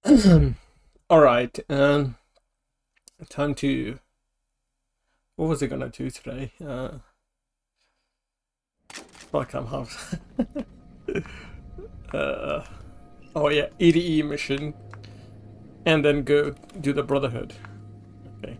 All right. Time to. What was I gonna do today? Fuck, I'm half. uh, oh yeah, EDE mission, and then go do the Brotherhood. Okay.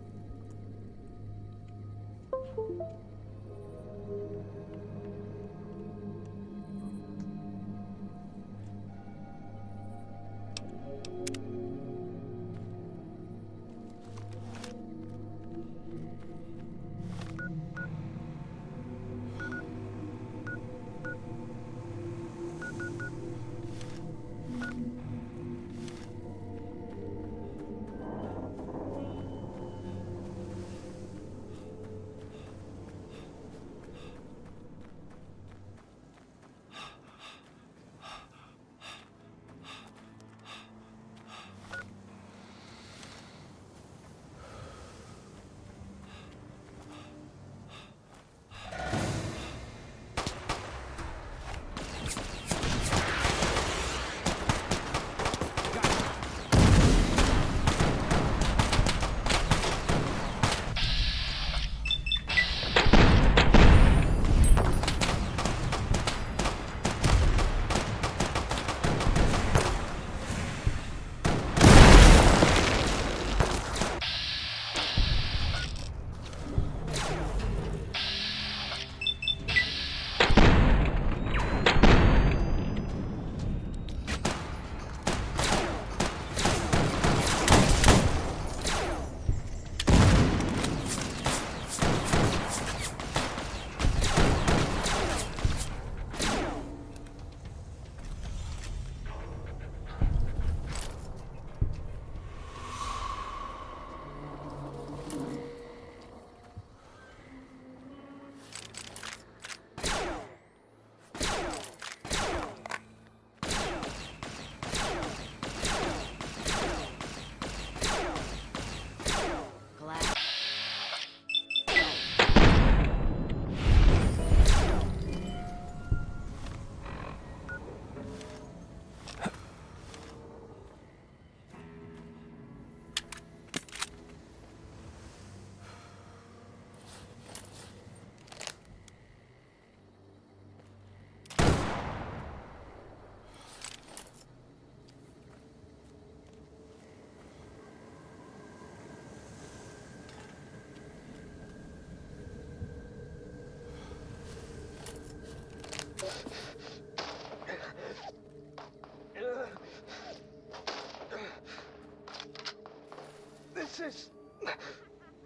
This is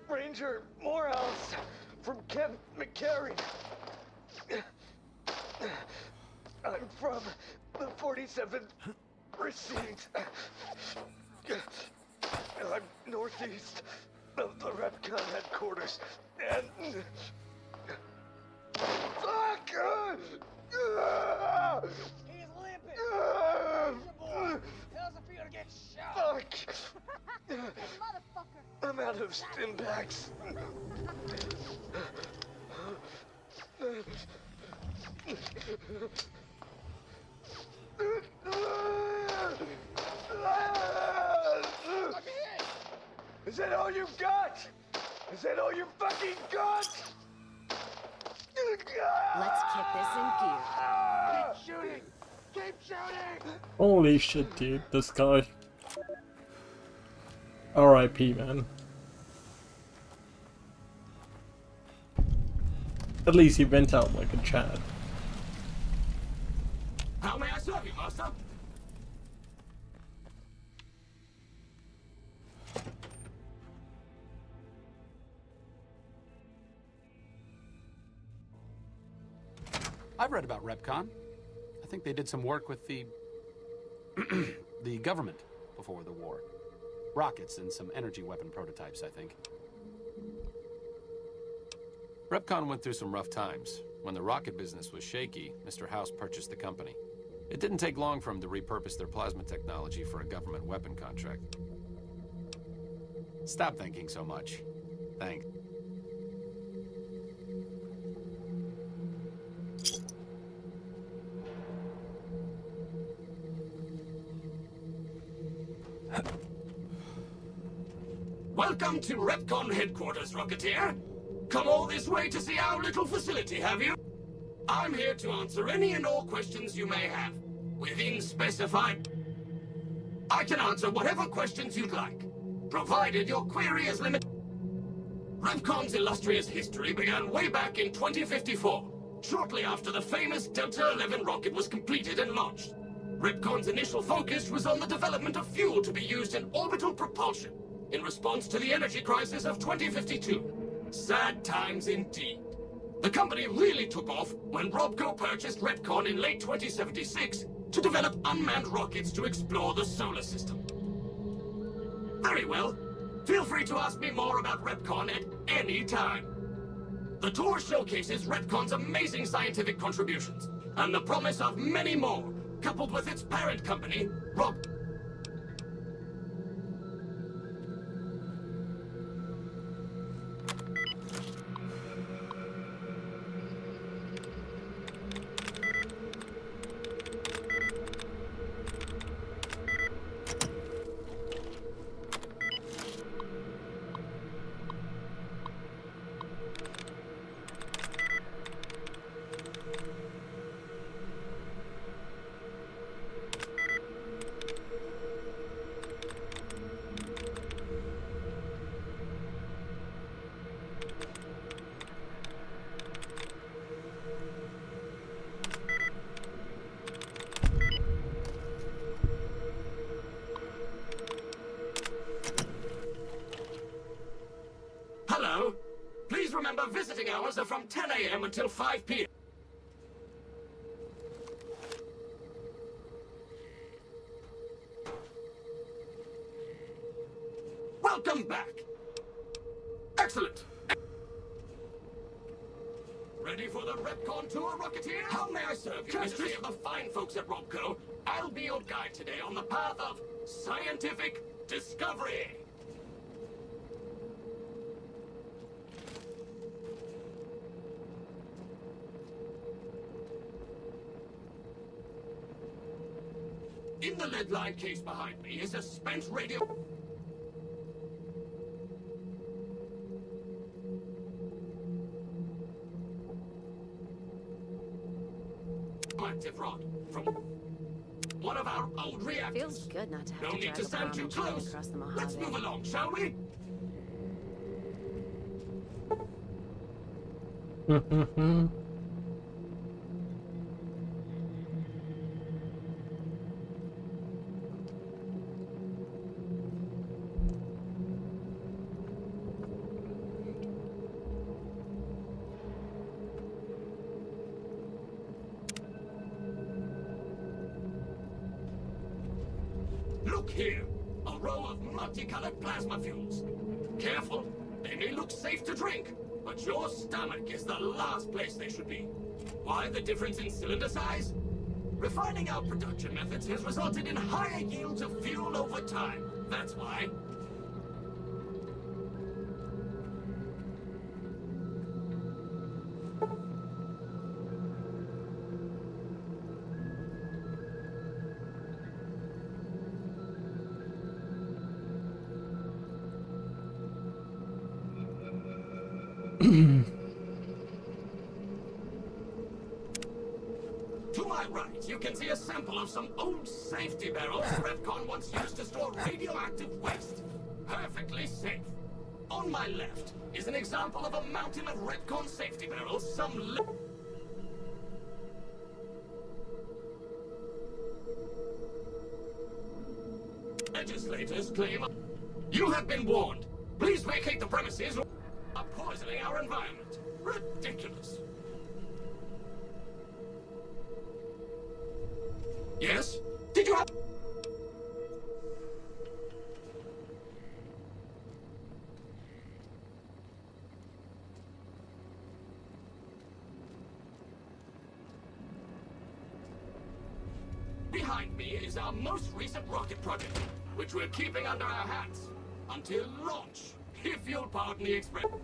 Ranger Morehouse from Camp McCarry. I'm from the 47th Precinct. I'm northeast of the Repcon headquarters, and... Fuck! He's limping! Ranger boy! How's it feel to get shot? Fuck! Motherfucker! I'm out of stim packs. Is that all you've got? Is that all you fucking got? Let's kick this in gear. Keep shooting! Keep shooting! Holy shit, dude. This guy. R.I.P. man. At least he went out like a Chad. How may I serve you, master? I've read about Repcon. I think they did some work with the the government before the war. Rockets and some energy weapon prototypes, I think. Repcon went through some rough times. When the rocket business was shaky, Mr. House purchased the company. It didn't take long for him to repurpose their plasma technology for a government weapon contract. Stop thinking so much. Thanks. Welcome to Repcon headquarters, Rocketeer. Come all this way to see our little facility, have you? I'm here to answer any and all questions you may have, within specified... I can answer whatever questions you'd like, provided your query is limited. Repcon's illustrious history began way back in 2054, shortly after the famous Delta-11 rocket was completed and launched. Repcon's initial focus was on the development of fuel to be used in orbital propulsion, in response to the energy crisis of 2052. Sad times indeed. The company really took off when Robco purchased Repcon in late 2076 to develop unmanned rockets to explore the solar system. Very well. Feel free to ask me more about Repcon at any time. The tour showcases Repcon's amazing scientific contributions, and the promise of many more, coupled with its parent company, Rob... Hello. Please remember visiting hours are from 10 a.m. until 5 p.m. Welcome back. Excellent. Ready for the Repcon tour, Rocketeer? How may I serve you, courtesy of the fine folks at Robco? I'll be your guide today on the path of scientific discovery. In the lead-lined case behind me is a spent radio... active rod from one of our old reactors. Feels good not to have No to need drag to a stand too bomb train close. across the Let's Mojave. move along, shall we? Look here, a row of multicolored plasma fuels. Careful, they may look safe to drink, but your stomach is the last place they should be. Why the difference in cylinder size? Refining our production methods has resulted in higher yields of fuel over time. That's why. To my right, you can see a sample of some old safety barrels Repcon once used to store radioactive waste. Perfectly safe. On my left is an example of a mountain of Repcon safety barrels, legislators claim... You have been warned. Please vacate the premises or are poisoning our environment. Ridiculous. Yes? Did you have... Behind me is our most recent rocket project, which we're keeping under our hats until launch, if you'll pardon the expression.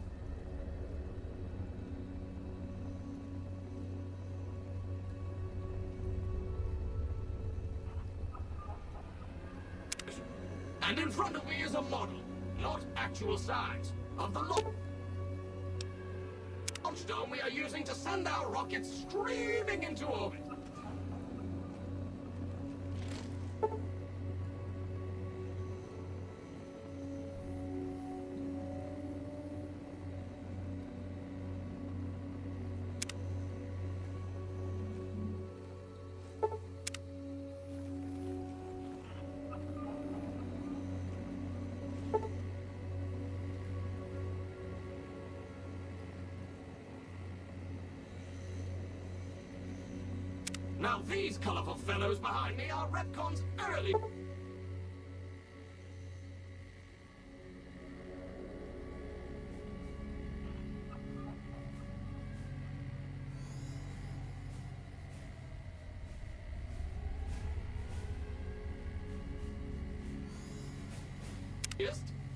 And in front of me is a model, not actual size, of the launch dome we are using to send our rockets screaming into orbit. Now these colorful fellows behind me are Repcon's early...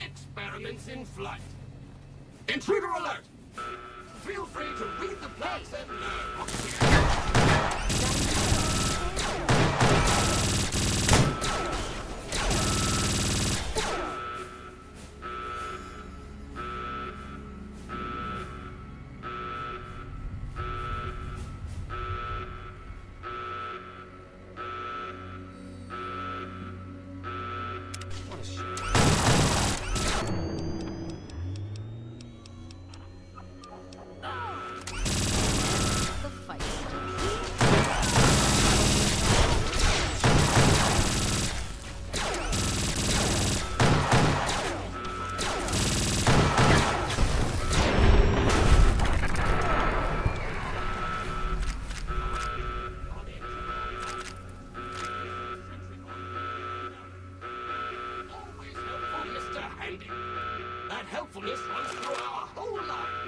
experiments in flight. Intruder alert! Feel free to read the plaques and What a shit. The fight. always helpful, Mr. Handy. That helpfulness runs through our whole life.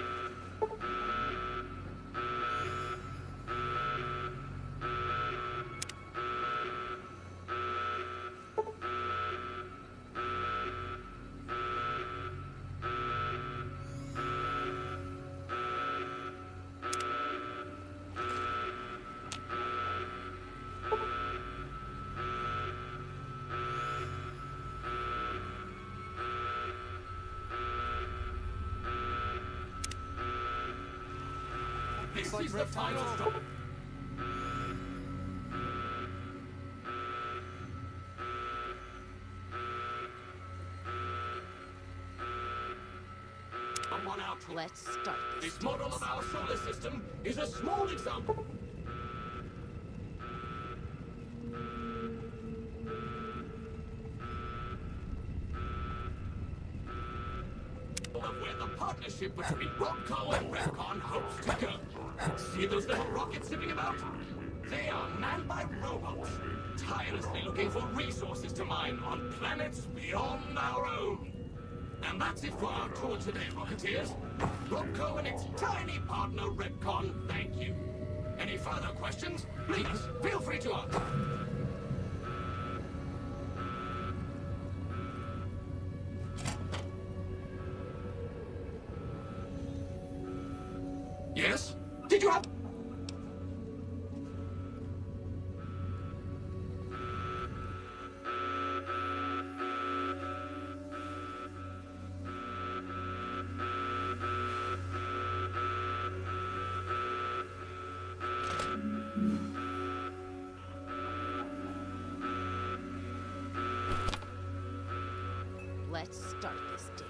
This is the final stop. Someone out. Let's start this. This model of our solar system is a small example of where the partnership between Robco and Repcon hopes to go. See those little rockets zipping about? They are manned by robots, tirelessly looking for resources to mine on planets beyond our own. And that's it for our tour today, Rocketeers. Robco and its tiny partner, Repcon, thank you. Any further questions? Please, feel free to ask. Yes? Did you have... Let's start this day.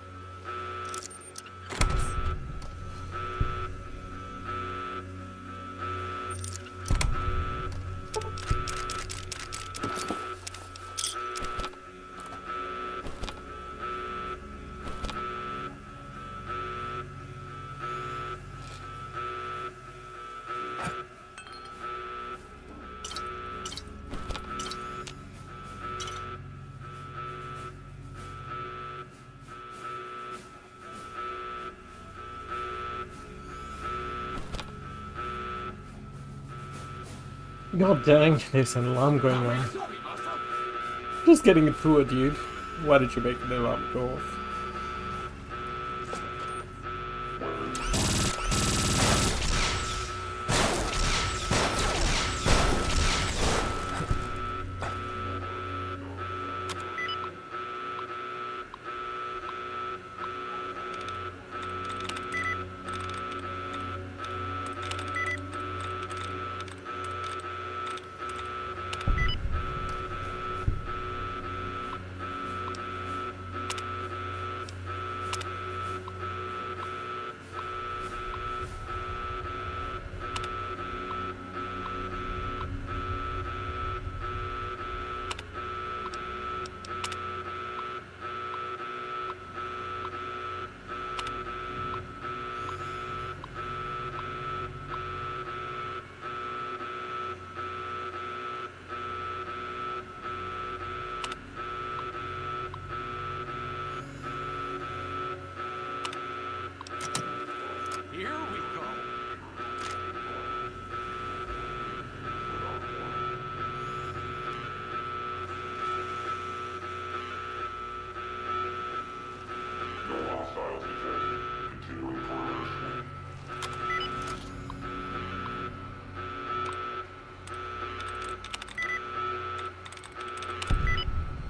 God dang, there's an alarm going on. Sorry, Master. Just getting it through, dude. Why did you make the alarm go off?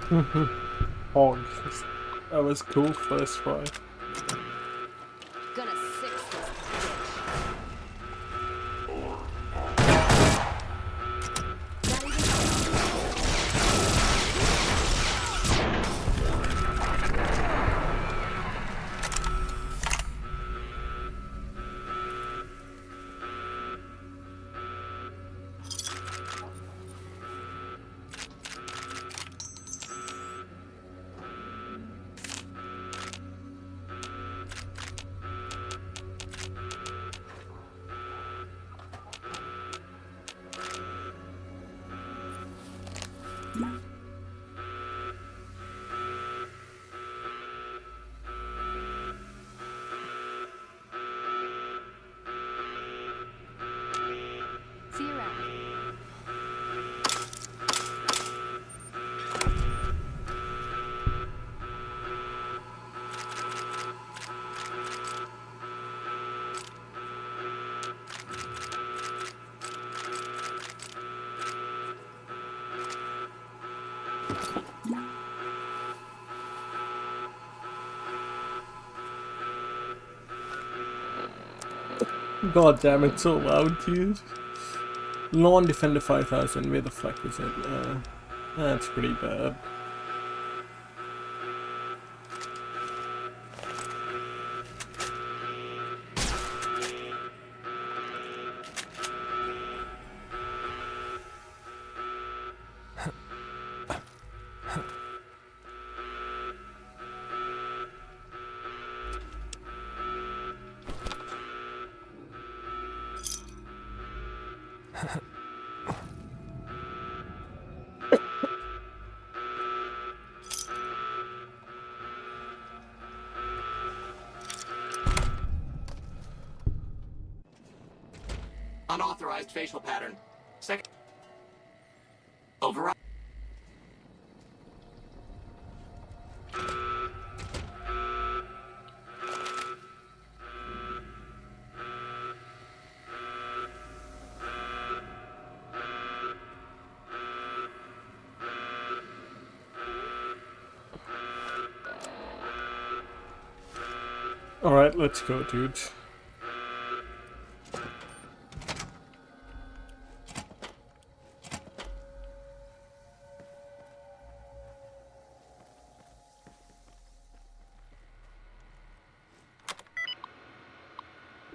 Oh, that was cool first try. Gonna fix this bitch. Not even see you around. God damn, it's so loud, dude. Lawn Defender 5000, where the fuck is it? That's pretty bad. Unauthorized facial pattern. Second. Override. Alright, let's go, dude.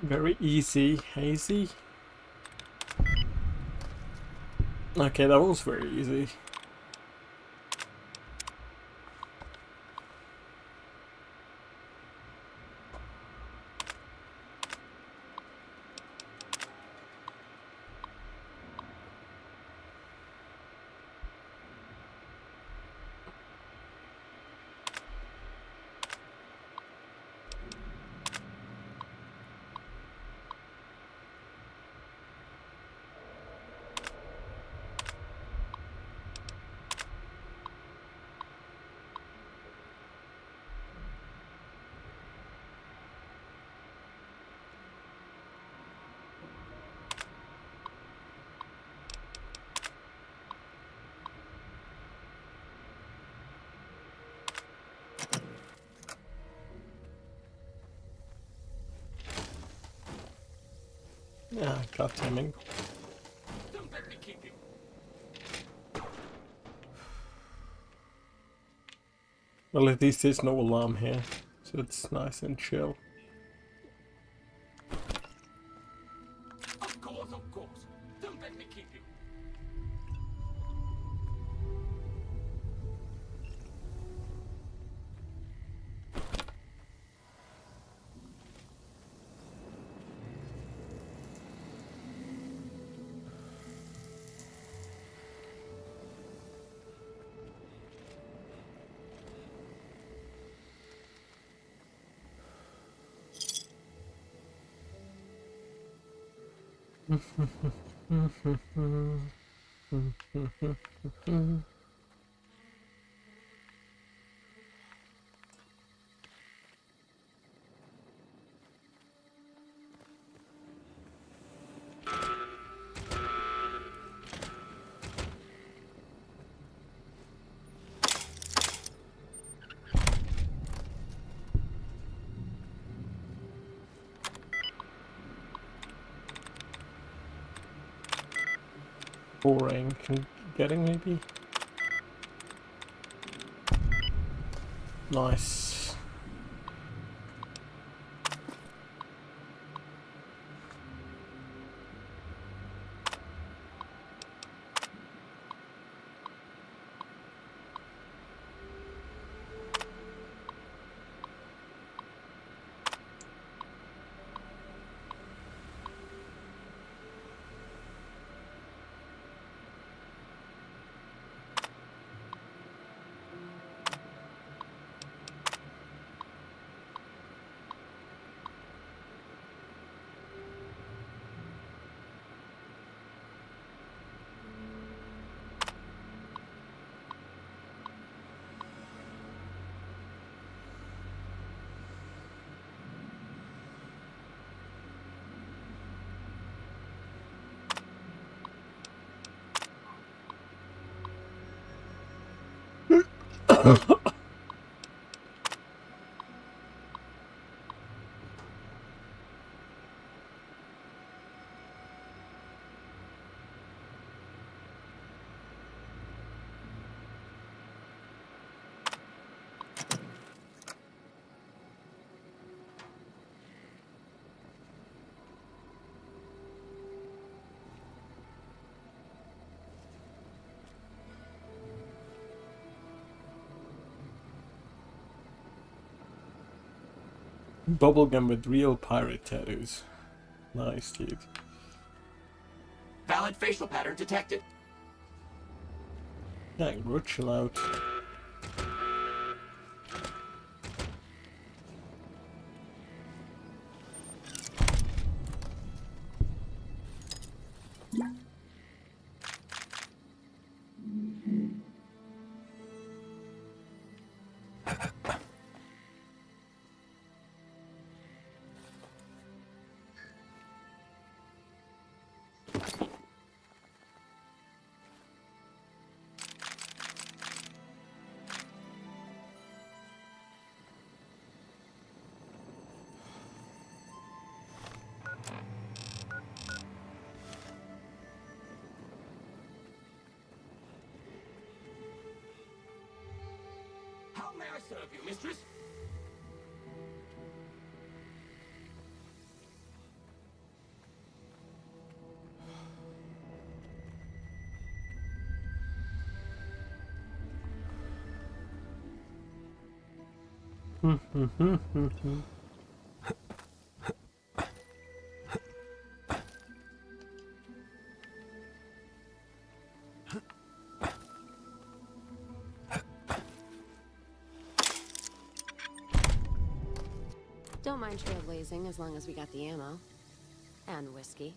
Very easy, hazy. Okay, that was very easy. Yeah, got timing. Don't let me keep you. Well, at least there's no alarm here, so it's nice and chill. Of course, of course. Don't let me keep you. boring. Getting maybe? Nice. Bubblegum with real pirate tattoos. Nice, dude. Valid facial pattern detected. Yeah, bro, chill out. How may I serve you, mistress? Don't mind trailblazing as long as we got the ammo. And whiskey.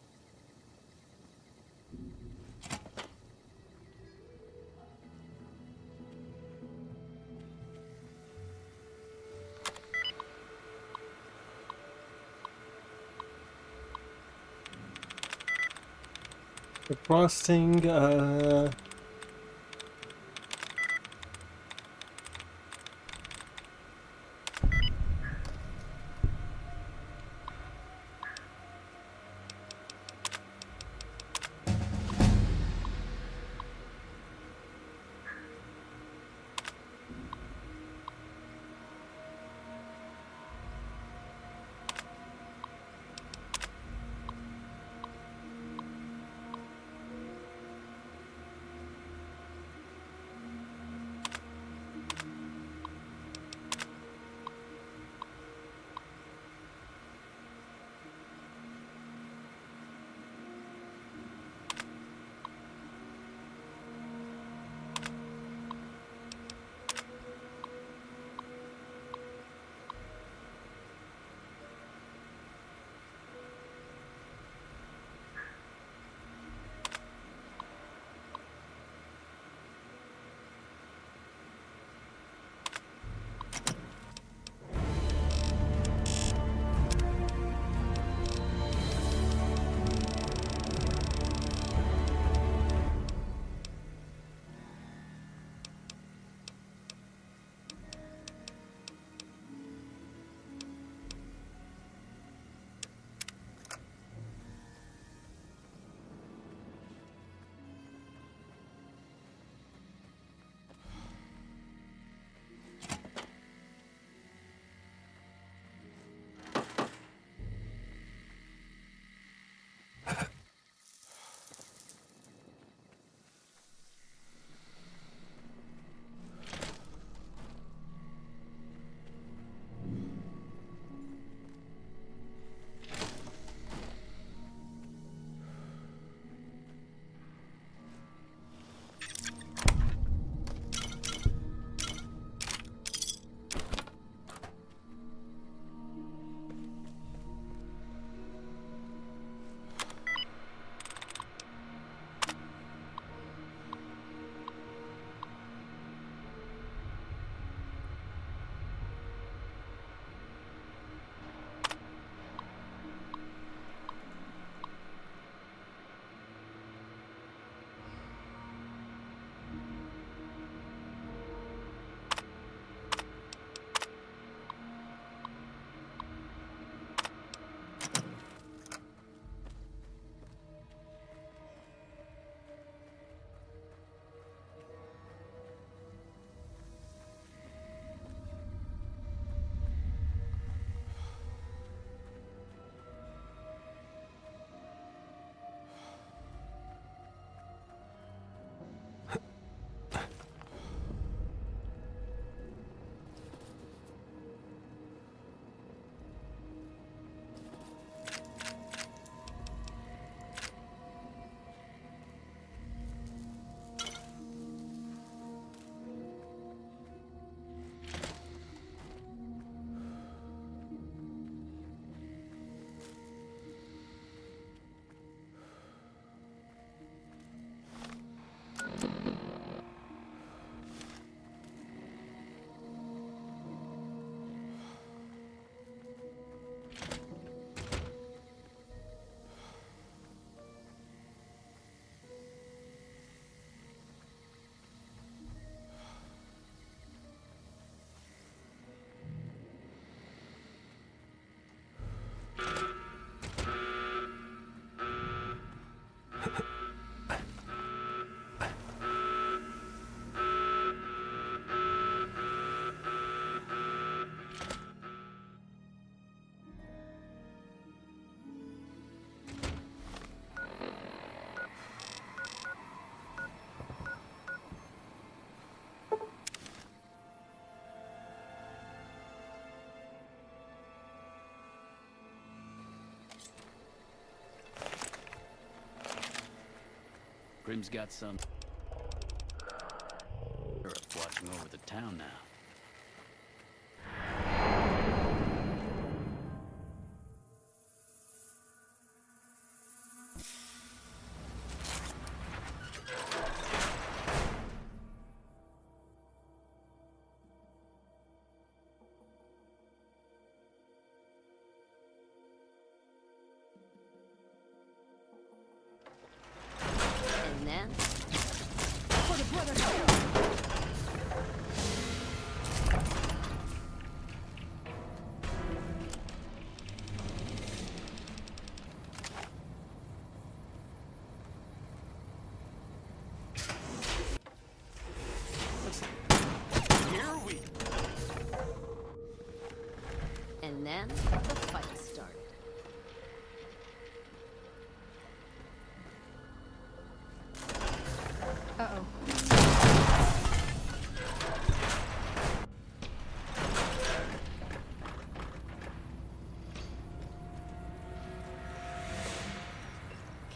The frosting, Grim's got some sheriff watching over the town now. And then, Here we and then the fight started. Uh-oh.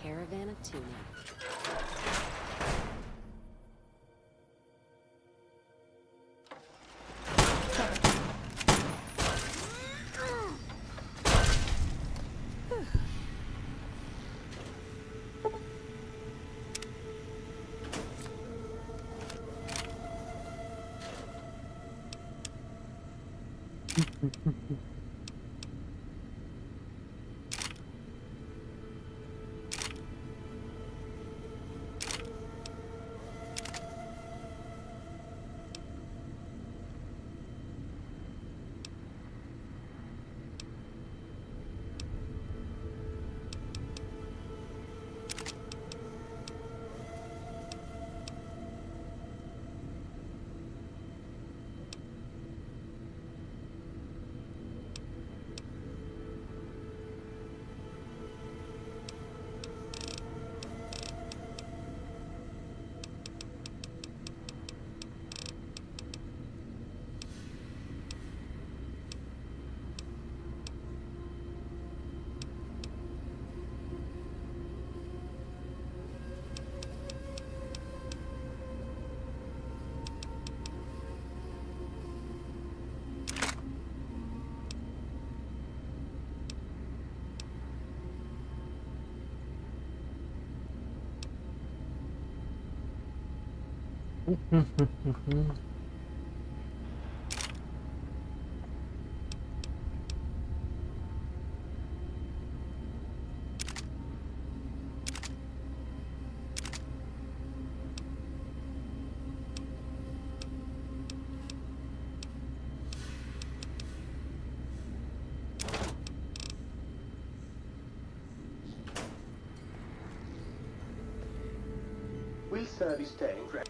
Caravan of tuna. Will sir be staying for...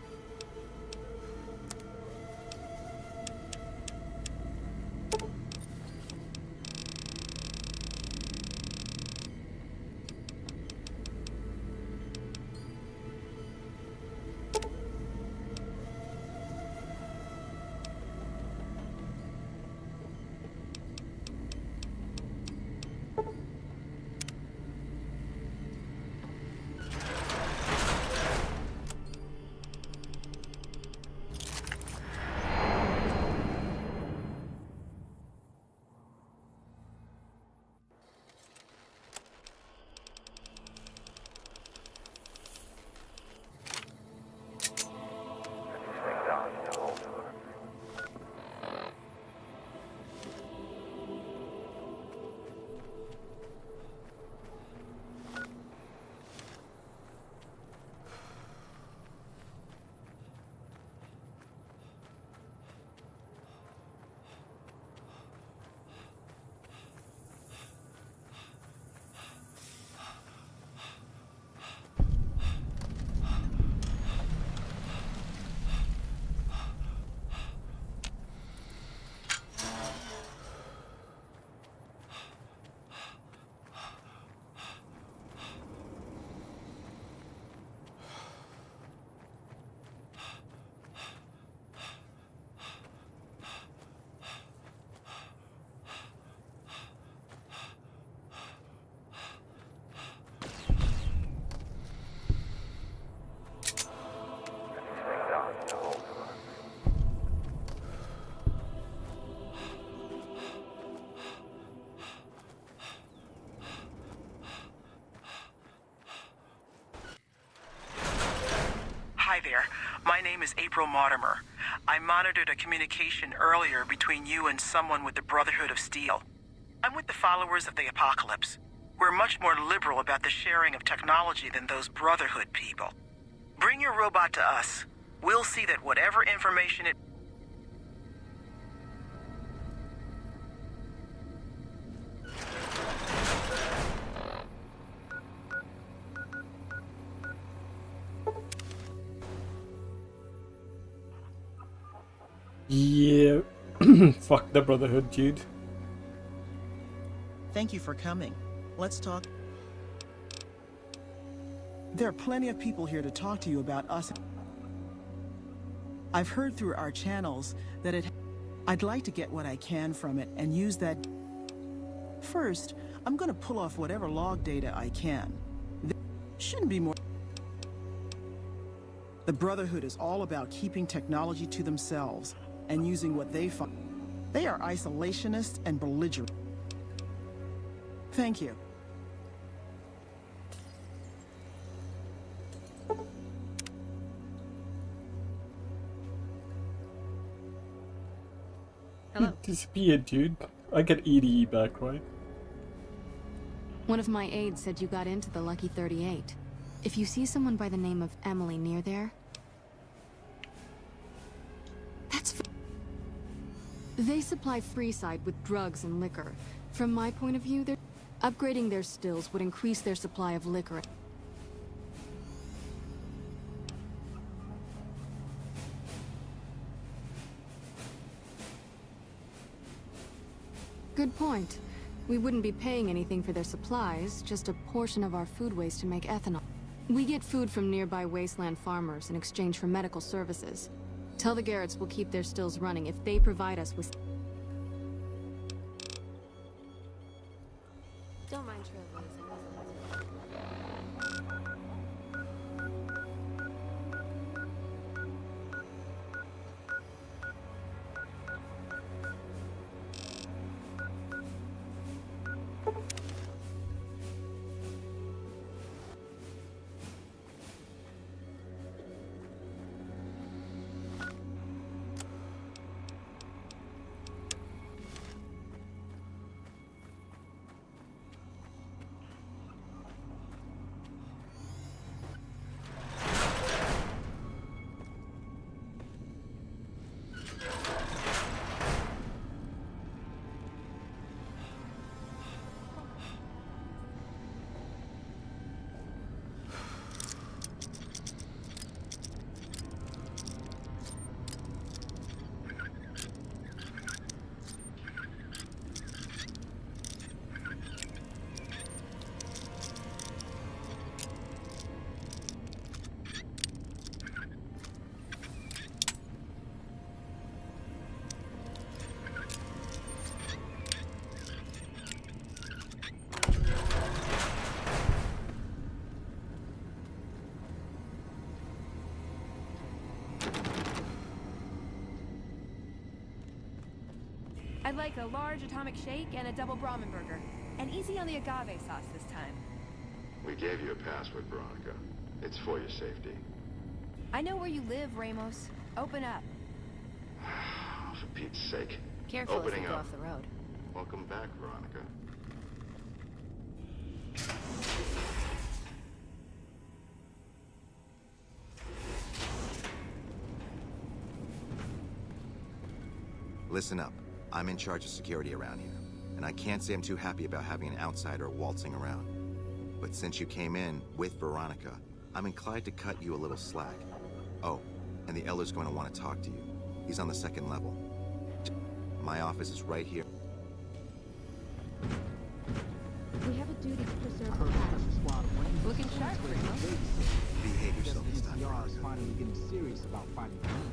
is April Mortimer. I monitored a communication earlier between you and someone with the Brotherhood of Steel. I'm with the followers of the Apocalypse. We're much more liberal about the sharing of technology than those Brotherhood people. Bring your robot to us. We'll see that whatever information it... Yeah. Fuck the Brotherhood, dude. Thank you for coming. Let's talk. There are plenty of people here to talk to you about us. I've heard through our channels that I'd like to get what I can from it and use that. First, I'm gonna pull off whatever log data I can. There shouldn't be more. The Brotherhood is all about keeping technology to themselves and using what they find. They are isolationists and belligerent. Thank you. Hello. Disappeared, dude. I get EDE back, right? One of my aides said you got into the Lucky 38. If you see someone by the name of Emily near there... They supply Freeside with drugs and liquor. From my point of view, upgrading their stills would increase their supply of liquor. Good point. We wouldn't be paying anything for their supplies, just a portion of our food waste to make ethanol. We get food from nearby wasteland farmers in exchange for medical services. Tell the Garretts we'll keep their stills running if they provide us with... Don't mind trailblazing. I'd like a large atomic shake and a double Brahmin burger. And easy on the agave sauce this time. We gave you a password, Veronica. It's for your safety. I know where you live, Ramos. Open up. For Pete's sake. Careful if Opening you go up. off the road. Welcome back, Veronica. Listen up. I'm in charge of security around here, and I can't say I'm too happy about having an outsider waltzing around. But since you came in with Veronica, I'm inclined to cut you a little slack. Oh, and the Elder's going to want to talk to you. He's on the second level. My office is right here. We have a duty to preserve the past. Looking sharp, Ramos. Behave yourself this time. is finally getting serious about fighting crime.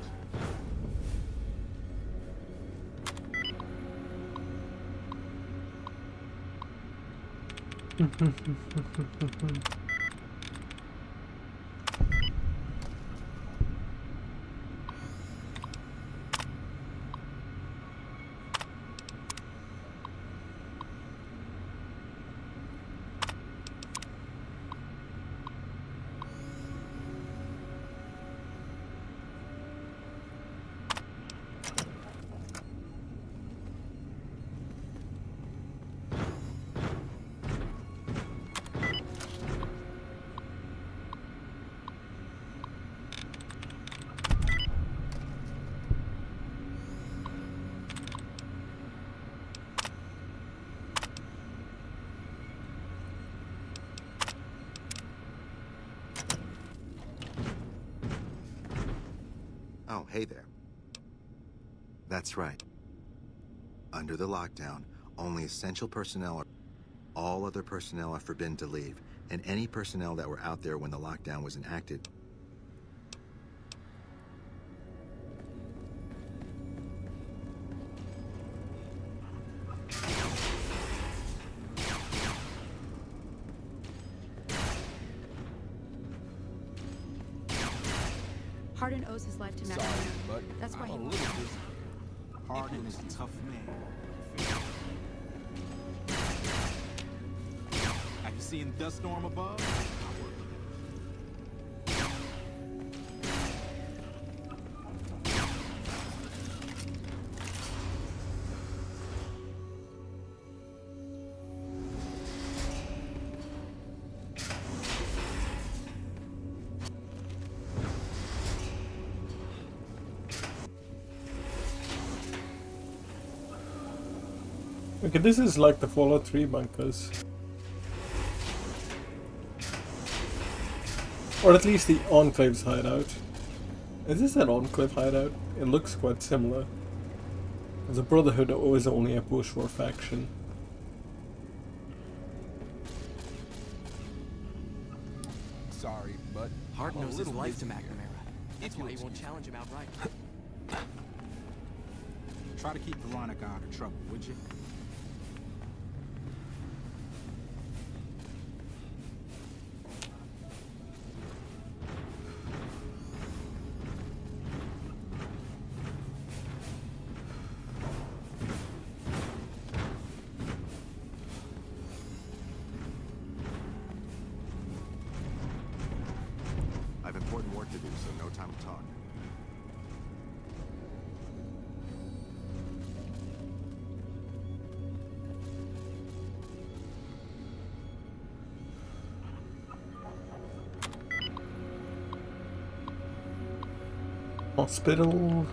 Oh, hey there. That's right. Under the lockdown, only essential personnel are... All other personnel are forbidden to leave, and any personnel that were out there when the lockdown was enacted... Hardin owes his life to Sorry, Maximilian. but That's why I'm he a wants little it. busy. Hardin is a tough man. Have you seen the dust storm above? Okay, this is like the Fallout 3 bunkers. Or at least the Enclave's hideout. Is this an Enclave hideout? It looks quite similar. The Brotherhood is only a post-war faction. Sorry, but Hardin I'm a owes his little life to busy McNamara. here. That's why he won't challenge him outright. Try to keep Veronica out of trouble, would you? I've important work to do, so no time to talk. Hospital.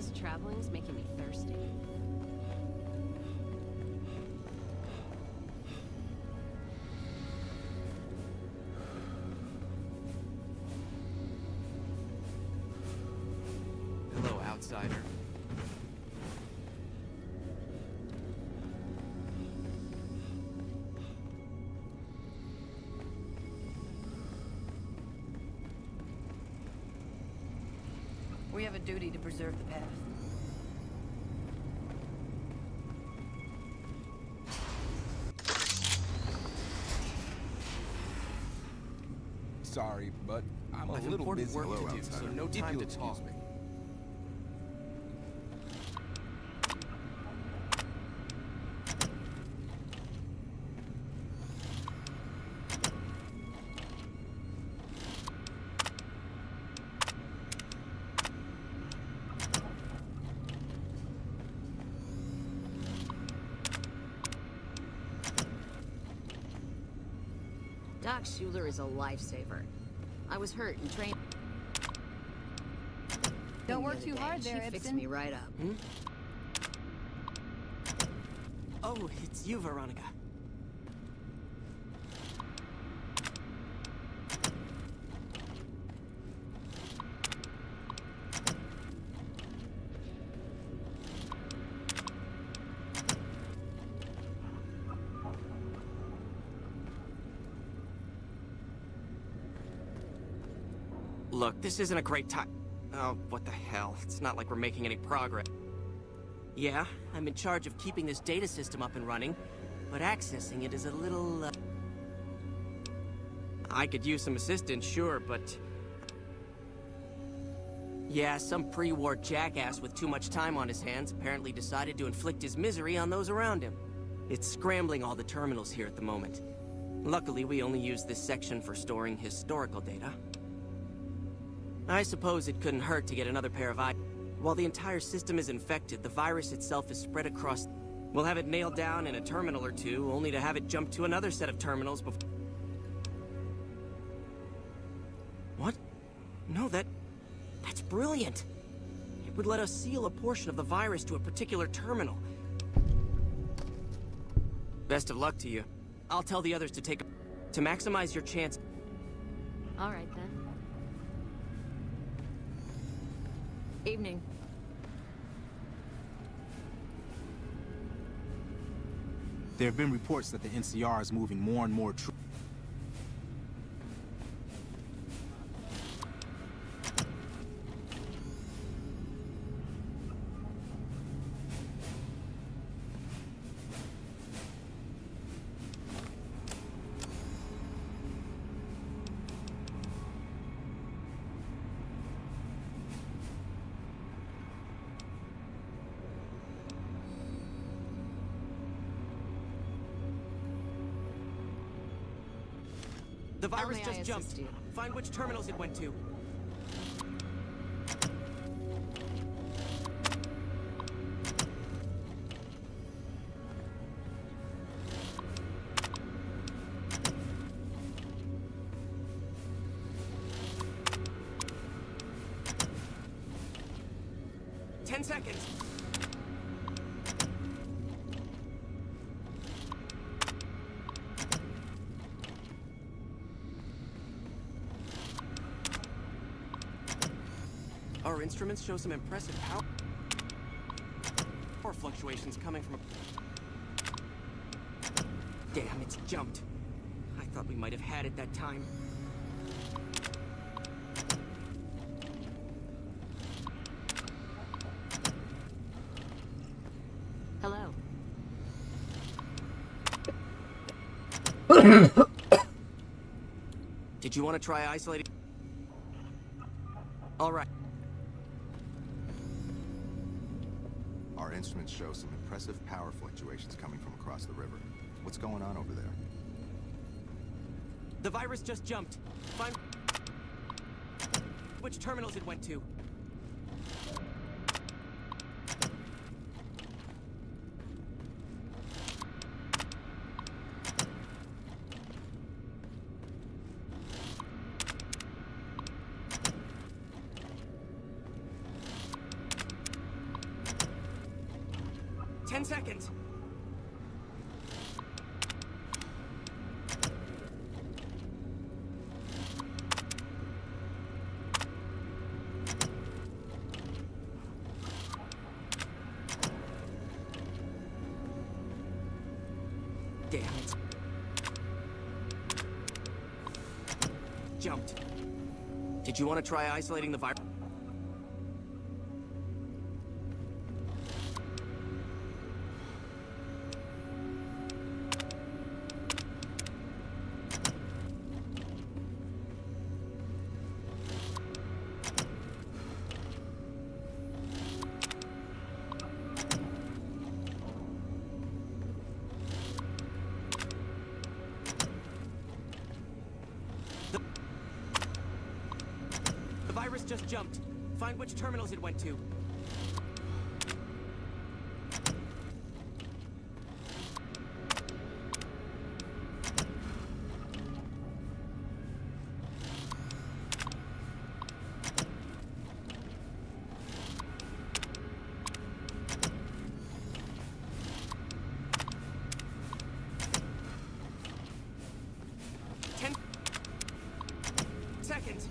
this traveling is making me thirsty. Hello, outsider. We have a duty to preserve the past. Sorry, but I'm a I've little important busy. work Hello, to do, outsider. so no If time you'll to talk. excuse me. Doc Schuler is a lifesaver. I was hurt and trained. Don't work the too other hard day. there, She fixed Ibsen. me right up. Oh, it's you, Veronica. Look, this isn't a great time. Oh, what the hell? It's not like we're making any progress. Yeah, I'm in charge of keeping this data system up and running, but accessing it is a little, I could use some assistance, sure, but... Yeah, some pre-war jackass with too much time on his hands apparently decided to inflict his misery on those around him. It's scrambling all the terminals here at the moment. Luckily, we only use this section for storing historical data. I suppose it couldn't hurt to get another pair of eyes. While the entire system is infected, the virus itself is spread across... We'll have it nailed down in a terminal or two, only to have it jump to another set of terminals before... What? No, that's brilliant. It would let us seal a portion of the virus to a particular terminal. Best of luck to you. I'll tell the others to maximize your chance. All right, then. Evening. There have been reports that the NCR is moving more and more troops. The virus may I just jumped. assist you? Find which terminals it went to. Ten seconds. Our instruments show some impressive power fluctuations coming from a... Damn, it's jumped. I thought we might have had it that time. Hello. Did you want to try isolating? All right. Our instruments show some impressive power fluctuations coming from across the river. What's going on over there? The virus just jumped. Find which terminals it went to. 10 seconds. Damn it. Jumped. Did you want to try isolating the virus? The virus just jumped. Find which terminals it went to. Seconds.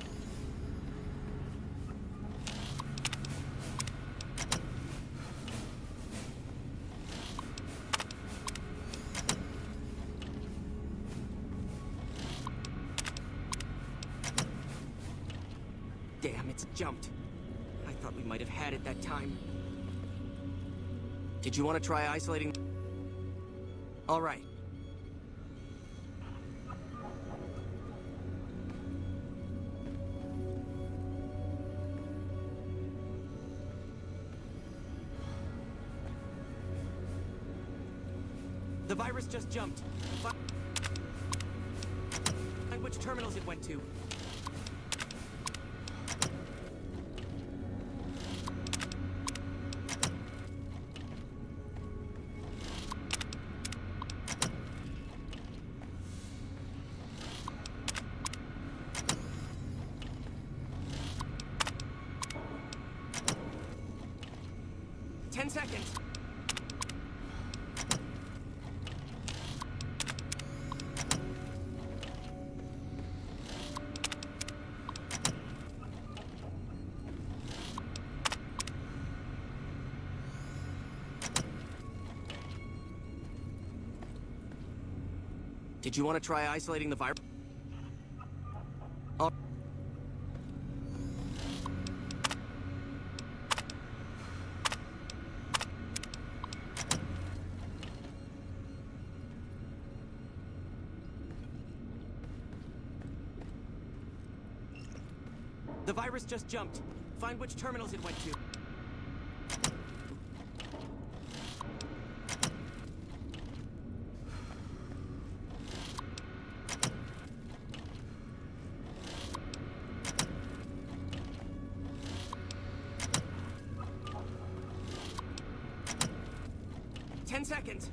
Damn, it's jumped. I thought we might have had it that time. Did you want to try isolating? All right. The virus just jumped. Find which terminals it went to. Ten seconds. Did you want to try isolating the virus? Oh. The virus just jumped. Find which terminals it went to. Ten seconds.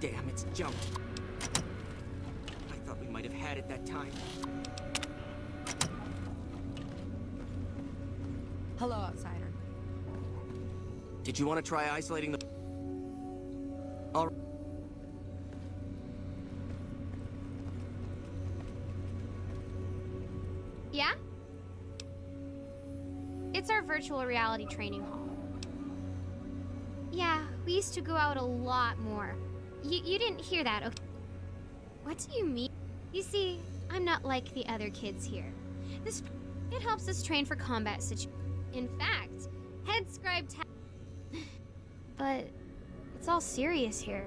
Damn, it's jumped. I thought we might have had it that time. Hello, outsider. Did you want to try isolating the... All right. Yeah? It's our virtual reality training hall. Yeah, we used to go out a lot more. You didn't hear that, okay? What do you mean? You see, I'm not like the other kids here. It helps us train for combat situations. In fact, head scribe but it's all serious here.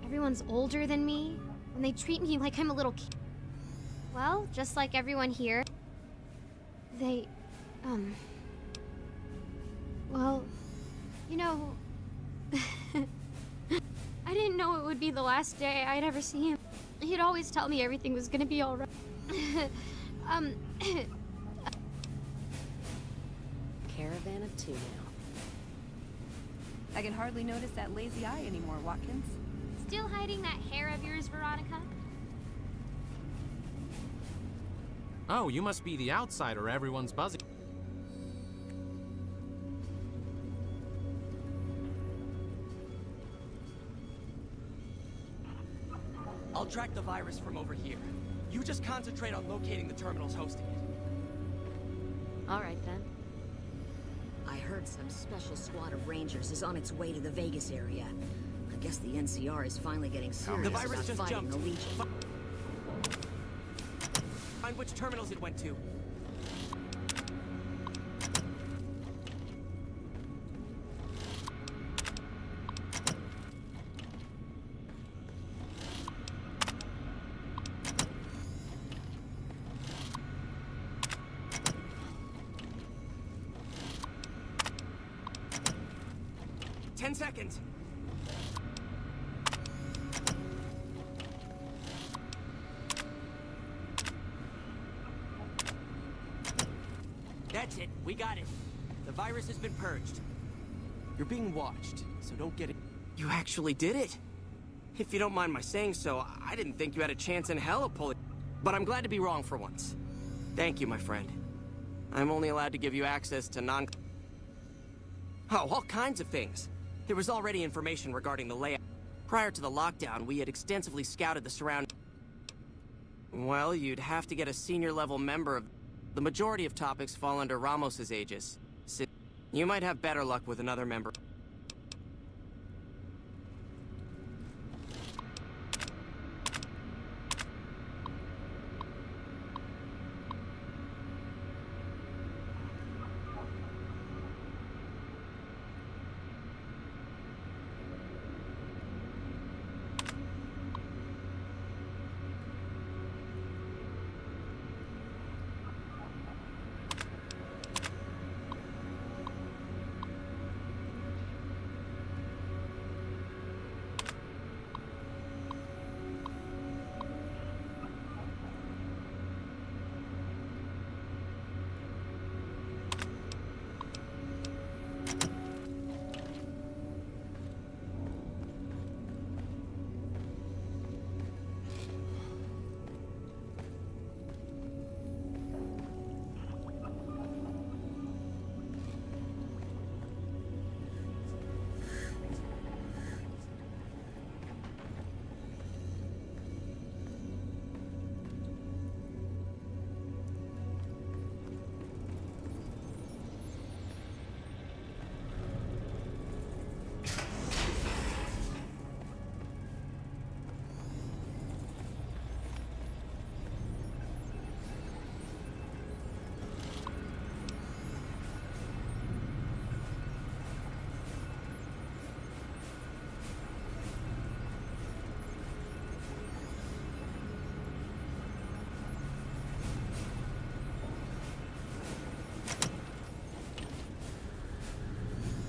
Everyone's older than me, and they treat me like I'm a little kid. Well, just like everyone here, they, well, you know, I didn't know it would be the last day I'd ever see him. He'd always tell me everything was gonna be all right. Caravan of two now. I can hardly notice that lazy eye anymore, Watkins. Still hiding that hair of yours, Veronica? Oh, you must be the outsider everyone's buzzing. I'll track the virus from over here. You just concentrate on locating the terminals hosting it. All right, then. I heard some special squad of Rangers is on its way to the Vegas area. I guess the NCR is finally getting serious The virus about just fighting jumped. the Legion. Find which terminals it went to. Ten seconds. That's it. We got it. The virus has been purged. You're being watched, so don't get it. You actually did it. If you don't mind my saying so, I didn't think you had a chance in hell of pulling. But I'm glad to be wrong for once. Thank you, my friend. I'm only allowed to give you access to Oh, all kinds of things. There was already information regarding the layout. Prior to the lockdown, we had extensively scouted the surrounding. Well, you'd have to get a senior-level member of... The majority of topics fall under Ramos's aegis. You might have better luck with another member.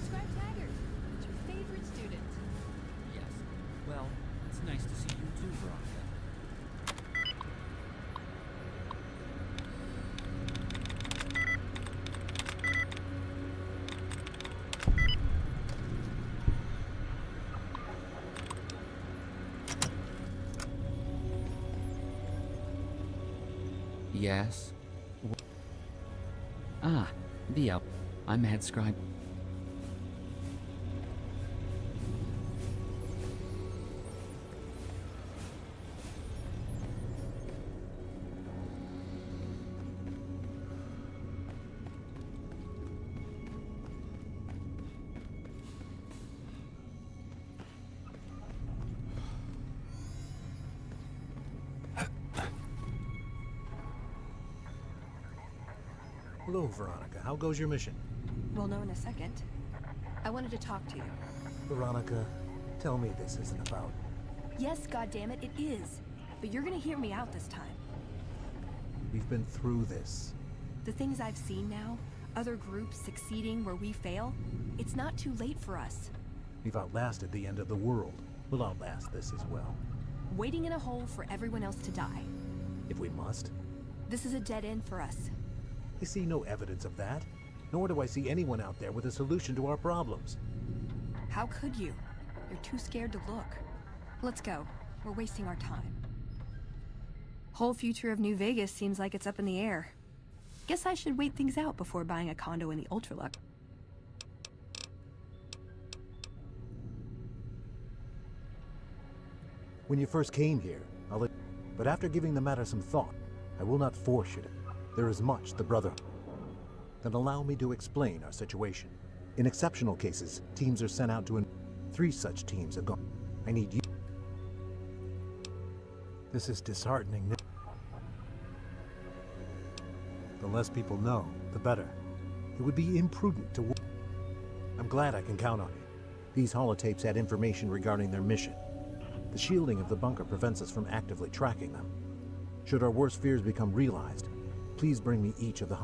Scribe Taggart, it's your favorite student. Yes. Well, it's nice to see you too, Veronica. Yes. Ah, Theo. I'm head scribe. Hello, Veronica. How goes your mission? We'll know in a second. I wanted to talk to you. Veronica, tell me this isn't about... Yes, goddammit, it is. But you're gonna hear me out this time. We've been through this. The things I've seen now, other groups succeeding where we fail, it's not too late for us. We've outlasted the end of the world. We'll outlast this as well. Waiting in a hole for everyone else to die. If we must. This is a dead end for us. I see no evidence of that. Nor do I see anyone out there with a solution to our problems. How could you? You're too scared to look. Let's go. We're wasting our time. Whole future of New Vegas seems like it's up in the air. Guess I should wait things out before buying a condo in the Ultralux. When you first came here, but after giving the matter some thought, I will not force you to. There is much the Brotherhood. Then allow me to explain our situation. In exceptional cases, teams are sent out to 3 such teams have gone. I need you. This is disheartening. The less people know, the better. It would be imprudent to. I'm glad I can count on you. These holotapes had information regarding their mission. The shielding of the bunker prevents us from actively tracking them. Should our worst fears become realized, please bring me each of the.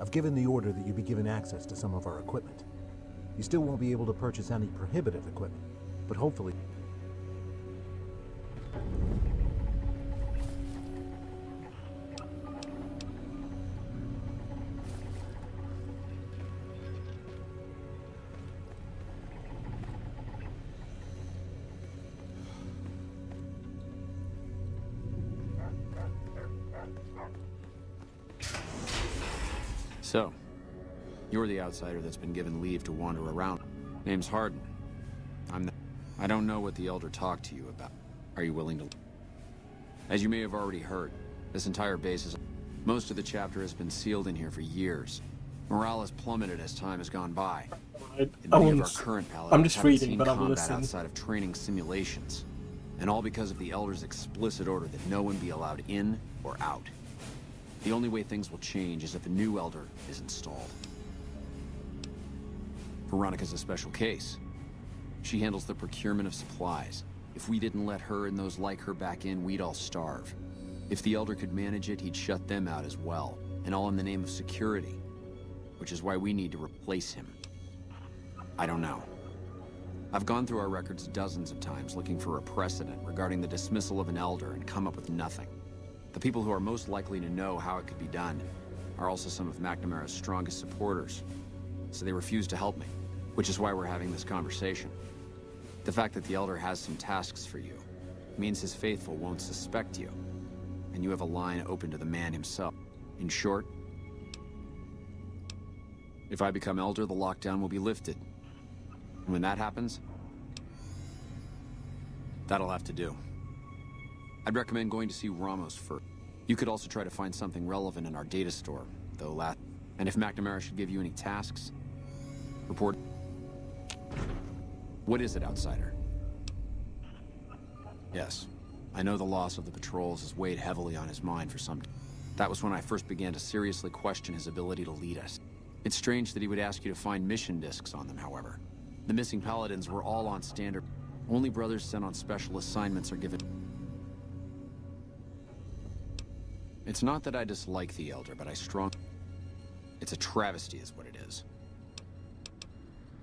I've given the order that you be given access to some of our equipment. You still won't be able to purchase any prohibitive equipment, but hopefully. So, you're the outsider that's been given leave to wander around. Name's Hardin. I don't know what the Elder talked to you about. Are you willing to... As you may have already heard, this entire base is... Most of the chapter has been sealed in here for years. Morale has plummeted as time has gone by. And many of our current paladins haven't seen combat outside of training simulations. And all because of the Elder's explicit order that no one be allowed in or out. The only way things will change is if a new Elder is installed. Veronica's a special case. She handles the procurement of supplies. If we didn't let her and those like her back in, we'd all starve. If the Elder could manage it, he'd shut them out as well. And all in the name of security. Which is why we need to replace him. I don't know. I've gone through our records dozens of times looking for a precedent regarding the dismissal of an Elder and come up with nothing. The people who are most likely to know how it could be done are also some of McNamara's strongest supporters, so they refuse to help me, which is why we're having this conversation. The fact that the Elder has some tasks for you means his faithful won't suspect you, and you have a line open to the man himself. In short, if I become Elder, the lockdown will be lifted. And when that happens, that'll have to do. I'd recommend going to see Ramos first. You could also try to find something relevant in our data store, though and if McNamara should give you any tasks, report. What is it, outsider? Yes, I know the loss of the patrols has weighed heavily on his mind for some time. That was when I first began to seriously question his ability to lead us. It's strange that he would ask you to find mission discs on them, however. The missing paladins were all on standard. Only brothers sent on special assignments are given. It's not that I dislike the Elder, but it's a travesty is what it is.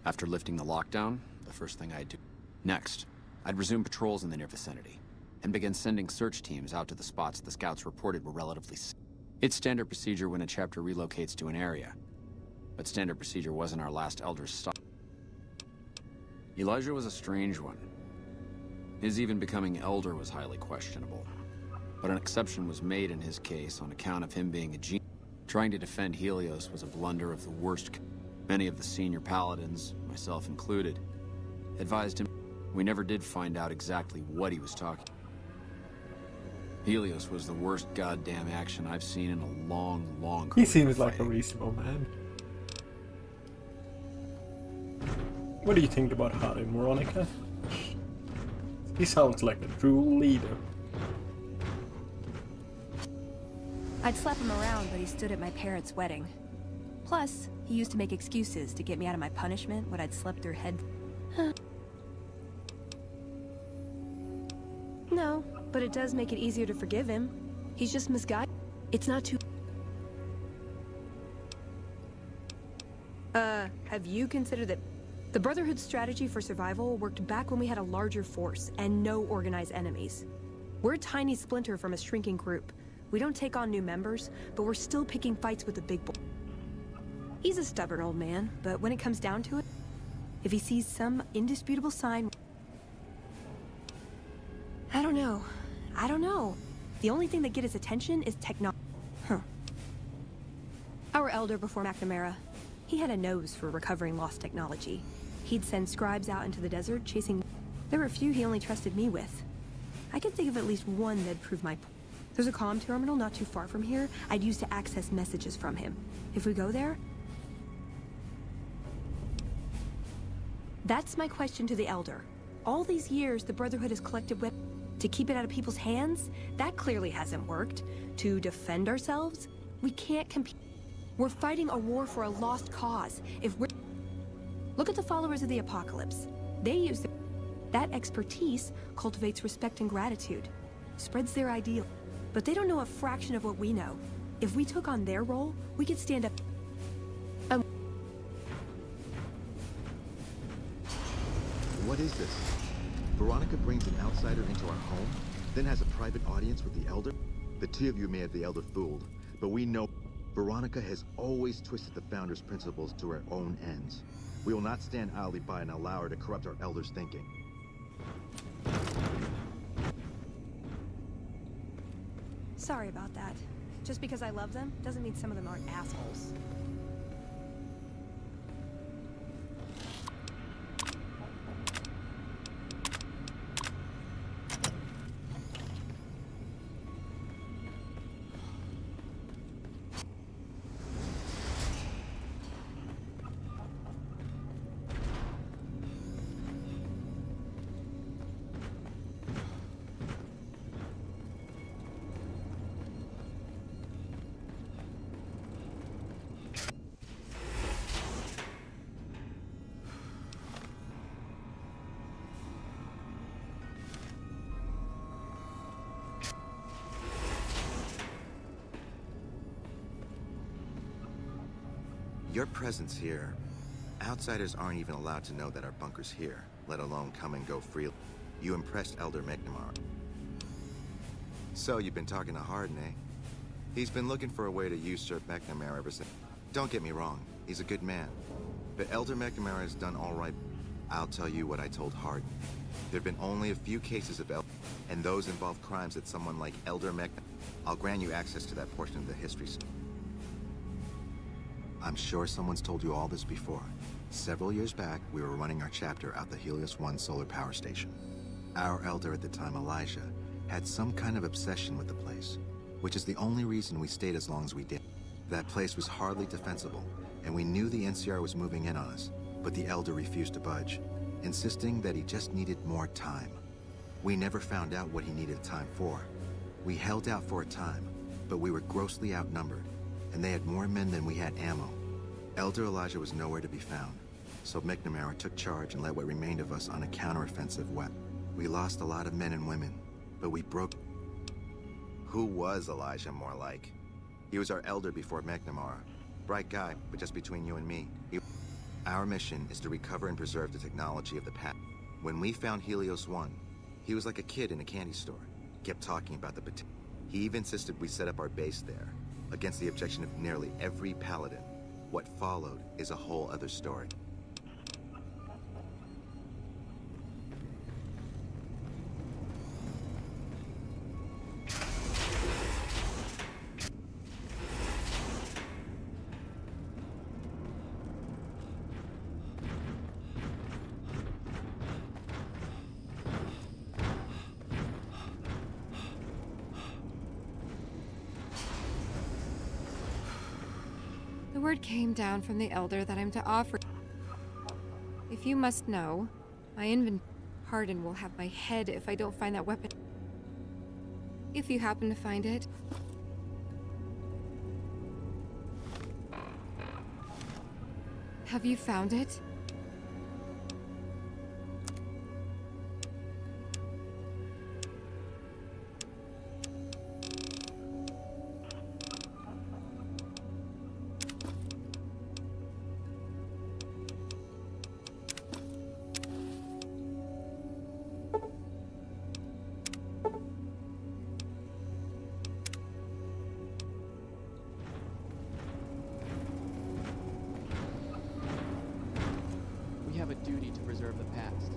After lifting the lockdown, the first thing I'd do. Next, I'd resume patrols in the near vicinity, and begin sending search teams out to the spots the scouts reported were relatively safe. It's standard procedure when a chapter relocates to an area, but standard procedure wasn't our last Elder's stop. Elijah was a strange one. His even becoming Elder was highly questionable. But an exception was made in his case on account of him being a genius. Trying to defend Helios was a blunder of the worst. Many of the senior paladins, myself included, advised him. We never did find out exactly what he was talking. Helios was the worst goddamn action I've seen in a long, long career. He seems like a reasonable man. What do you think about Hardin, Veronica? He sounds like a true leader. I'd slap him around, but he stood at my parents' wedding. Plus, he used to make excuses to get me out of my punishment when I'd slept through head... No, but it does make it easier to forgive him. He's just misguided. It's not too... Have you considered that the Brotherhood's strategy for survival worked back when we had a larger force and no organized enemies? We're a tiny splinter from a shrinking group. We don't take on new members, but we're still picking fights with the big boy. He's a stubborn old man, but when it comes down to it, If he sees some indisputable sign... I don't know. I don't know. The only thing that get his attention is technology. Huh. Our elder before McNamara, he had a nose for recovering lost technology. He'd send scribes out into the desert chasing... There were a few he only trusted me with. I could think of at least one that'd prove my point. There's a comm terminal not too far from here I'd use to access messages from him. If we go there... That's my question to the Elder. All these years, the Brotherhood has collected weapons to keep it out of people's hands. That clearly hasn't worked. To defend ourselves, we can't compete. We're fighting a war for a lost cause. If we're... Look at the followers of the Apocalypse. They use that expertise cultivates respect and gratitude, spreads their ideal. But they don't know a fraction of what we know. If we took on their role, we could stand up. What is this? Veronica brings an outsider into our home, then has a private audience with the Elder? The two of you may have the Elder fooled, but we know Veronica has always twisted the Founder's principles to her own ends. We will not stand idly by and allow her to corrupt our Elder's thinking. Sorry about that. Just because I love them doesn't mean some of them aren't assholes. Your presence here, outsiders aren't even allowed to know that our bunker's here, let alone come and go freely. You impressed Elder McNamara. So you've been talking to Hardin, eh? He's been looking for a way to usurp McNamara ever since. Don't get me wrong, he's a good man. But Elder McNamara has done all right. I'll tell you what I told Hardin. There've been only a few cases of and those involve crimes that someone like Elder McNamara... I'll grant you access to that portion of the history. I'm sure someone's told you all this before. Several years back, we were running our chapter out the Helios 1 solar power station. Our Elder at the time, Elijah, had some kind of obsession with the place, which is the only reason we stayed as long as we did. That place was hardly defensible, and we knew the NCR was moving in on us, but the Elder refused to budge, insisting that he just needed more time. We never found out what he needed time for. We held out for a time, but we were grossly outnumbered, and they had more men than we had ammo. Elder Elijah was nowhere to be found, so McNamara took charge and led what remained of us on a counteroffensive weapon. We lost a lot of men and women, but we broke... Who was Elijah more like? He was our Elder before McNamara. Bright guy, but just between you and me. Our mission is to recover and preserve the technology of the past. When we found Helios 1, he was like a kid in a candy store. Kept talking about the potential. He even insisted we set up our base there, against the objection of nearly every paladin. What followed is a whole other story. The word came down from the Elder that I'm to offer. If you must know, my Hardin will have my head if I don't find that weapon. If you happen to find it. Have you found it? of the past.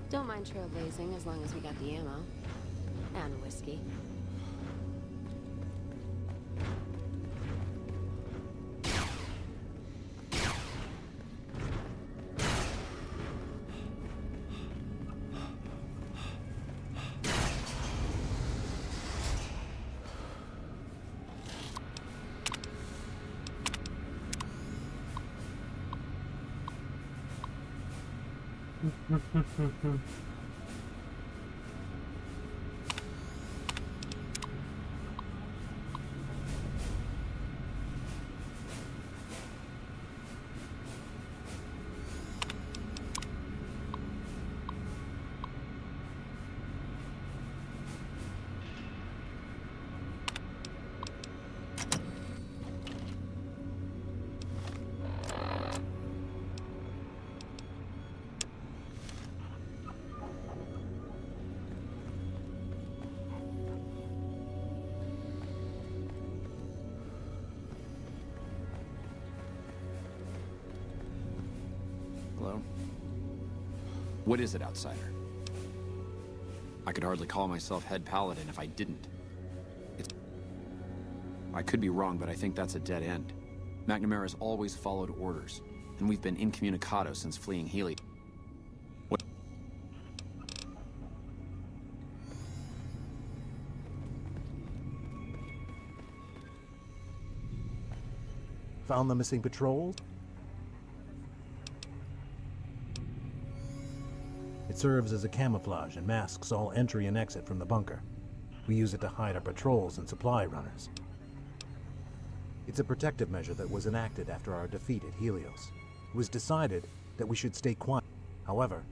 Don't mind trailblazing as long as we got the ammo. And whiskey. Hello? What is it, Outsider? I could hardly call myself head paladin if I didn't. I could be wrong, but I think that's a dead end. McNamara's always followed orders, and we've been incommunicado since fleeing Healy. What? Found the missing patrols? It serves as a camouflage and masks all entry and exit from the bunker. We use it to hide our patrols and supply runners. It's a protective measure that was enacted after our defeat at Helios. It was decided that we should stay quiet. However,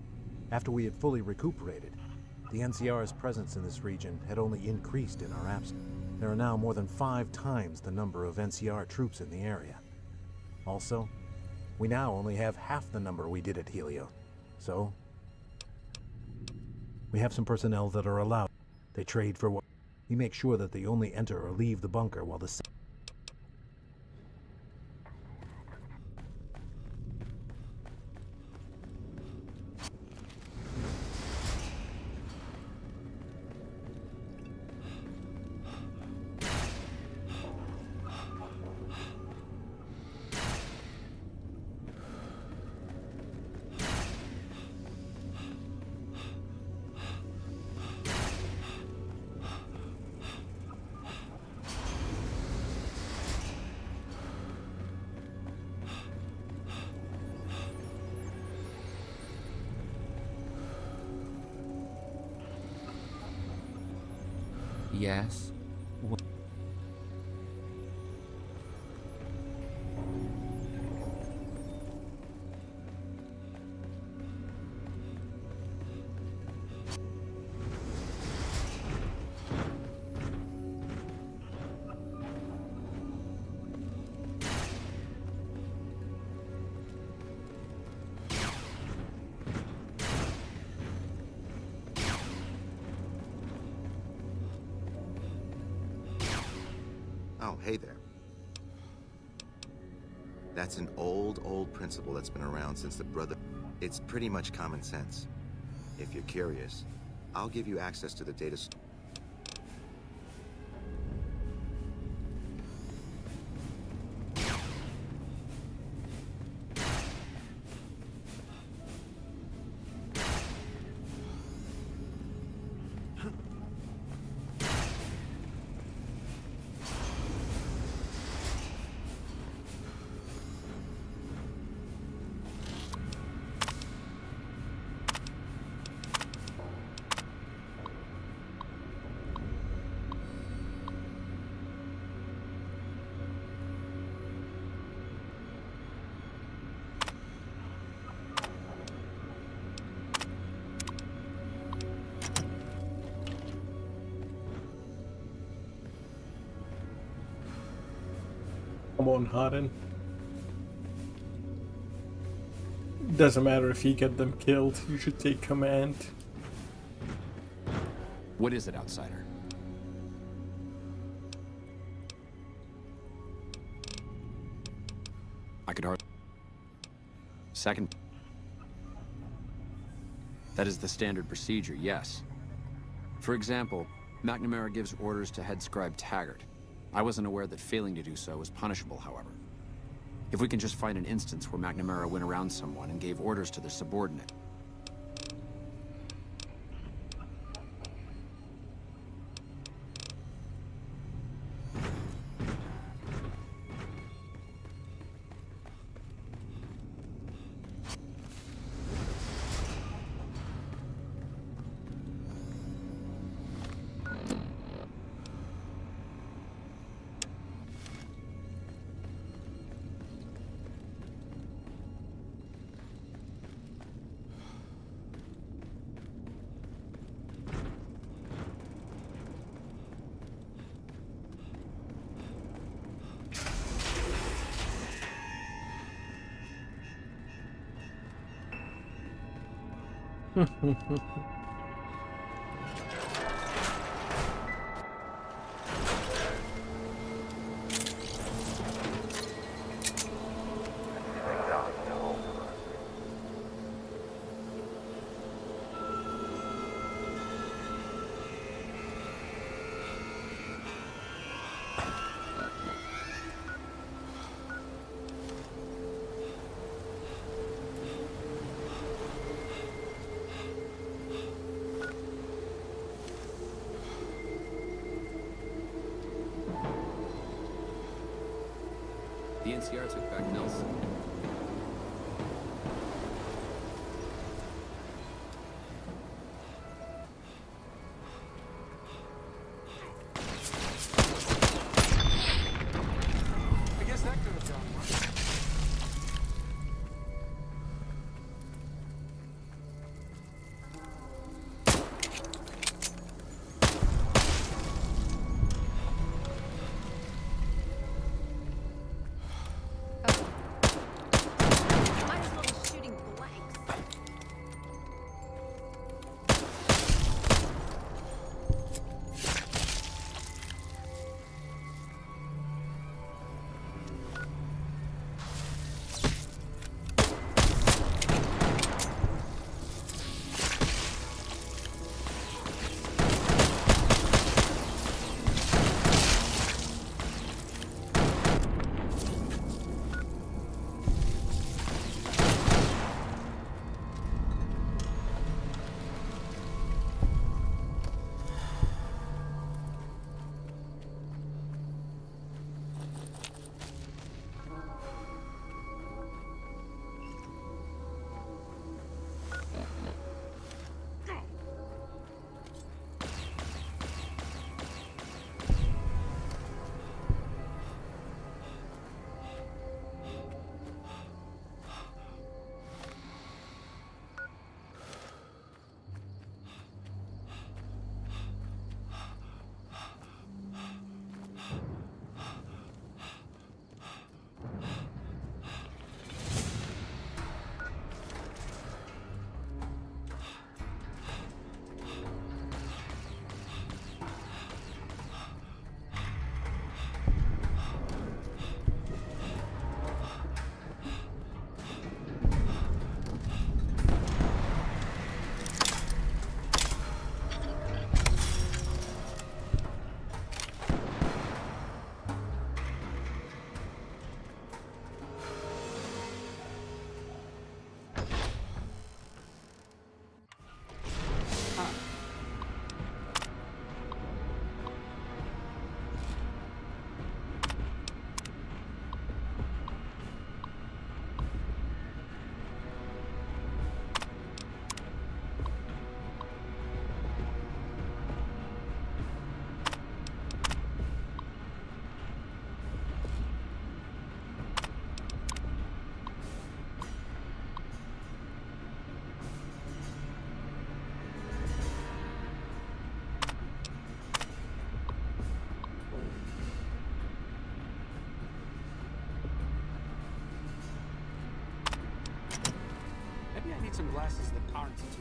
after we had fully recuperated, the NCR's presence in this region had only increased in our absence. There are now more than 5 times the number of NCR troops in the area. Also, we now only have half the number we did at Helios. So, we have some personnel that are allowed. They trade for what? We make sure that they only enter or leave the bunker while the... Yes? Oh, hey there. That's an old principle that's been around since the Brother... It's pretty much common sense. If you're curious, I'll give you access to the data... Come on, Harden. Doesn't matter if you get them killed, you should take command. What is it, Outsider? I could hardly... second... That is the standard procedure, yes. For example, McNamara gives orders to head scribe Taggart. I wasn't aware that failing to do so was punishable, however. If we can just find an instance where McNamara went around someone and gave orders to their subordinate. The NCR took back Nelson. I guess that could have gone worse. Some glasses that aren't 200.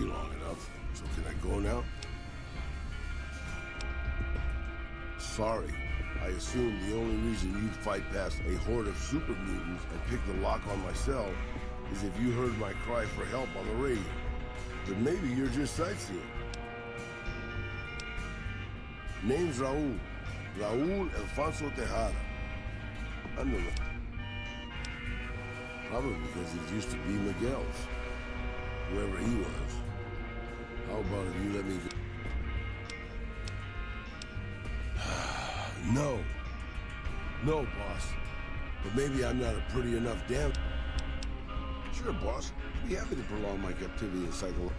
you long enough, so can I go now? Sorry. I assumed the only reason you'd fight past a horde of super mutants and pick the lock on my cell is if you heard my cry for help on the radio. But maybe you're just sightseeing. Name's Raul. Raul Alfonso Tejada. I know that. Probably because it used to be Miguel's. Whoever he was. How about if you let me go? No. No, boss. But maybe I'm not a pretty enough damn... Sure, boss. I'd be happy to prolong my captivity in cycle.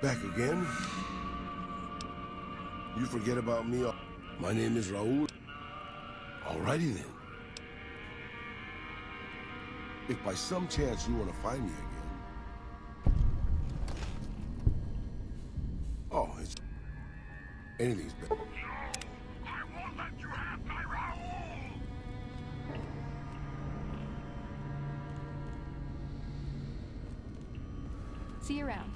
Back again? You forget about me? My name is Raul. Alrighty then. If by some chance you want to find me again... Oh, it's... Anything's better. I won't let you have my Raul! See you around.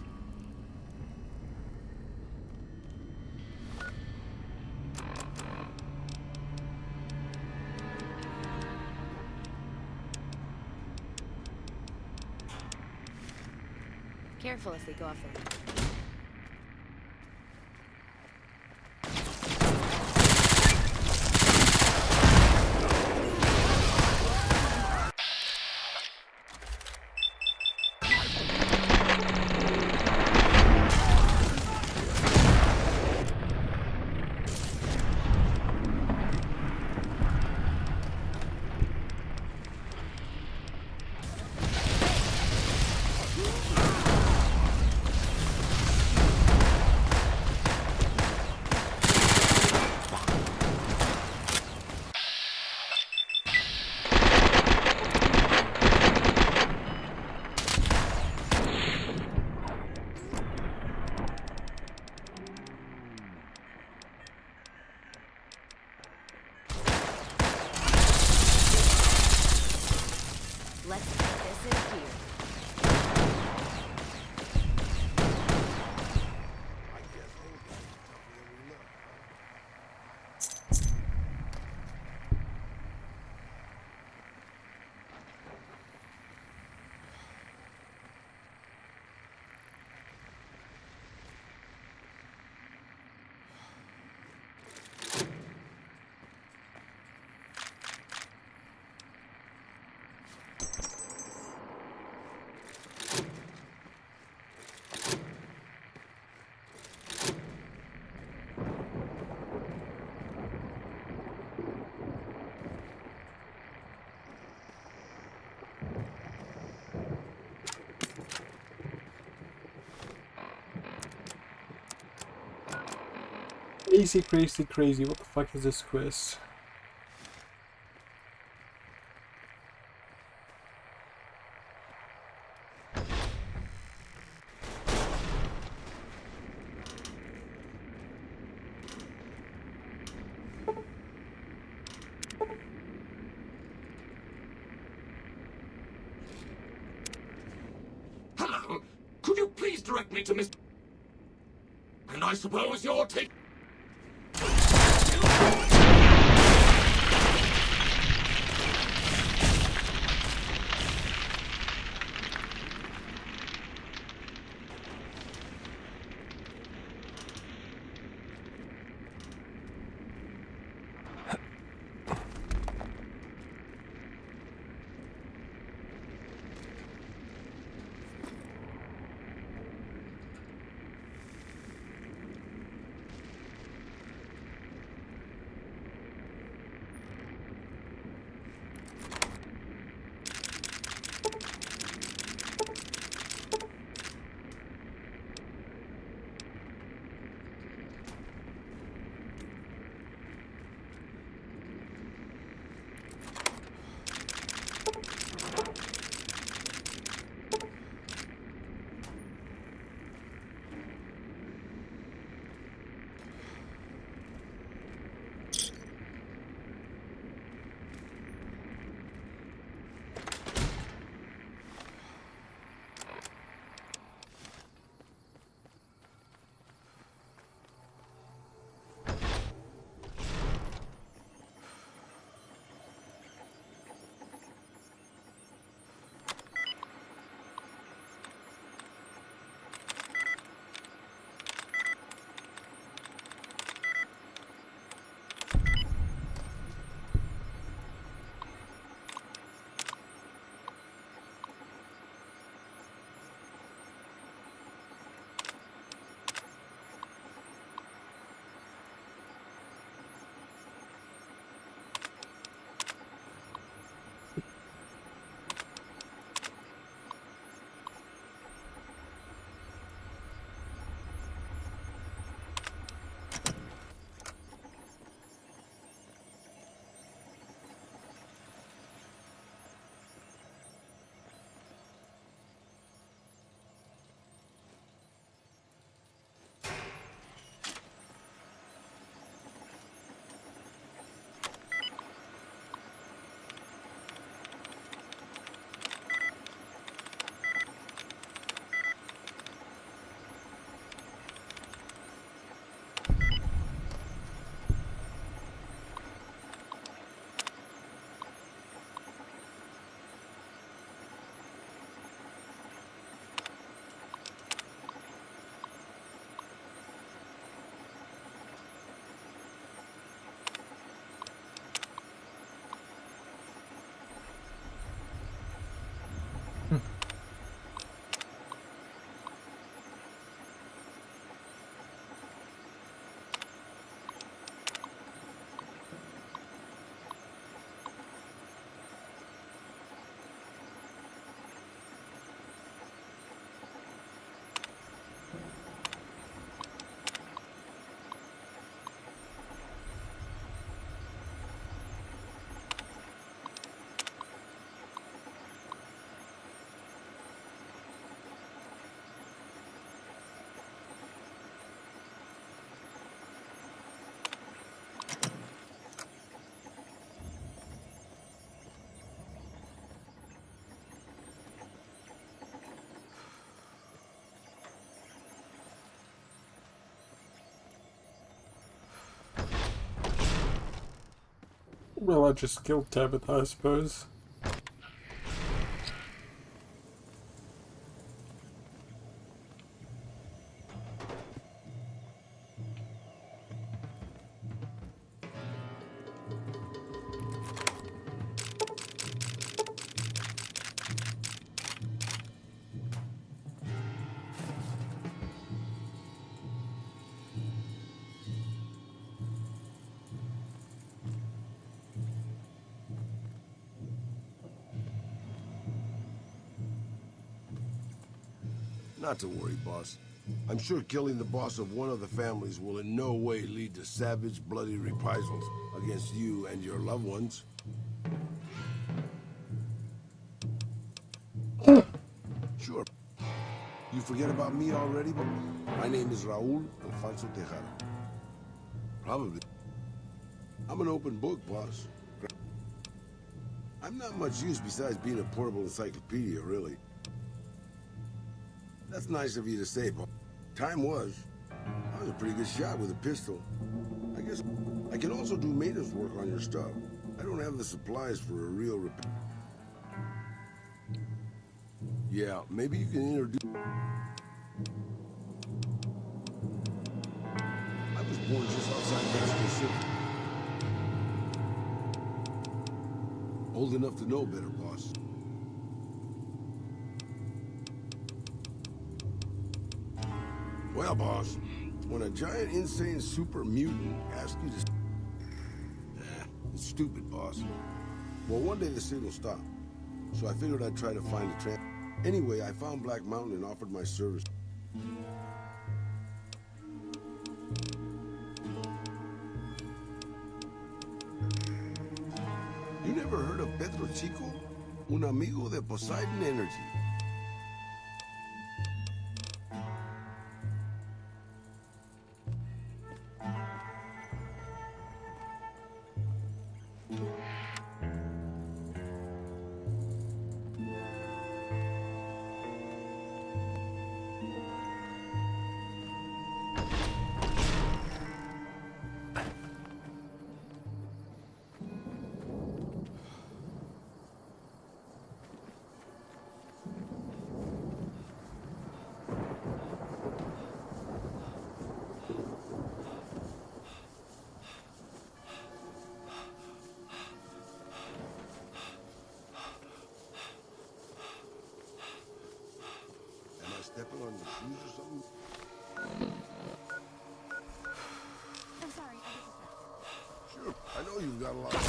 Careful if they go off the... Let's get this in here. Crazy, crazy, crazy. What the fuck is this quiz? Hello? Could you please direct me to Miss... And I suppose you're taking... Well, I just killed Tabitha, I suppose. Not to worry, boss. I'm sure killing the boss of one of the families will in no way lead to savage, bloody reprisals against you and your loved ones. Sure. You forget about me already? My name is Raul Alfonso Tejada. Probably. I'm an open book, boss. I'm not much use besides being a portable encyclopedia, really. That's nice of you to say, but time was. I was a pretty good shot with a pistol. I guess I can also do maintenance work on your stuff. I don't have the supplies for a real repair. Yeah, maybe you can introduce... I was born just outside Mexico City. Old enough to know better, boss. Well, boss, when a giant, insane super mutant asks you to... it's stupid, boss. Well, one day the signal stopped, so I figured I'd try to find a tram. Anyway, I found Black Mountain and offered my service. You never heard of Pedro Chico? Un amigo de Poseidon Energy. Stepping on the shoes or something? I'm sorry. Sure, I know you've got a lot of...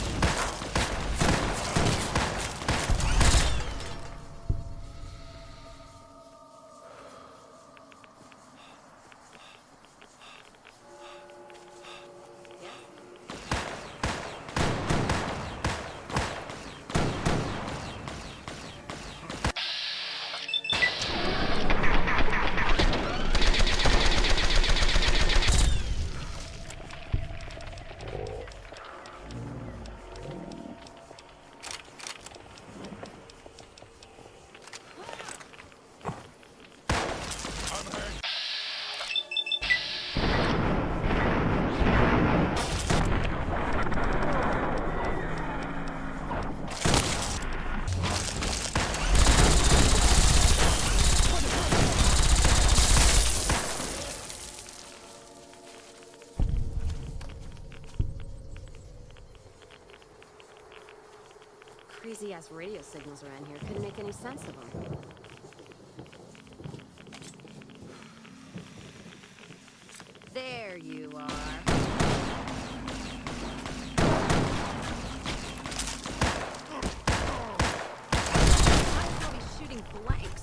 Crazy-ass radio signals around here. Couldn't make any sense of them. There you are. I'm probably shooting blanks.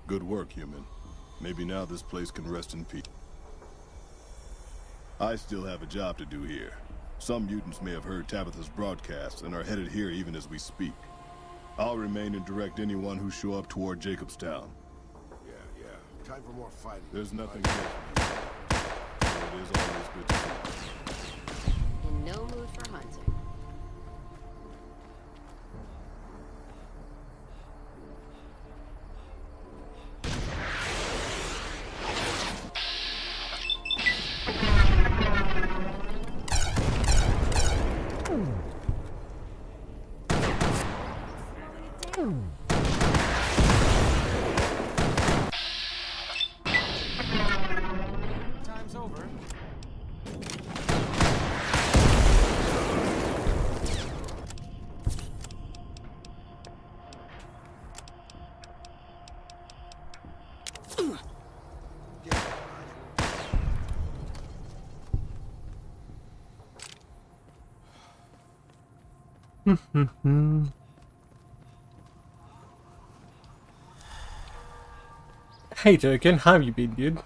Good work, human. Maybe now this place can rest in peace. I still have a job to do here. Some mutants may have heard Tabitha's broadcast and are headed here even as we speak. I'll remain and direct anyone who show up toward Jacobstown. Yeah. Time for more fighting. There's nothing here. So it is always good to see. In no mood for hunting. Time's over. Hey Durkin, how have you been, dude?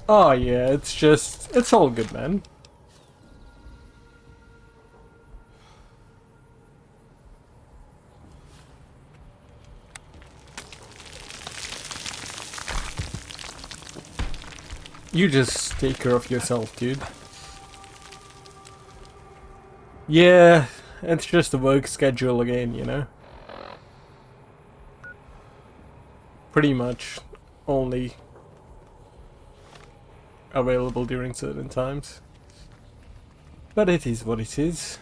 Oh yeah, it's all good, man. You just take care of yourself, dude. Yeah, it's just the work schedule again, you know? Pretty much only available during certain times. But it is what it is.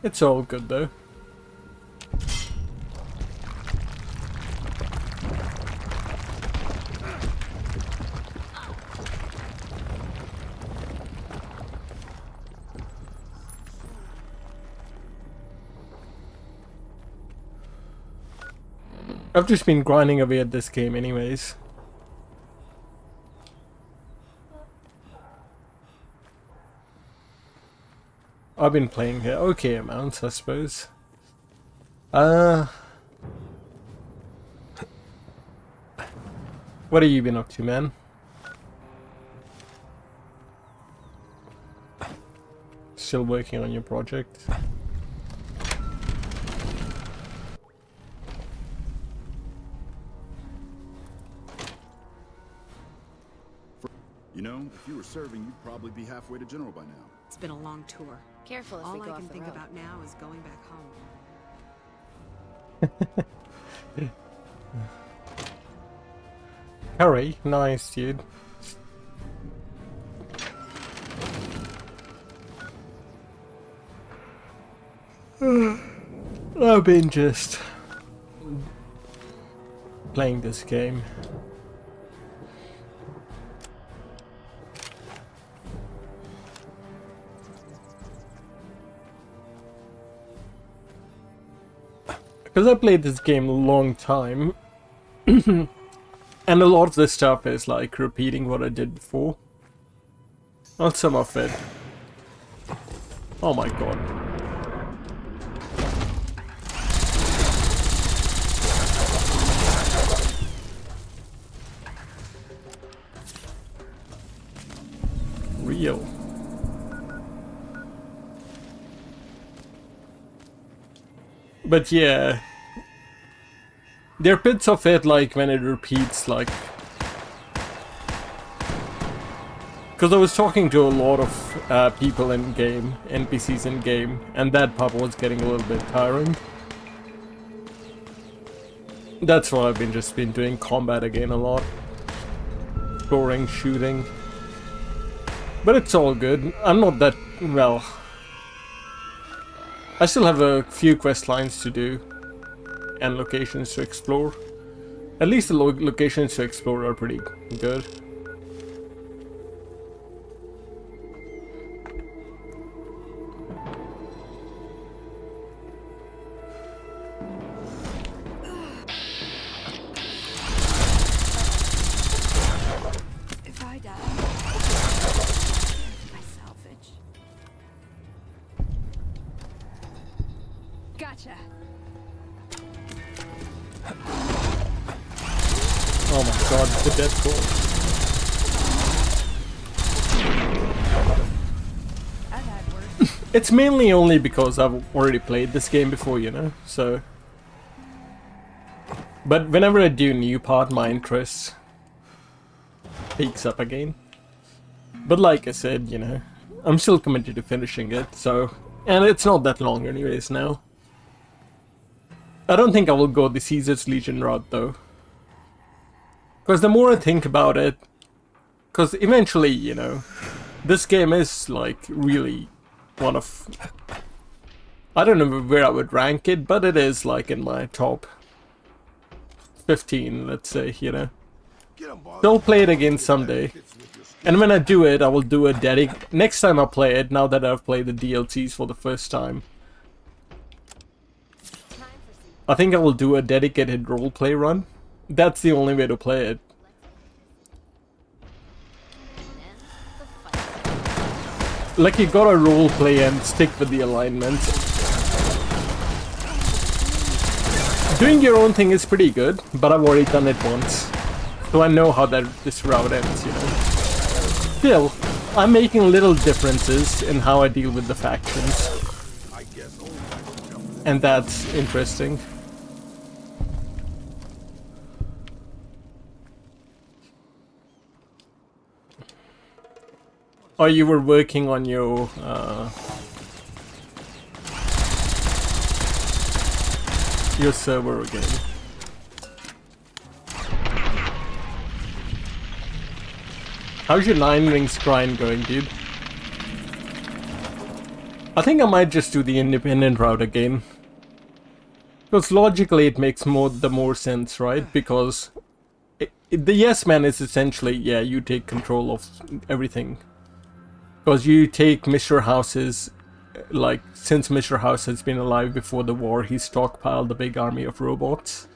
It's all good though. I've just been grinding away at this game anyways. I've been playing here okay amounts, I suppose. What have you been up to, man? Still working on your project? You know, if you were serving, you'd probably be halfway to General by now. It's been a long tour. Careful as All we go I off can the think road. about now is going back home. Harry, nice, dude. I've been just playing this game. Because I played this game a long time, and a lot of this stuff is like repeating what I did before. Not some of it. Oh my god. Real. But yeah, there are bits of it like when it repeats, like, because I was talking to a lot of people in game, NPCs in game, and that part was getting a little bit tiring. That's why I've just been doing combat again a lot, exploring, shooting. But it's all good. I'm not that well. I still have a few quest lines to do and locations to explore. At least the locations to explore are pretty good. Gotcha. Oh my god, the dead corpse. I've had worse. It's mainly only because I've already played this game before, you know, so... But whenever I do a new part, my interest peaks up again. But like I said, you know, I'm still committed to finishing it, so... And it's not that long anyways now. I don't think I will go the Caesar's Legion route though. Because the more I think about it... Because eventually, you know, this game is like really one of... I don't know where I would rank it, but it is like in my top 15, let's say, you know. So I'll play it again someday. And when I do it, I will do a next time I play it, now that I've played the DLCs for the first time, I think I will do a dedicated roleplay run. That's the only way to play it. Like, you gotta roleplay and stick with the alignment. Doing your own thing is pretty good, but I've already done it once. So I know how this route ends, you know. Still, I'm making little differences in how I deal with the factions. And that's interesting. Oh, you were working on your server again. How's your 9 Rings grind going, dude? I think I might just do the independent route again. Because logically it makes the more sense, right? Because the Yes Man is essentially, yeah, you take control of everything. Because you take Mr. House's, like, since Mr. House has been alive before the war, he stockpiled a big army of robots.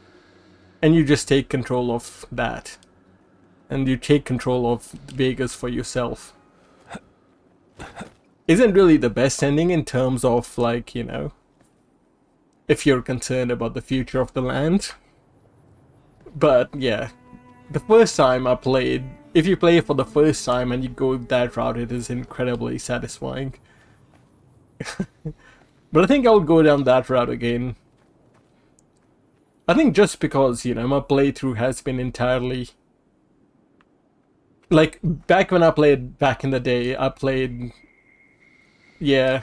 And you just take control of that. And you take control of Vegas for yourself. Isn't really the best ending in terms of, like, you know, if you're concerned about the future of the land. But, yeah, the first time I played, if you play it for the first time and you go that route, it is incredibly satisfying. But I think I'll go down that route again. I think just because, you know, my playthrough has been entirely... Like, back when I played back in the day, I played... Yeah.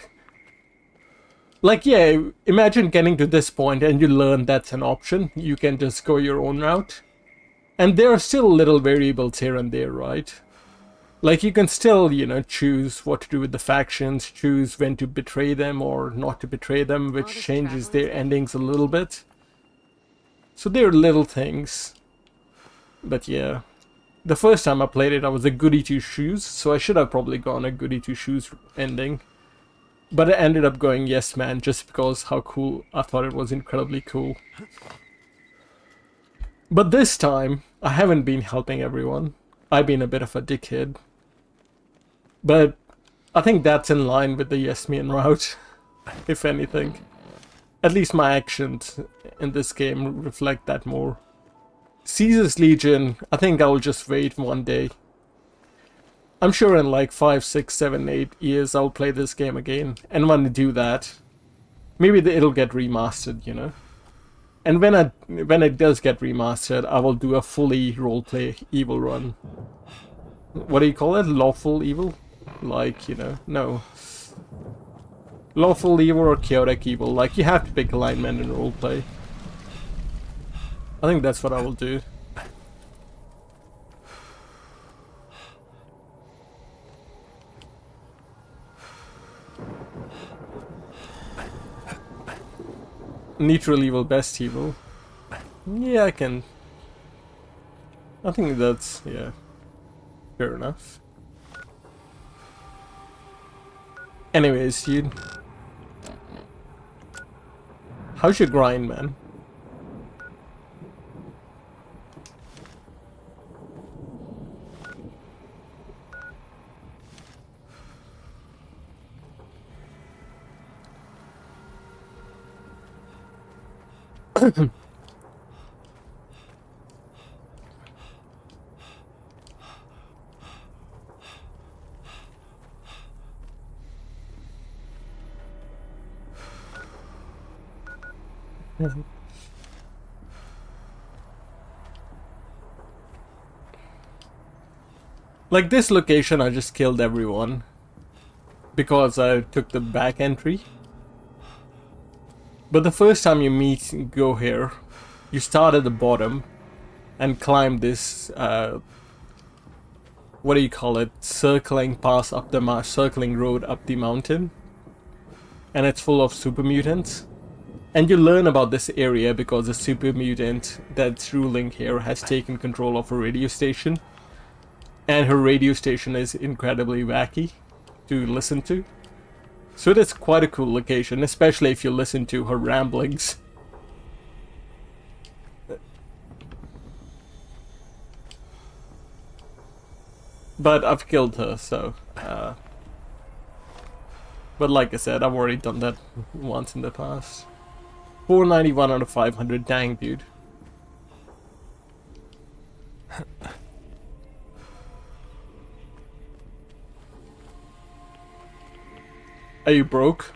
Like, yeah, imagine getting to this point and you learn that's an option. You can just go your own route. And there are still little variables here and there, right? Like, you can still, you know, choose what to do with the factions, choose when to betray them or not to betray them, which changes their endings a little bit. So there are little things. But yeah. The first time I played it, I was a goody two shoes, so I should have probably gone a goody two shoes ending. But I ended up going Yes Man just because how cool, I thought it was incredibly cool. But this time, I haven't been helping everyone. I've been a bit of a dickhead. But I think that's in line with the Yes Man route, if anything. At least my actions in this game reflect that more. Caesar's Legion, I think I'll just wait one day. I'm sure in like 5, 6, 7, 8 years I'll play this game again. And when I do that, maybe it'll get remastered, you know. And when it does get remastered, I will do a fully roleplay evil run. What do you call it? Lawful evil? Like, you know, no. Lawful evil or chaotic evil. Like, you have to pick alignment and roleplay. I think that's what I will do. Neutral evil, best evil. Yeah, I can. I think that's, yeah, fair enough. Anyways, dude. How's your grind, man? Like this location, I just killed everyone because I took the back entry. But the first time you go here, you start at the bottom and climb this, what do you call it, circling pass up the circling road up the mountain. And it's full of super mutants. And you learn about this area because a super mutant that's ruling here has taken control of a radio station. And her radio station is incredibly wacky to listen to. So it's quite a cool location, especially if you listen to her ramblings. But I've killed her, so... but like I said, I've already done that once in the past. 491 out of 500, dang dude. Are you broke?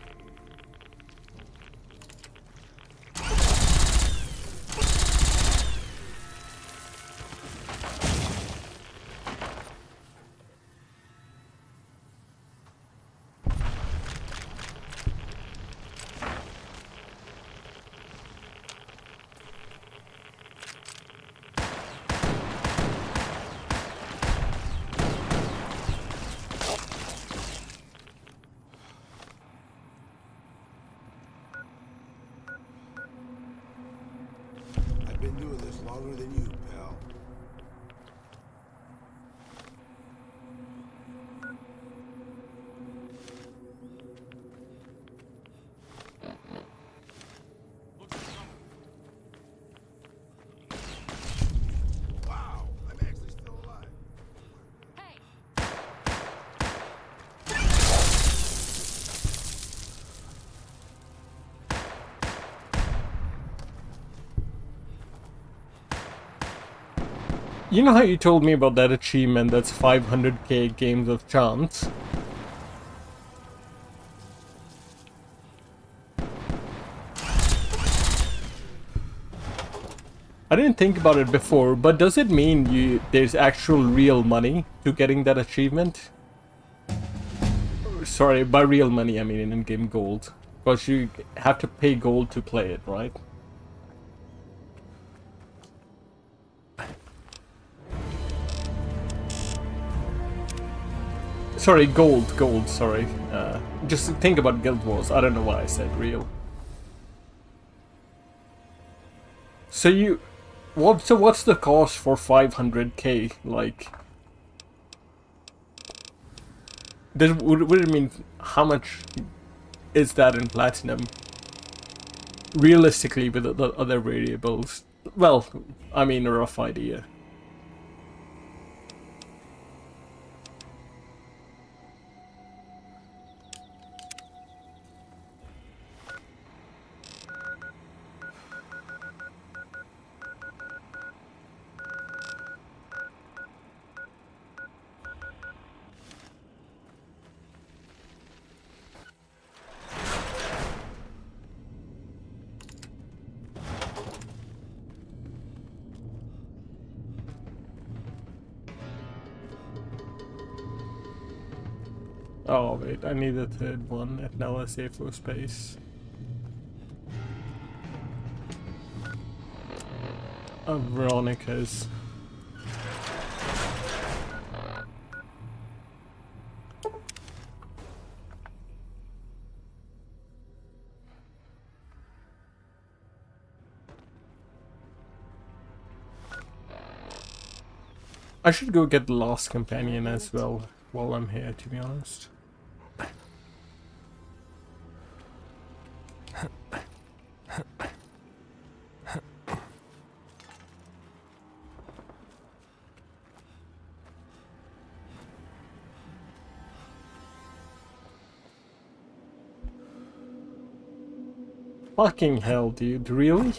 I've been doing this longer than you, pal. Wow, I'm actually still alive. You know how you told me about that achievement that's 500k games of chance? I didn't think about it before, but does it mean there's actual real money to getting that achievement? Sorry, by real money I mean in-game gold. Because you have to pay gold to play it, right? Sorry, gold, sorry. Just think about Guild Wars. I don't know why I said real. So what's the cost for 500k? Like, would it mean how much is that in platinum? Realistically, with the other variables. Well, I mean a rough idea. Oh wait, I need a third one at Nella Safe Space. Veronica's. I should go get the Lost Companion as well while I'm here, to be honest. Fucking hell, dude, really?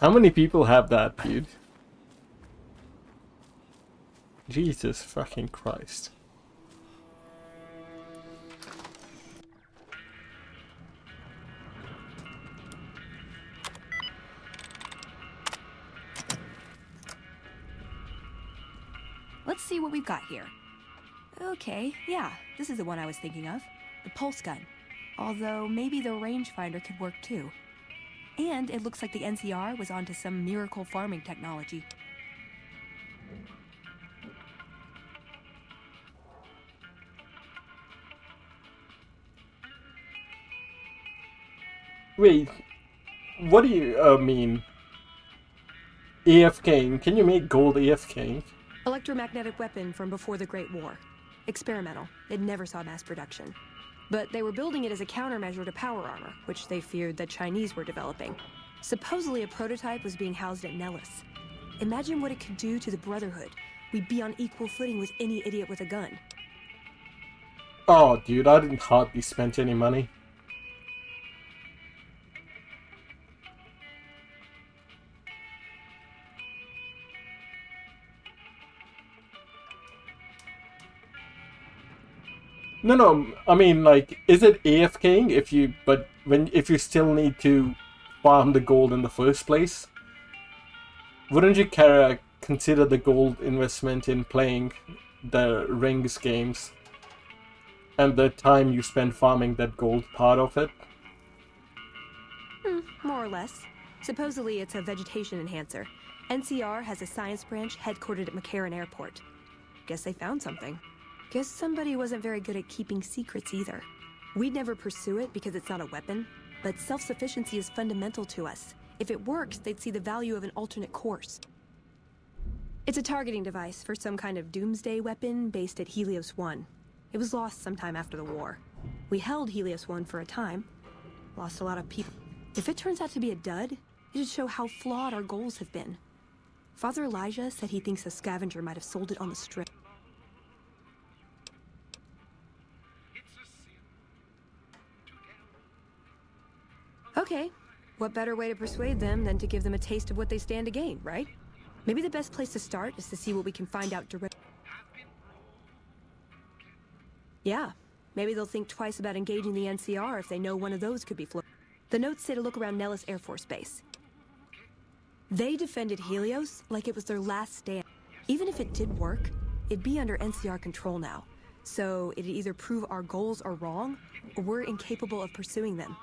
How many people have that, dude? Jesus fucking Christ. Let's see what we've got here. Okay, yeah, this is the one I was thinking of. The pulse gun. Although maybe the rangefinder could work too. And it looks like the NCR was onto some miracle farming technology. Wait, what do you mean? AFKing? Can you make gold AFKing? Electromagnetic weapon from before the Great War. Experimental. It never saw mass production. But they were building it as a countermeasure to power armor, which they feared the Chinese were developing. Supposedly a prototype was being housed at Nellis. Imagine what it could do to the Brotherhood. We'd be on equal footing with any idiot with a gun. Oh, dude, I didn't hardly spend any money. No, I mean, like, is it AFKing if you, if you still need to farm the gold in the first place? Wouldn't you consider the gold investment in playing the Rings games and the time you spend farming that gold part of it? More or less. Supposedly it's a vegetation enhancer. NCR has a science branch headquartered at McCarran Airport. Guess they found something. Guess somebody wasn't very good at keeping secrets either. We'd never pursue it because it's not a weapon, but self-sufficiency is fundamental to us. If it works, they'd see the value of an alternate course. It's a targeting device for some kind of doomsday weapon based at Helios 1. It was lost sometime after the war. We held Helios 1 for a time. Lost a lot of people. If it turns out to be a dud, it'd show how flawed our goals have been. Father Elijah said he thinks a scavenger might have sold it on the strip. Okay, what better way to persuade them than to give them a taste of what they stand to gain, right? Maybe the best place to start is to see what we can find out direct. Yeah, maybe they'll think twice about engaging the NCR if they know one of those could be flown. The notes say to look around Nellis Air Force Base. They defended Helios like it was their last stand. Even if it did work, it'd be under NCR control now. So it'd either prove our goals are wrong, or we're incapable of pursuing them.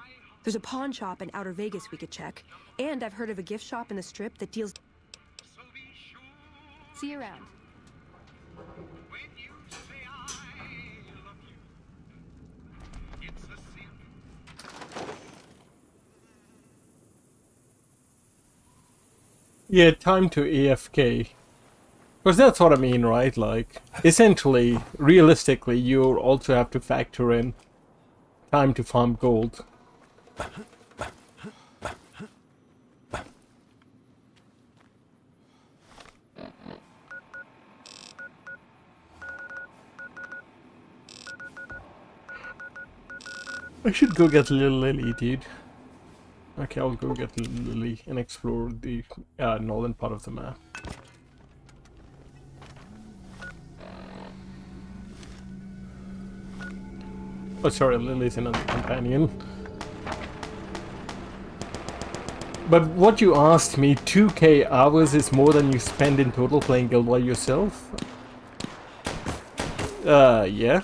There's a pawn shop in Outer Vegas we could check, and I've heard of a gift shop in the Strip that deals... See you around. Yeah, time to AFK. Because that's what I mean, right? Like, essentially, realistically, you also have to factor in time to farm gold. I should go get Little Lily, dude. Okay, I'll go get Little Lily and explore the northern part of the map. Oh, sorry, Lily's another companion. But what you asked me, 2k hours is more than you spend in total playing Guild Wars yourself? Yeah. I'm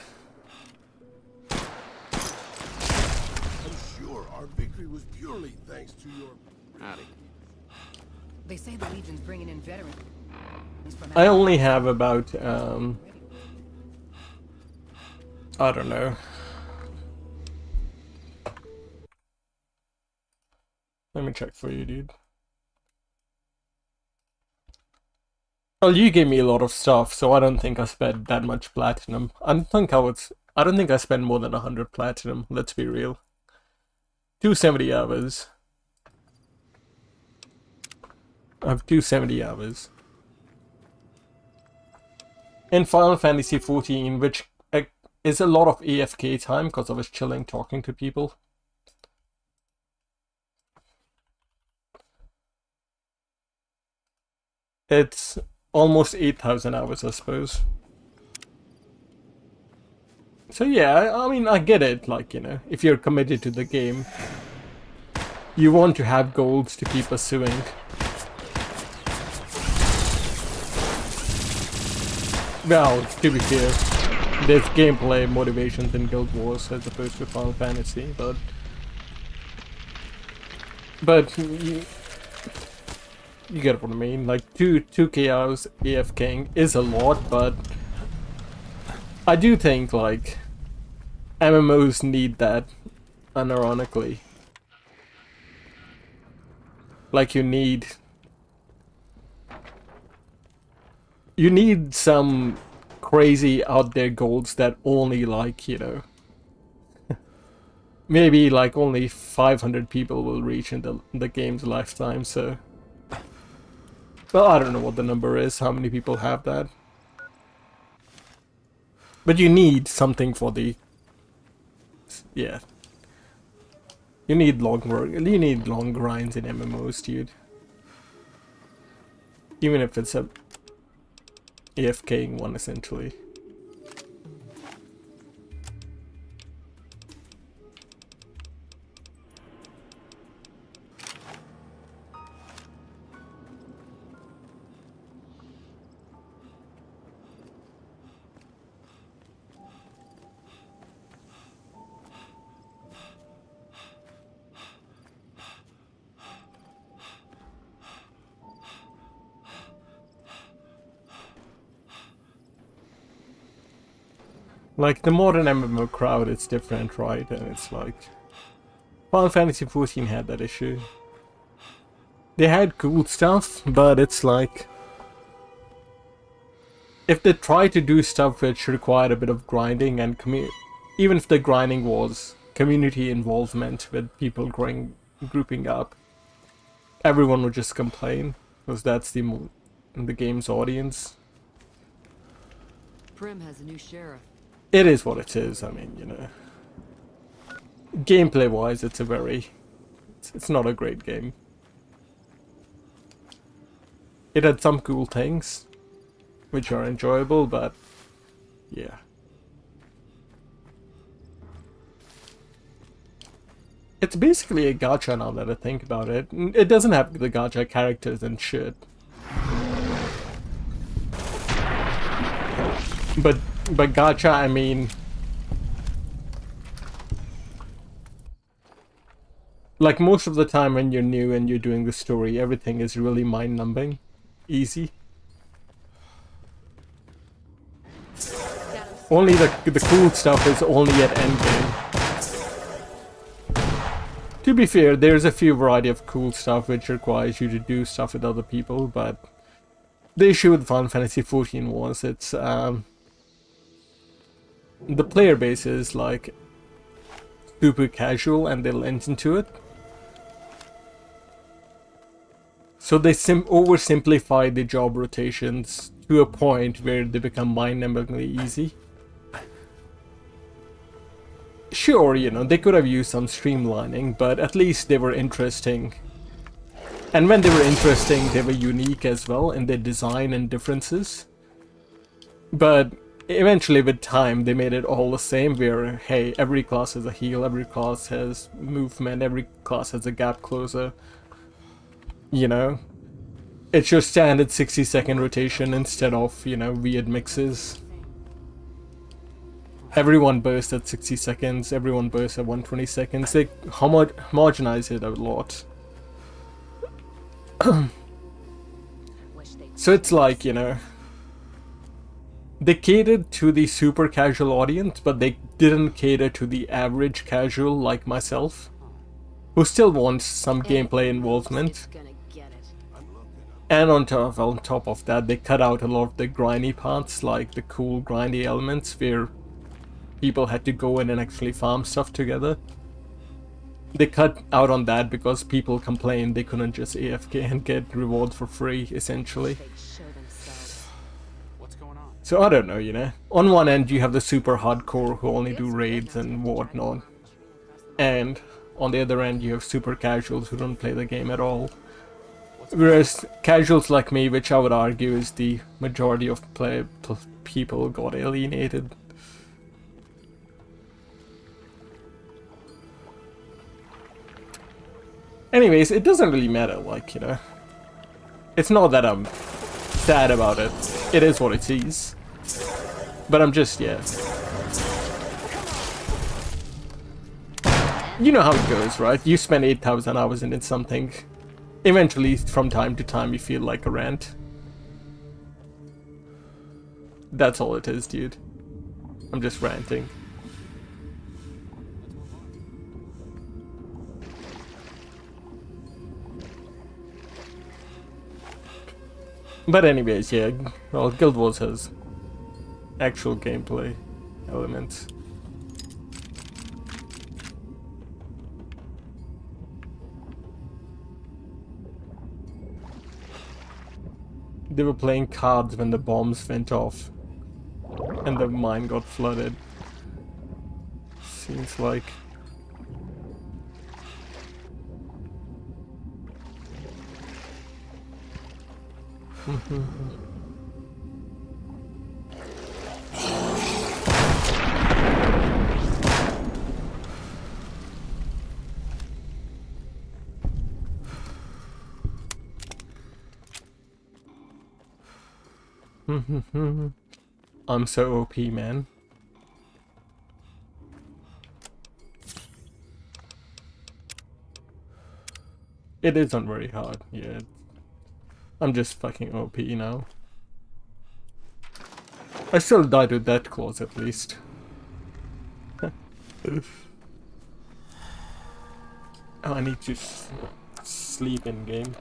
sure our victory was purely thanks to your... Howdy. They say the Legion's bringing in veterans. I only have about, I don't know. Let me check for you, dude. Well, you gave me a lot of stuff, so I don't think I spent that much platinum. I don't think I spent more than 100 platinum, let's be real. 270 hours. I have 270 hours. In Final Fantasy XIV, which is a lot of AFK time, because I was chilling talking to people. It's almost 8,000 hours, I suppose. So yeah, I mean, I get it, like, you know, if you're committed to the game, you want to have goals to keep pursuing. Well, to be fair, there's gameplay motivations in Guild Wars as opposed to Final Fantasy, but you get what I mean. Like 2k hours AFKing is a lot, but I do think like MMOs need that, unironically. Like you need some crazy out there goals that only, like, you know, maybe like only 500 people will reach in the game's lifetime. So, well, I don't know what the number is, how many people have that, but you need something for the, yeah, you need long work, you need long grinds in MMOs, dude. Even if it's a AFKing one, essentially. Like, the modern MMO crowd, it's different, right? And it's like, Final Fantasy XIV had that issue. They had cool stuff, but it's like, if they try to do stuff which required a bit of grinding and even if the grinding was community involvement with people grouping up, everyone would just complain, because that's the game's audience. Prim has a new sheriff. It is what it is. I mean, you know, gameplay wise, it's not a great game. It had some cool things which are enjoyable, but yeah. It's basically a gacha now that I think about it. It doesn't have the gacha characters and shit, but gacha, I mean, like, most of the time when you're new and you're doing the story, everything is really mind-numbing, easy. Only the cool stuff is only at endgame. To be fair, there's a few variety of cool stuff which requires you to do stuff with other people, but the issue with Final Fantasy XIV was it's the player base is like super casual and they lent into it. So they oversimplify the job rotations to a point where they become mind-numbingly easy. Sure, you know, they could have used some streamlining, but at least they were interesting. And when they were interesting, they were unique as well in their design and differences. But eventually, with time, they made it all the same, where, hey, every class has a heal, every class has movement, every class has a gap closer. You know? It's your standard 60-second rotation instead of, you know, weird mixes. Everyone bursts at 60 seconds, everyone bursts at 120 seconds. They homogenize it a lot. So it's like, you know, they catered to the super casual audience, but they didn't cater to the average casual like myself, who still wants some gameplay involvement. And on top of that, they cut out a lot of the grindy parts, like the cool grindy elements where people had to go in and actually farm stuff together. They cut out on that because people complained they couldn't just AFK and get rewards for free, essentially. So I don't know, you know. On one end you have the super hardcore who only do raids and whatnot. And on the other end you have super casuals who don't play the game at all. Whereas casuals like me, which I would argue is the majority of people, got alienated. Anyways, it doesn't really matter, like, you know. It's not that I'm sad about it. It is what it is. But I'm just, yeah. You know how it goes, right? You spend 8,000 hours in something. Eventually, from time to time, you feel like a rant. That's all it is, dude. I'm just ranting. But anyways, yeah, well, Guild Wars has actual gameplay elements. They were playing cards when the bombs went off and the mine got flooded. Seems like. I'm so OP, man. It isn't very hard, yeah. I'm just fucking OP now. I still died with that clause at least. Oh, I need to sleep in game.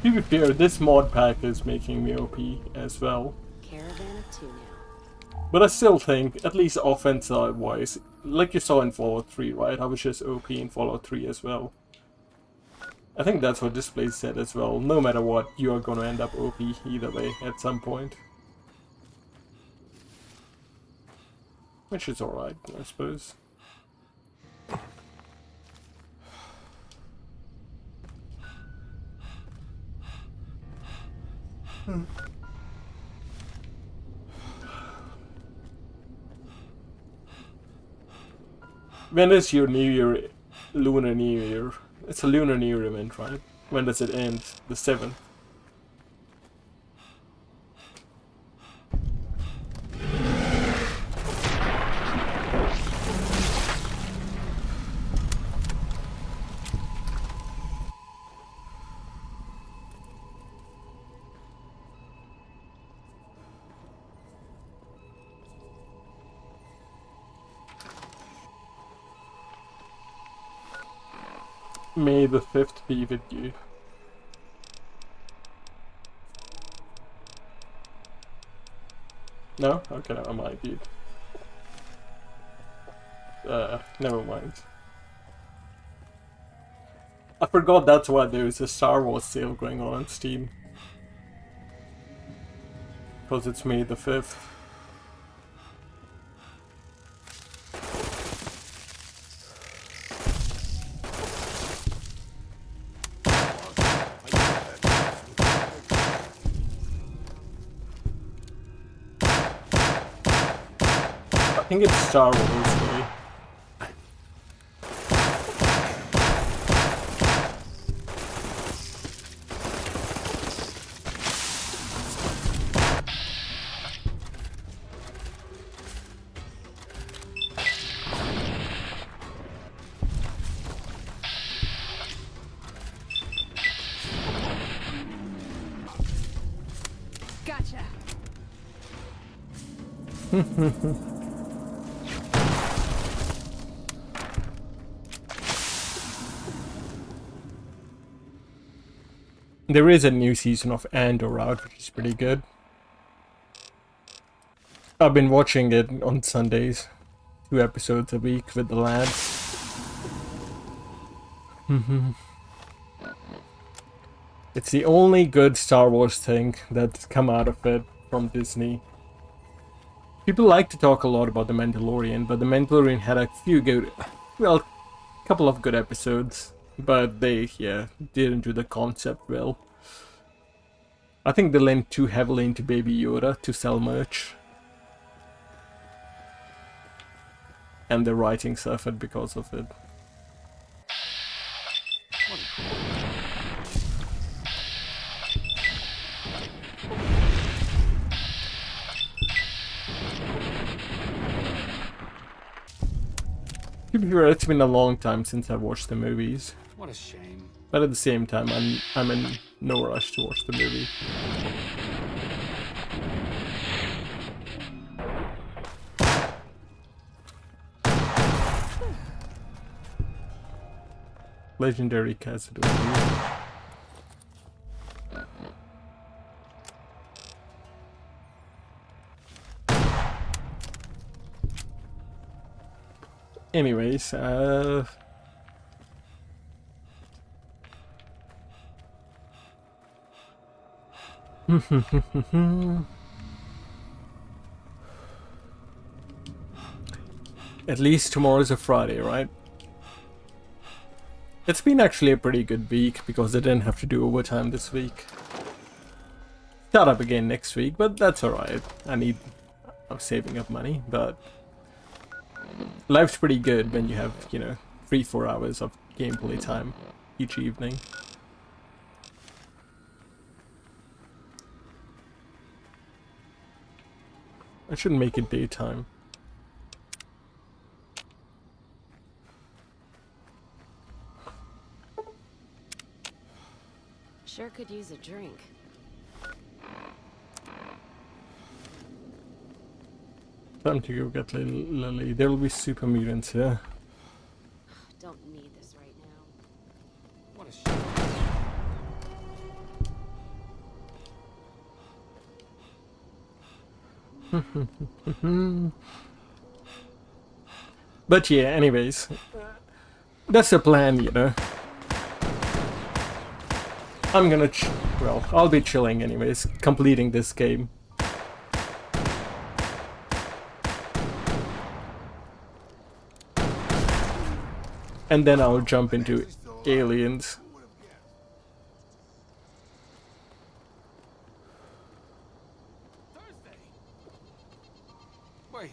To be fair, this mod pack is making me OP as well. Caravan of two now. But I still think, at least offensive-wise, like you saw in Fallout 3, right? I was just OP in Fallout 3 as well. I think that's what this place said as well. No matter what, you are gonna end up OP either way at some point. Which is alright, I suppose. When is your New Year, Lunar New Year? It's a Lunar New Year event, right? When does it end? The 7th. May the 5th be with you. No? Okay, I might be. Never mind. I forgot that's why there's a Star Wars sale going on Steam. Because it's May the 5th. I think it's Star Wars Day. Gotcha. There is a new season of Andor out, which is pretty good. I've been watching it on Sundays. 2 episodes a week with the lads. It's the only good Star Wars thing that's come out of it from Disney. People like to talk a lot about The Mandalorian, but The Mandalorian had a few good, well, a couple of good episodes, but they, yeah, didn't do the concept well. I think they leaned too heavily into Baby Yoda to sell merch. And the writing suffered because of it. To be fair, it's been a long time since I've watched the movies. What a shame. But at the same time, I'm in no rush to watch the movie. Legendary Khazad-dûm. Anyways, at least tomorrow's a Friday, right? It's been actually a pretty good week because I didn't have to do overtime this week. Start up again next week, but that's alright. I'm saving up money, but life's pretty good when you have, you know, 3-4 hours of gameplay time each evening. I shouldn't make it daytime. Sure could use a drink. Time to go get Lily. There will be super mutants here. Don't need this right now. What a shame. But yeah, anyways, that's the plan, you know. I'm gonna well, I'll be chilling anyways, completing this game. And then I'll jump into Aliens. Wait.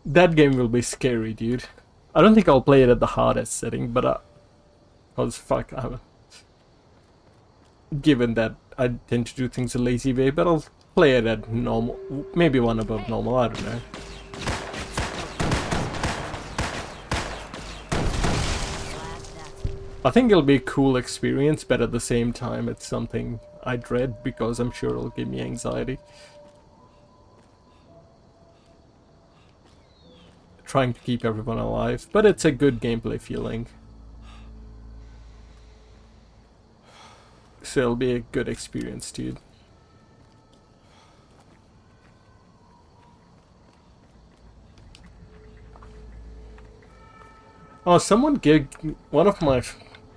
That game will be scary, dude. I don't think I'll play it at the hardest setting, but because fuck, given that I tend to do things a lazy way, but I'll play it at normal, maybe one above normal, I don't know. I think it'll be a cool experience, but at the same time it's something I dread because I'm sure it'll give me anxiety. Trying to keep everyone alive, but it's a good gameplay feeling. So it'll be a good experience, dude. Oh, one of my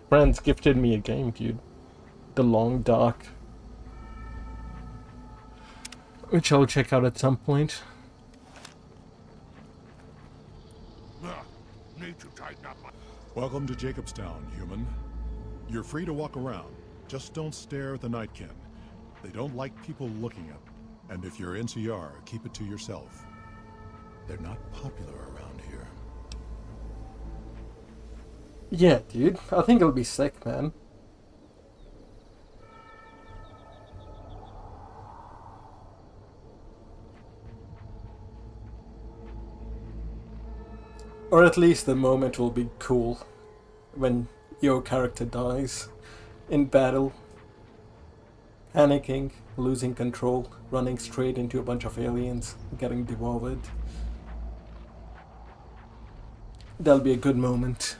friends gifted me a game, dude. The Long Dark. Which I'll check out at some point. Welcome to Jacobstown, human. You're free to walk around. Just don't stare at the Nightkin. They don't like people looking at them. And if you're NCR, keep it to yourself. They're not popular around here. Yeah, dude. I think it'll be sick, man. Or at least the moment will be cool when your character dies in battle, panicking, losing control, running straight into a bunch of aliens, getting devoured. That'll be a good moment.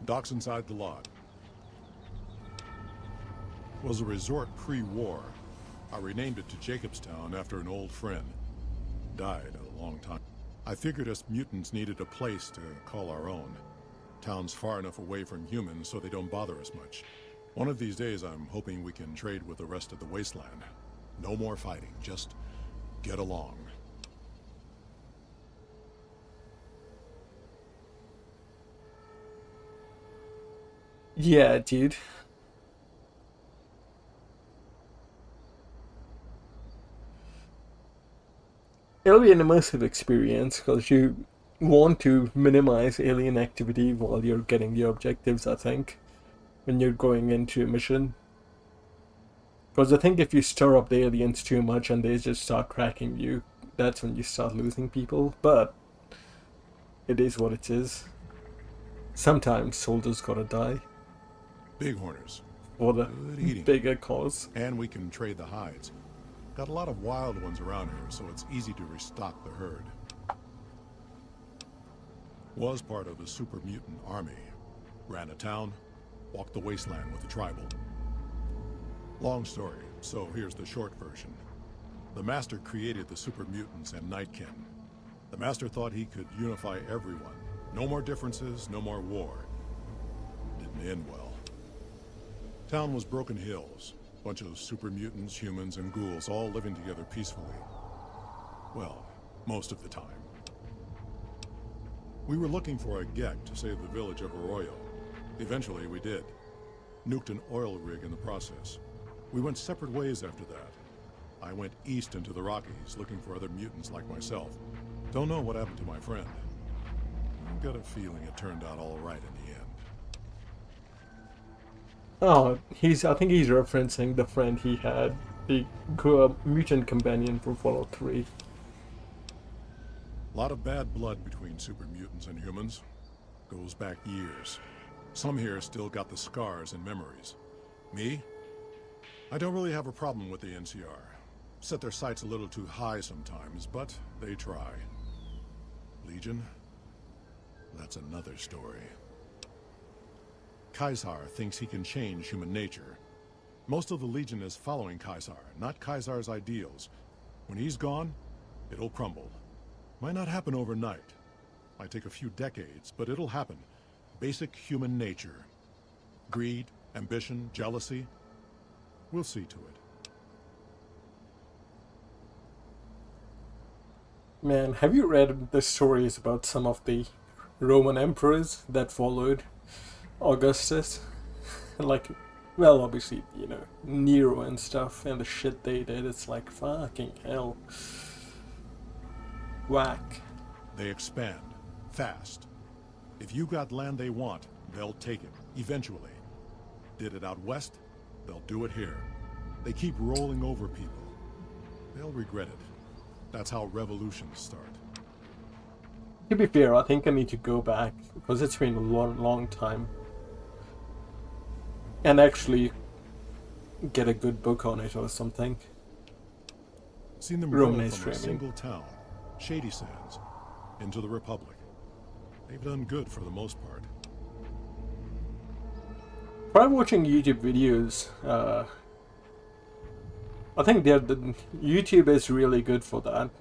Doc's inside the log. was a resort pre-war. I renamed it to Jacobstown after an old friend. Died a long time. I figured us mutants needed a place to call our own. Town's far enough away from humans so they don't bother us much. One of these days I'm hoping we can trade with the rest of the wasteland. No more fighting, just get along. Yeah, dude. It'll be an immersive experience because you want to minimize alien activity while you're getting your objectives, I think, when you're going into a mission. Because I think if you stir up the aliens too much and they just start tracking you, that's when you start losing people. But it is what it is. Sometimes soldiers gotta die. Bighorners. For the Good eating. bigger cause. And we can trade the hides. Got a lot of wild ones around here, so it's easy to restock the herd. Was part of the super mutant army. Ran a town, walked the wasteland with the tribal. Long story, so here's the short version. The Master created the super mutants and Nightkin. The Master thought he could unify everyone. No more differences, no more war. Didn't end well. Town was Broken Hills. Bunch of super mutants, humans, and ghouls all living together peacefully. Well, most of the time. We were looking for a Gek to save the village of Arroyo. Eventually, we did. Nuked an oil rig in the process. We went separate ways after that. I went east into the Rockies, looking for other mutants like myself. Don't know what happened to my friend. I've got a feeling it turned out all right in the end. Oh, I think he's referencing the friend he had, the mutant companion from Fallout 3. A lot of bad blood between super mutants and humans. Goes back years. Some here still got the scars and memories. Me? I don't really have a problem with the NCR. Set their sights a little too high sometimes, but they try. Legion? That's another story. Caesar thinks he can change human nature. Most of the Legion is following Caesar, not Caesar's ideals. When he's gone, it'll crumble. Might not happen overnight. Might take a few decades, but it'll happen. Basic human nature. Greed, ambition, jealousy. We'll see to it. Man, have you read the stories about some of the Roman emperors that followed Augustus? Like, well, obviously, you know, Nero and stuff, and the shit they did, it's like, fucking hell. Whack. They expand. Fast. If you got land they want, they'll take it. Eventually. Did it out west, they'll do it here. They keep rolling over people. They'll regret it. That's how revolutions start. To be fair, I think I need to go back, because it's been a long time, and actually get a good book on it or something. Seen them Roman grow history, from a I mean. single town, Shady Sands, into the Republic. They've done good for the most part. Try watching YouTube videos. I think YouTube is really good for that.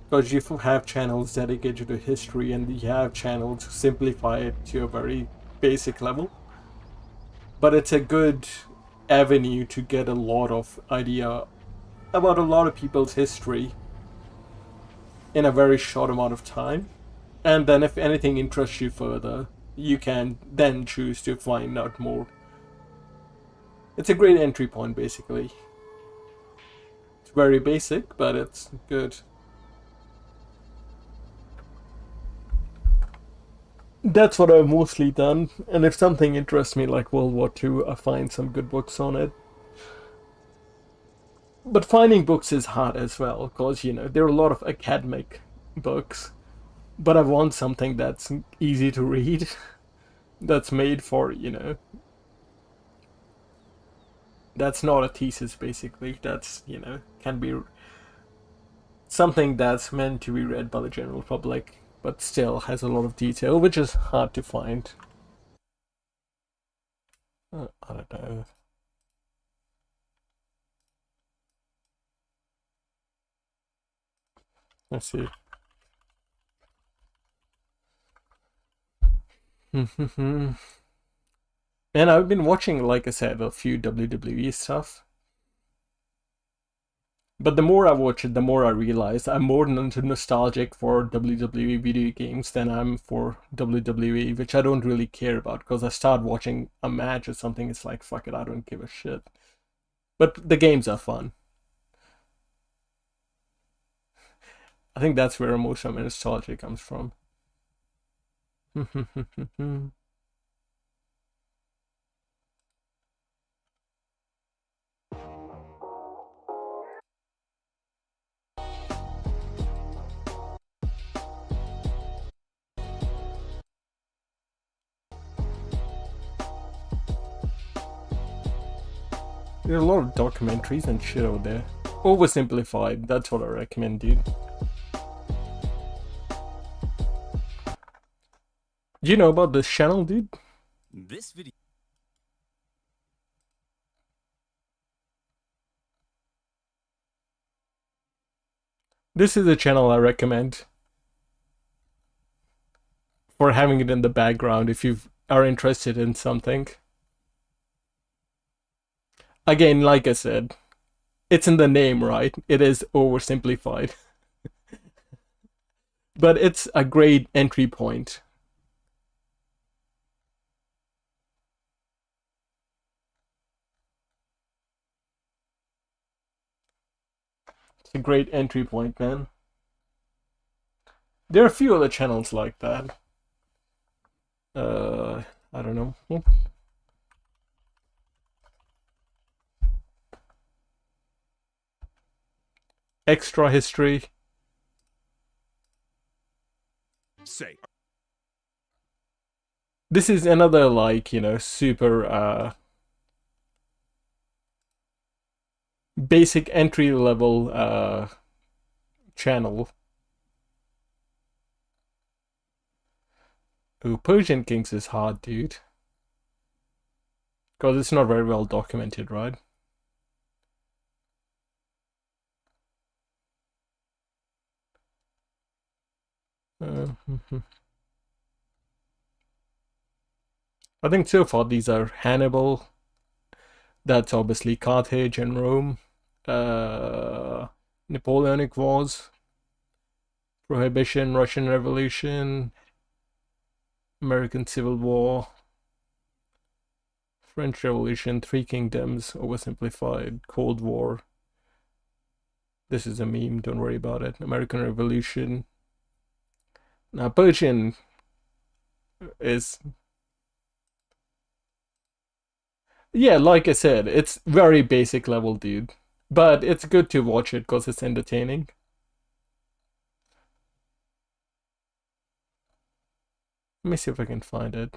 Because you have channels dedicated to history, and you have channels to simplify it to a very basic level. But it's a good avenue to get a lot of idea about a lot of people's history in a very short amount of time. And then if anything interests you further, you can then choose to find out more. It's a great entry point, basically. It's very basic, but it's good. That's what I've mostly done, and if something interests me like World War II, I find some good books on it. But finding books is hard as well, because, you know, there are a lot of academic books, but I want something that's easy to read, that's made for, you know, that's not a thesis, basically, that's, you know, can be something that's meant to be read by the general public, but still has a lot of detail, which is hard to find. I don't know. Let's see. And I've been watching, like I said, a few WWE stuff. But the more I watch it, the more I realize I'm more nostalgic for WWE video games than I'm for WWE, which I don't really care about, because I start watching a match or something, it's like, fuck it, I don't give a shit. But the games are fun. I think that's where most of my nostalgia comes from. There's a lot of documentaries and shit out there. Oversimplified, that's what I recommend, dude. Do you know about this channel, dude? This video. This is a channel I recommend for having it in the background if you are interested in something. Again, like I said, it's in the name, right? It is oversimplified. But it's a great entry point. It's a great entry point, man. There are a few other channels like that. I don't know. Extra History. Say. This is another, like, you know, super basic entry level channel. Ooh, Persian Kings is hard, dude. Because it's not very well documented, right? I think so far these are Hannibal. That's obviously Carthage and Rome. Napoleonic Wars. Prohibition, Russian Revolution. American Civil War. French Revolution, Three Kingdoms, oversimplified, Cold War. This is a meme, don't worry about it. American Revolution. Now, Persian is... Yeah, like I said, it's very basic level, dude. But it's good to watch it because it's entertaining. Let me see if I can find it.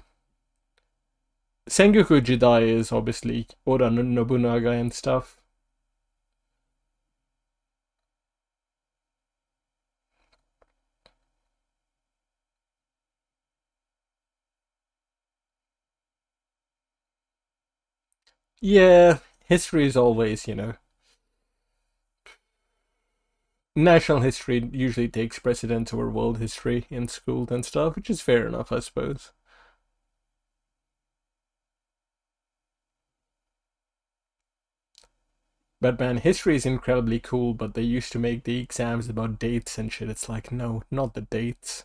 Sengoku Jidai is obviously Oda Nobunaga and stuff. Yeah, history is always, you know. National history usually takes precedence over world history in school and stuff, which is fair enough, I suppose. But man, history is incredibly cool, but they used to make the exams about dates and shit. It's like, no, not the dates.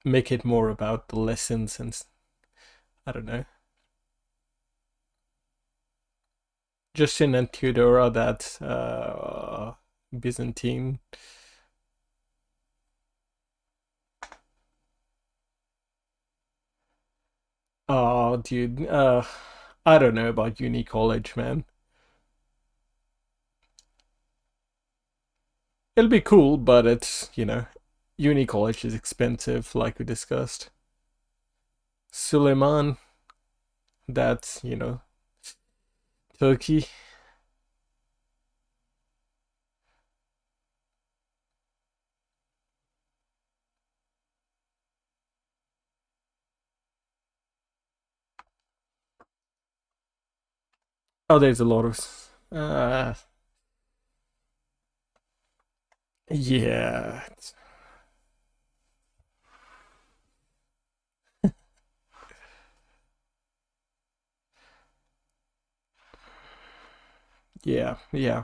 Make it more about the lessons and... I don't know. Justin and Theodora, that Byzantine. Oh, dude, I don't know about Uni College, man. It'll be cool, but it's, you know, Uni College is expensive, like we discussed. Suleiman, that's, you know, Turkey. Oh, there's a lot of Yeah. Yeah, yeah.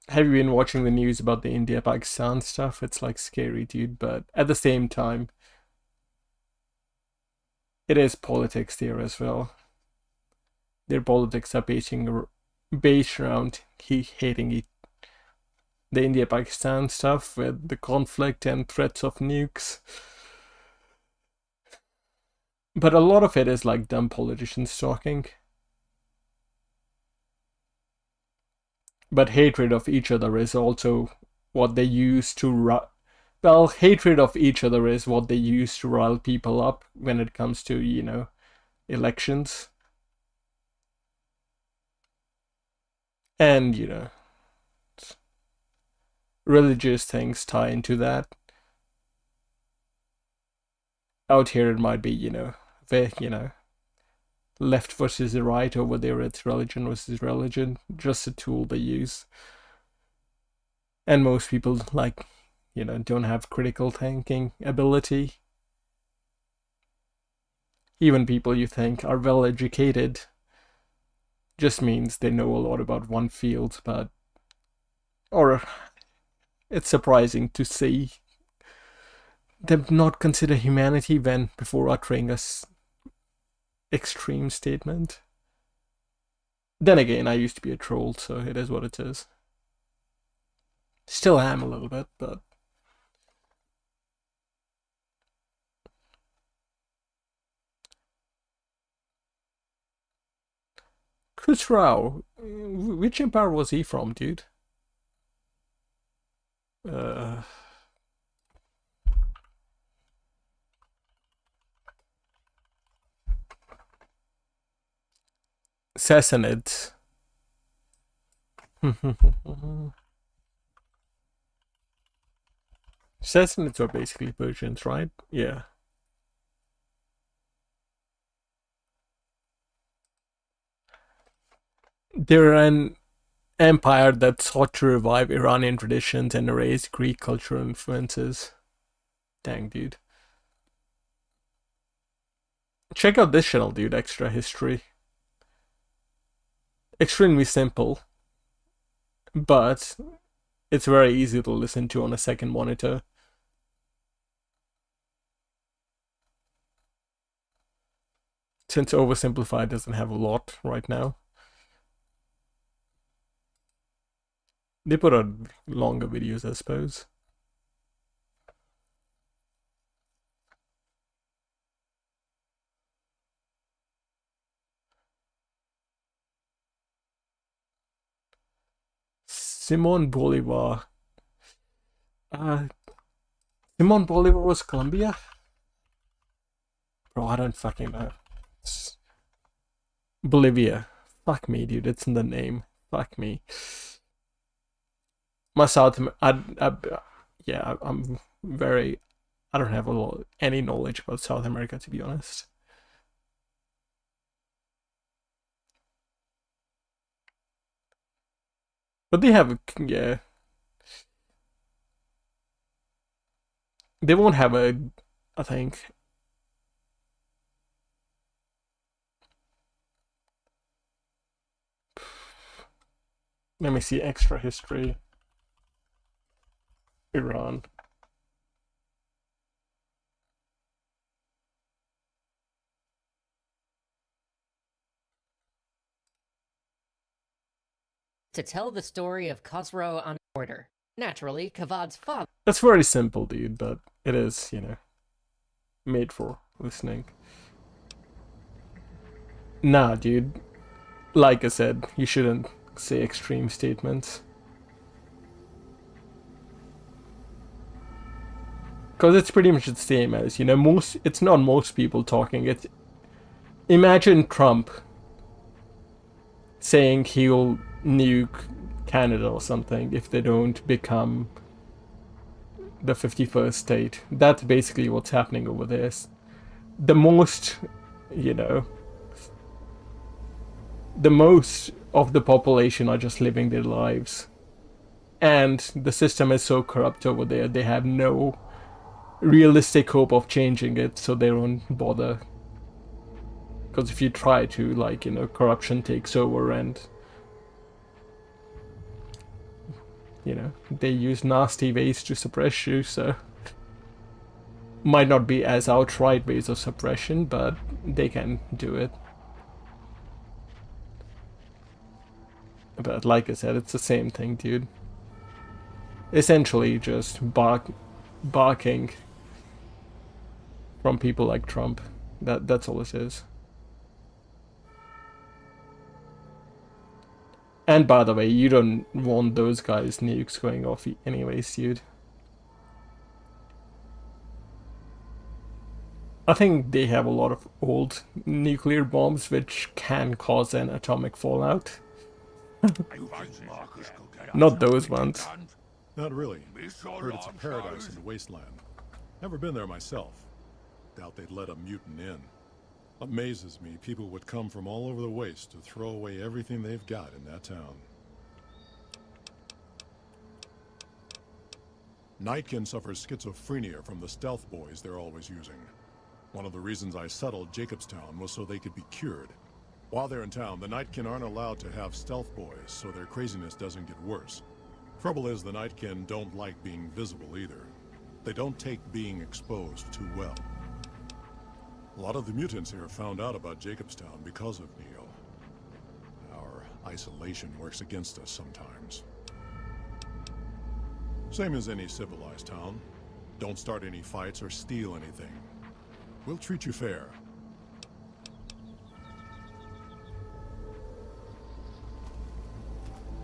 Have you been watching the news about the India-Pakistan stuff? It's like scary, dude, but at the same time, it is politics there as well. Their politics are based around hating the India-Pakistan stuff with the conflict and threats of nukes. But a lot of it is like dumb politicians talking. But hatred of each other is also what they use to well, hatred of each other is what they use to rile people up when it comes to, you know, elections. And, you know, religious things tie into that. Out here it might be, you know, left versus the right. Over there it's religion versus religion, just a tool they use. And most people, like, you know, don't have critical thinking ability. Even people you think are well educated just means they know a lot about one field, but or it's surprising to see them not consider humanity when before uttering a extreme statement. Then again, I used to be a troll, so it is what it is. Still am a little bit, but Khusrau, which empire was he from, dude? Sassanids. Sassanids are basically Persians, right? Yeah. They're an empire that sought to revive Iranian traditions and erase Greek cultural influences. Dang, dude. Check out this channel, dude. Extra history. Extremely simple, but it's very easy to listen to on a second monitor. Since Oversimplified doesn't have a lot right now. They put out longer videos, I suppose. Simon Bolivar. Simon Bolivar was Colombia? Bro, I don't fucking know. It's Bolivia. Fuck me, dude. It's in the name. Fuck me. My yeah, I'm very... I don't have any knowledge about South America, to be honest. But they have, yeah. They won't have I think. Let me see, extra history. Iran. To tell the story of Khosrow on order. Naturally, Kavad's father. That's very simple, dude, but it is, you know, made for listening. Nah, dude. Like I said, you shouldn't say extreme statements. Because it's pretty much the same as, you know, it's not most people talking. It's, imagine Trump saying he'll nuke Canada or something if they don't become the 51st state. That's basically what's happening over there. The most, you know, the most of the population are just living their lives. And the system is so corrupt over there, they have no realistic hope of changing it, so they don't bother. Because if you try to, like, you know, corruption takes over and, you know, they use nasty ways to suppress you, so might not be as outright ways of suppression, but they can do it. But like I said, it's the same thing, dude. Essentially just barking from people like Trump. That's all it is. And by the way, you don't want those guys' nukes going off anyways, dude. I think they have a lot of old nuclear bombs which can cause an atomic fallout. Not those ones. Not really. Heard it's a paradise in the wasteland. Never been there myself. Doubt they'd let a mutant in. Amazes me people would come from all over the waste to throw away everything they've got in that town. Nightkin suffers schizophrenia from the stealth boys they're always using. One of the reasons I settled Jacobstown was so they could be cured. While they're in town, the Nightkin aren't allowed to have stealth boys, so their craziness doesn't get worse. Trouble is, the Nightkin don't like being visible either. They don't take being exposed too well. A lot of the mutants here found out about Jacobstown because of Neil. Our isolation works against us sometimes. Same as any civilized town. Don't start any fights or steal anything. We'll treat you fair.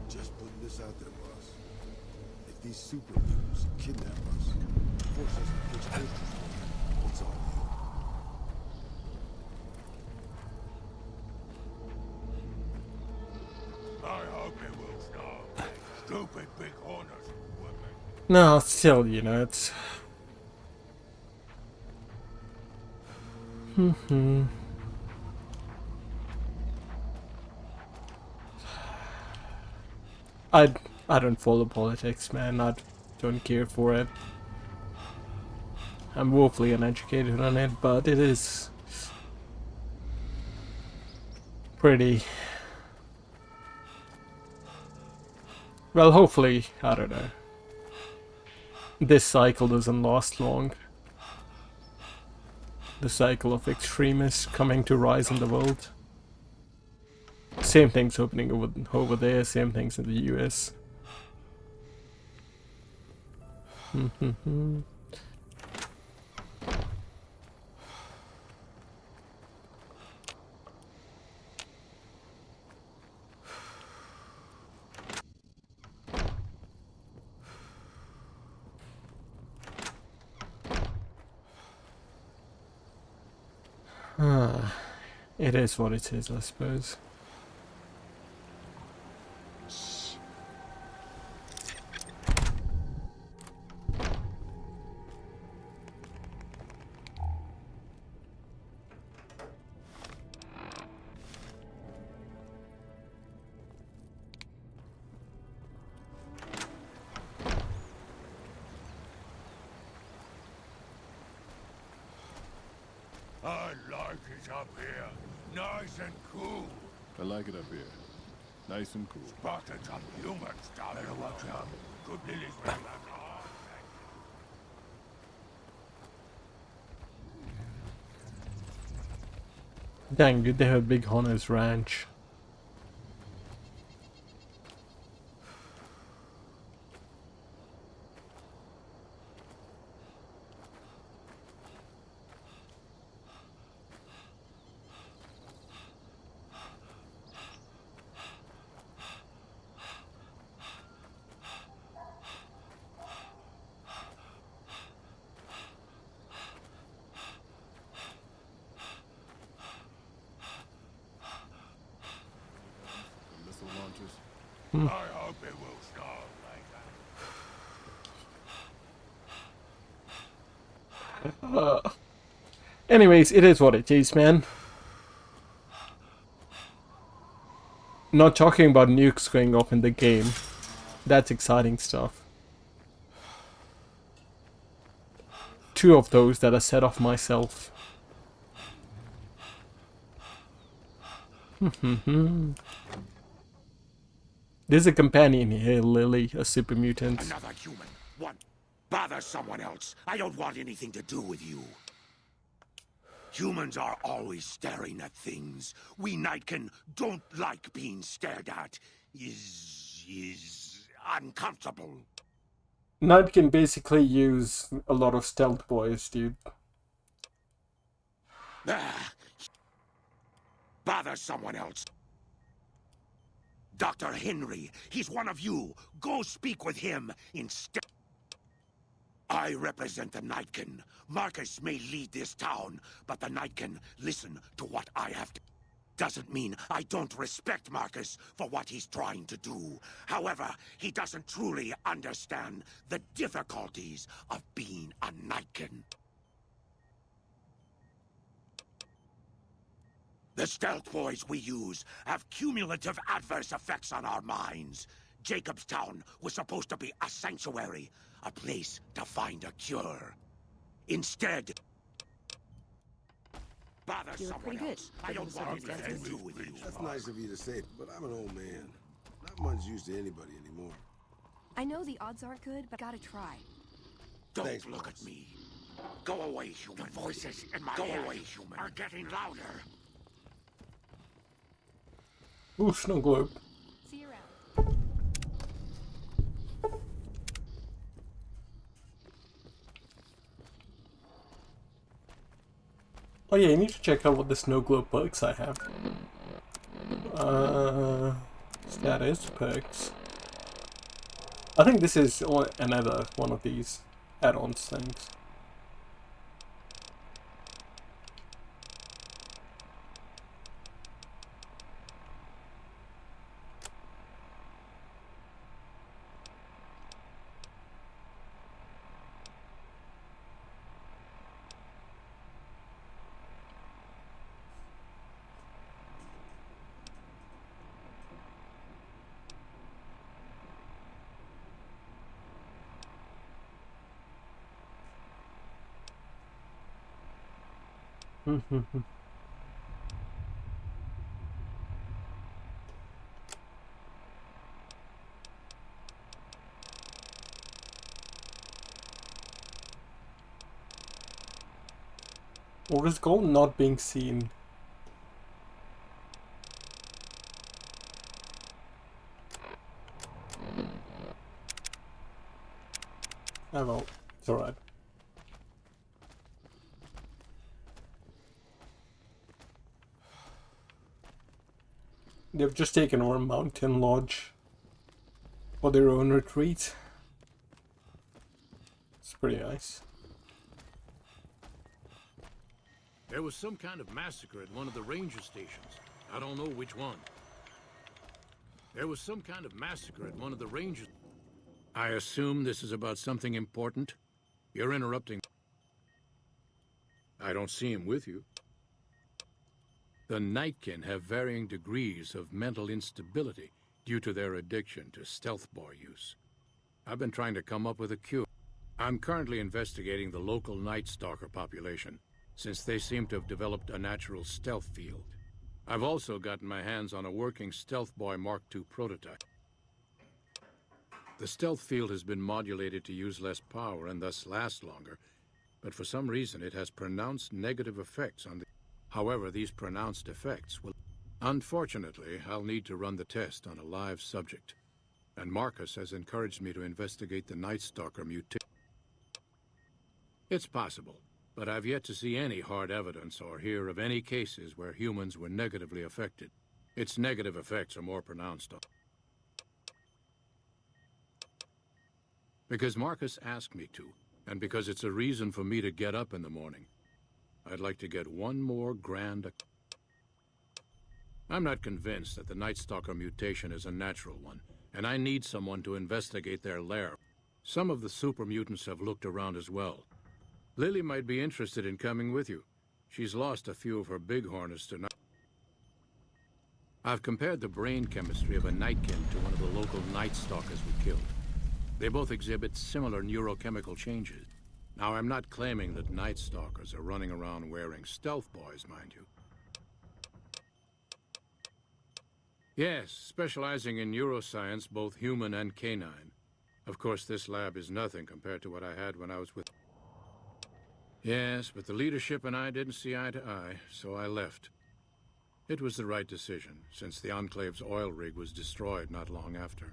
Just putting this out there, boss. If these super mutants kidnap us, force us to pitch posters for them, it's all you. I hope it will stop. Stupid big hornets. No, still, you know, it's... I don't follow politics, man. I don't care for it. I'm woefully uneducated on it, but it is pretty... Well, hopefully, I don't know. This cycle doesn't last long. The cycle of extremists coming to rise in the world. Same things happening over there, same things in the US. It is what it is, I suppose. I like it up here. Nice and cool. I like it up here. Nice and cool. Spotted some humans down there. Watch out. Good Lily's way back. Dang, dude, they have Big Horner's ranch. I hope it will stop like that. Anyways, it is what it is, man. Not talking about nukes going off in the game. That's exciting stuff. 2 of those that I set off myself. There's a companion here, Lily, a super mutant. Another human. What? Bother someone else. I don't want anything to do with you. Humans are always staring at things. We Nightkin don't like being stared at. Is uncomfortable. Night can basically use a lot of stealth boys, dude. Bother someone else. Dr. Henry, he's one of you. Go speak with him instead. I represent the Nightkin. Marcus may lead this town, but the Nightkin listen to what I have to. Doesn't mean I don't respect Marcus for what he's trying to do. However, he doesn't truly understand the difficulties of being a Nightkin. The stealth boys we use have cumulative adverse effects on our minds. Jacobstown was supposed to be a sanctuary, a place to find a cure. Instead, bother someone else. I don't want anything to do with you. That's nice of you to say, but I'm an old man. Not much use to anybody anymore. I know the odds aren't good, but gotta try. Don't look at me. Go away, human. The voices in my head are getting louder. Ooh, snow globe. See you around. Oh yeah, you need to check out what the snow globe perks I have. Status perks. I think this is another one of these add-ons things. What is called not being seen? Oh well, it's alright. They've just taken over Mountain Lodge for their own retreat. It's pretty nice. There was some kind of massacre at one of the ranger stations. I don't know which one. There was some kind of massacre at one of the ranger... I assume this is about something important? You're interrupting. I don't see him with you. The Nightkin have varying degrees of mental instability due to their addiction to stealth boy use. I've been trying to come up with a cure. I'm currently investigating the local Night Stalker population, since they seem to have developed a natural stealth field. I've also gotten my hands on a working Stealth Boy Mark II prototype. The stealth field has been modulated to use less power and thus last longer, but for some reason it has pronounced negative effects on the... However, these pronounced effects will... Unfortunately, I'll need to run the test on a live subject, and Marcus has encouraged me to investigate the Night Stalker mutation. It's possible, but I've yet to see any hard evidence or hear of any cases where humans were negatively affected. Its negative effects are more pronounced on... Because Marcus asked me to, and because it's a reason for me to get up in the morning. I'd like to get one more grand... I'm not convinced that the Night Stalker mutation is a natural one, and I need someone to investigate their lair. Some of the super mutants have looked around as well, Lily might be interested in coming with you. She's lost a few of her bighorners tonight. I've compared the brain chemistry of a Nightkin to one of the local Night Stalkers we killed. They both exhibit similar neurochemical changes. Now, I'm not claiming that Night Stalkers are running around wearing stealth boys, mind you. Yes, specializing in neuroscience, both human and canine. Of course, this lab is nothing compared to what I had when I was with... Yes, but the leadership and I didn't see eye to eye, so I left. It was the right decision, since the Enclave's oil rig was destroyed not long after.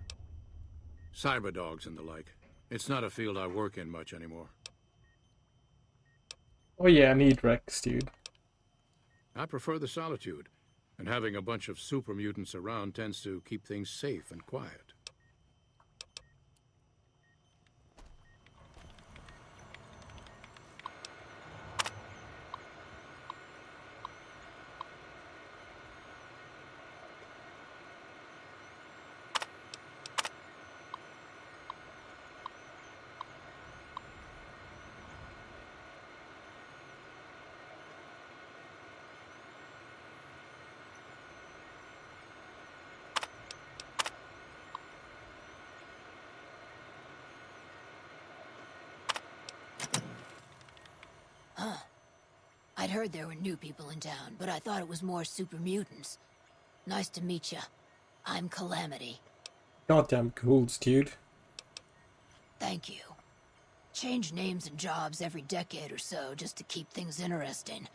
Cyberdogs and the like. It's not a field I work in much anymore. Oh yeah, I need Rex, dude. I prefer the solitude, and having a bunch of super mutants around tends to keep things safe and quiet. Huh. I'd heard there were new people in town, but I thought it was more super mutants. Nice to meet ya. I'm Calamity. Goddamn cools, dude. Thank you. Change names and jobs every decade or so just to keep things interesting.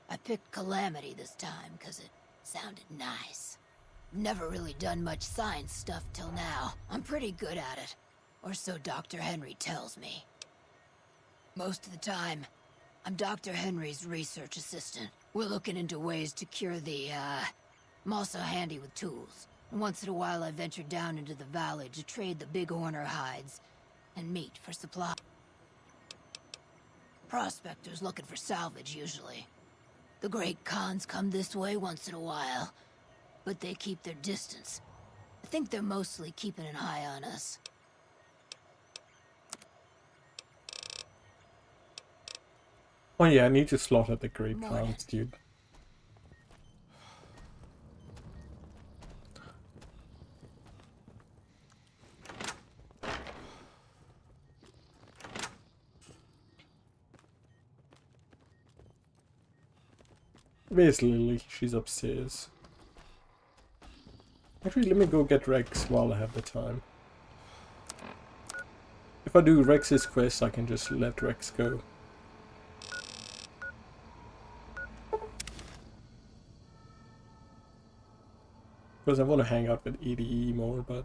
I picked Calamity this time because it sounded nice. Never really done much science stuff till now. I'm pretty good at it. Or so Dr. Henry tells me. Most of the time, I'm Dr. Henry's research assistant. We're looking into ways to cure the, I'm also handy with tools. And once in a while I venture down into the valley to trade the bighorner hides and meat for supply. Prospectors looking for salvage, usually. The Great Khans come this way once in a while, but they keep their distance. I think they're mostly keeping an eye on us. Oh yeah, I need to slaughter the Great Khans, dude. Where's Lily? She's upstairs. Actually, let me go get Rex while I have the time. If I do Rex's quest, I can just let Rex go. Because I want to hang out with EDE more, but...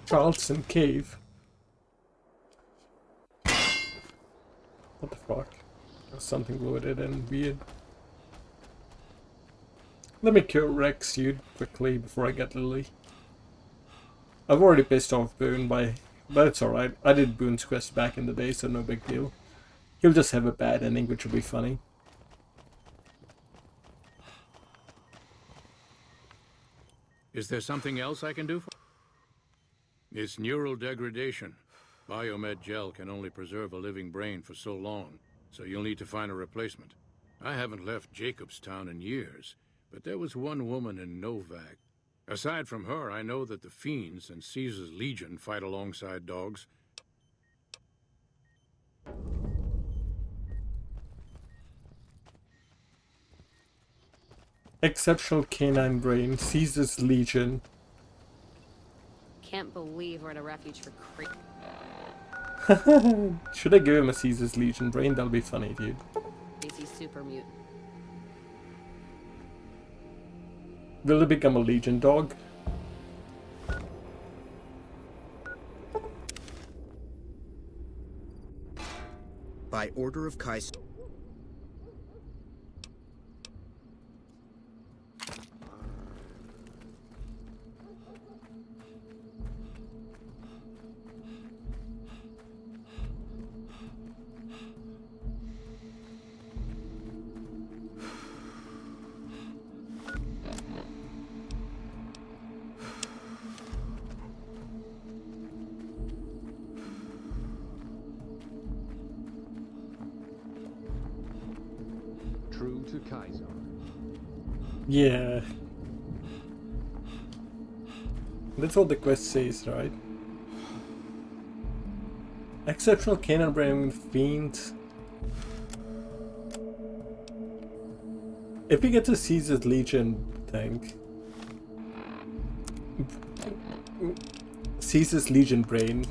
Charleston Cave. What the fuck? There's something loaded and weird. Let me kill Rex, dude, quickly before I get Lily. I've already pissed off Boone but it's alright. I did Boone's quest back in the day, so no big deal. He'll just have a bad ending, which will be funny. Is there something else I can do for? It's neural degradation. Biomed gel can only preserve a living brain for so long, so you'll need to find a replacement. I haven't left Jacobstown in years, but there was one woman in Novak. Aside from her, I know that the Fiends and Caesar's Legion fight alongside dogs. Exceptional canine brain. Caesar's Legion. Can't believe we're at a refuge for creep. Should I give him a Caesar's Legion brain? That'll be funny, dude. He's super mutant. Will he become a Legion dog? By order of Kaiser. True to Kaiser. Yeah. That's what the quest says, right? Exceptional canine brain fiend. If we get to Caesar's Legion thing, Caesar's Legion brain,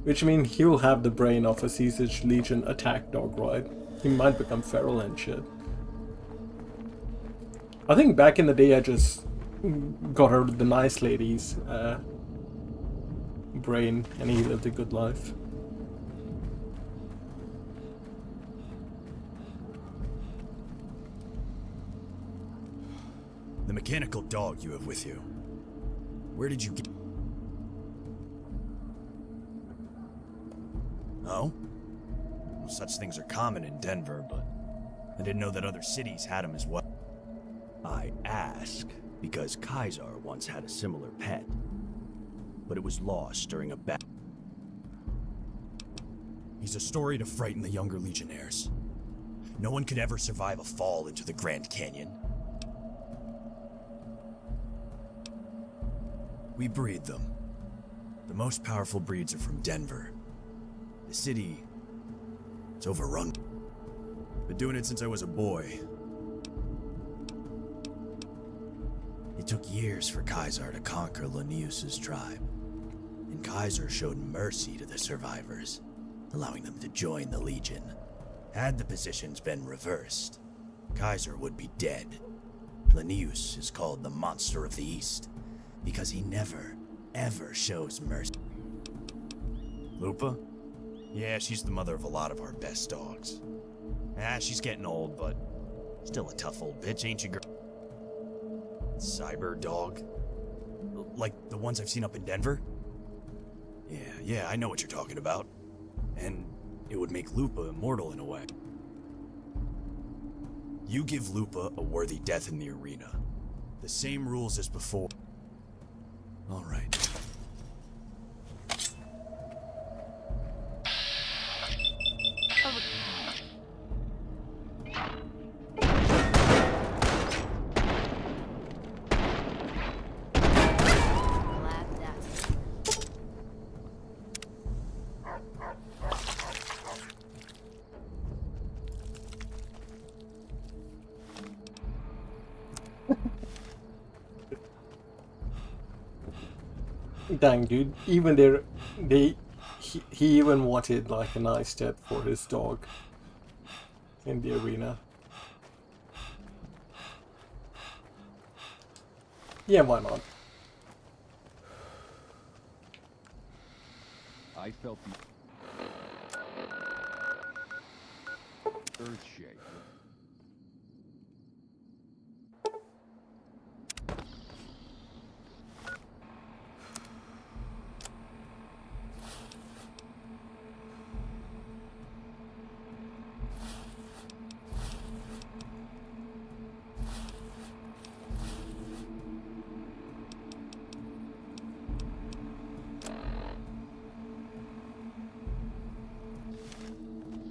which means he'll have the brain of a Caesar's Legion attack dog, right? He might become feral and shit. I think back in the day I just got her the nice lady's brain and he lived a good life. The mechanical dog you have with you. Where did you get... Oh? Well, such things are common in Denver, but I didn't know that other cities had them as well. I ask because Kaiser once had a similar pet, but it was lost during a battle. He's a story to frighten the younger Legionnaires. No one could ever survive a fall into the Grand Canyon. We breed them. The most powerful breeds are from Denver. The city is overrun. Been doing it since I was a boy. It took years for Kaiser to conquer Linnaeus' tribe. And Kaiser showed mercy to the survivors, allowing them to join the Legion. Had the positions been reversed, Kaiser would be dead. Linnaeus is called the Monster of the East, because he never, ever shows mercy. Lupa? Yeah, she's the mother of a lot of our best dogs. She's getting old, but still a tough old bitch, ain't you, girl? Cyber dog? Like the ones I've seen up in Denver? Yeah, I know what you're talking about. And it would make Lupa immortal in a way. You give Lupa a worthy death in the arena. The same rules as before. All right. Dang, dude. Even he even wanted like a nice death for his dog in the arena. Yeah, why not? I felt the earth shake.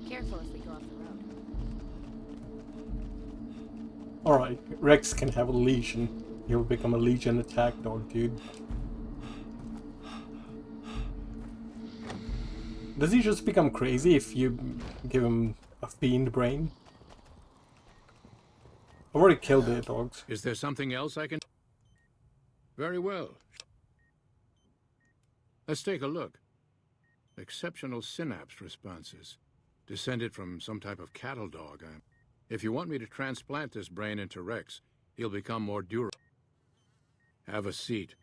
Careful if we go off the road. Alright, Rex can have a Legion. He'll become a Legion attack dog, dude. Does he just become crazy if you give him a fiend brain? I've already killed the dogs. Is there something else I can... Very well. Let's take a look. Exceptional synapse responses. Descended from some type of cattle dog. If you want me to transplant this brain into Rex, he'll become more durable. Have a seat.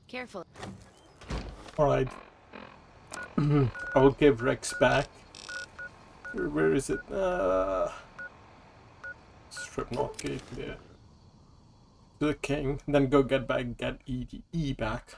Careful. Alright. I will give Rex back. Where is it? Strip not gate there. To the king. Then go get E back.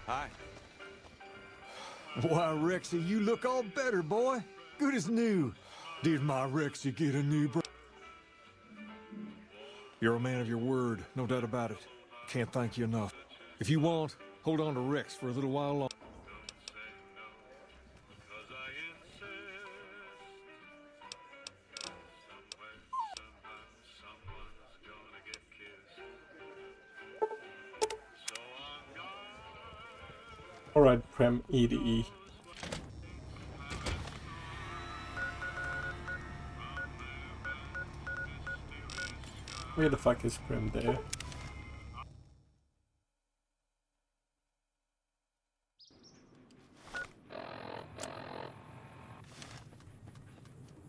Hi. Why, Rexy, you look all better, boy. Good as new. Did my Rexy get a new You're a man of your word, no doubt about it. Can't thank you enough. If you want, hold on to Rex for a little while longer. Alright, Prem, E to E. Where the fuck is Prem there?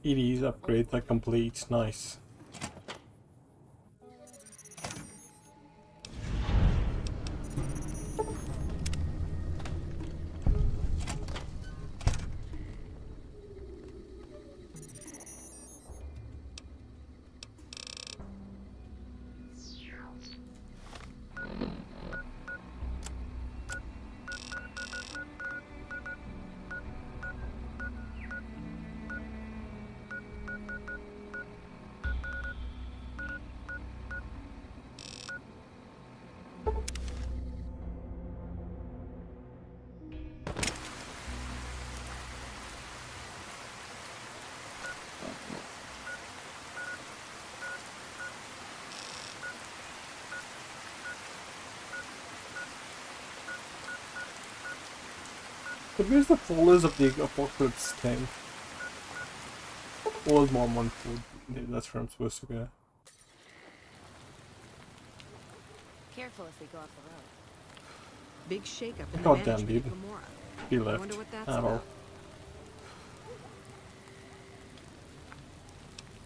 ED's upgrades are complete, nice. But where's the folders of the Apocalypse tank? Old Mormon food. Yeah, that's where I'm supposed to go. Careful if we go off the road. Big shakeup in the God damn, management dude. of Gamora. He I left. wonder what that's At all. about.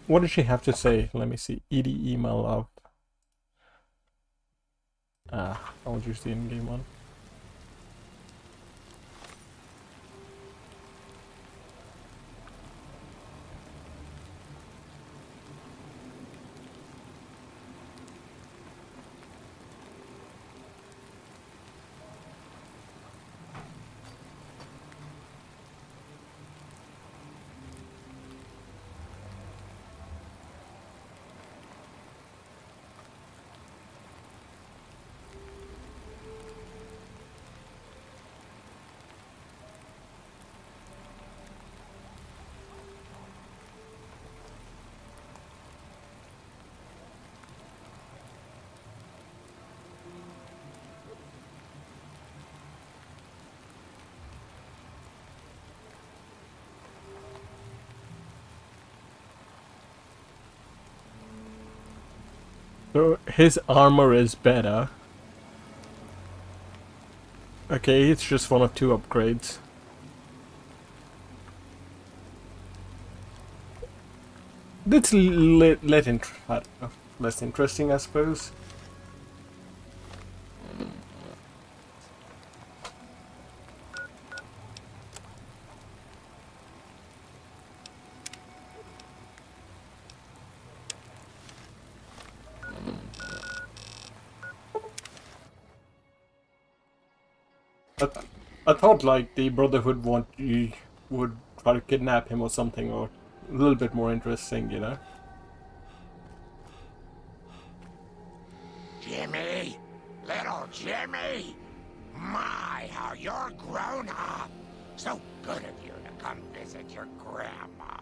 What did she have to say? Let me see. ED email out. I'll use the in-game one. So his armor is better. Okay, it's just one of two upgrades. That's less interesting, I suppose. I thought like the Brotherhood would try to kidnap him or something, or a little bit more interesting, you know. Jimmy! Little Jimmy! My, how you're grown up! So good of you to come visit your grandma.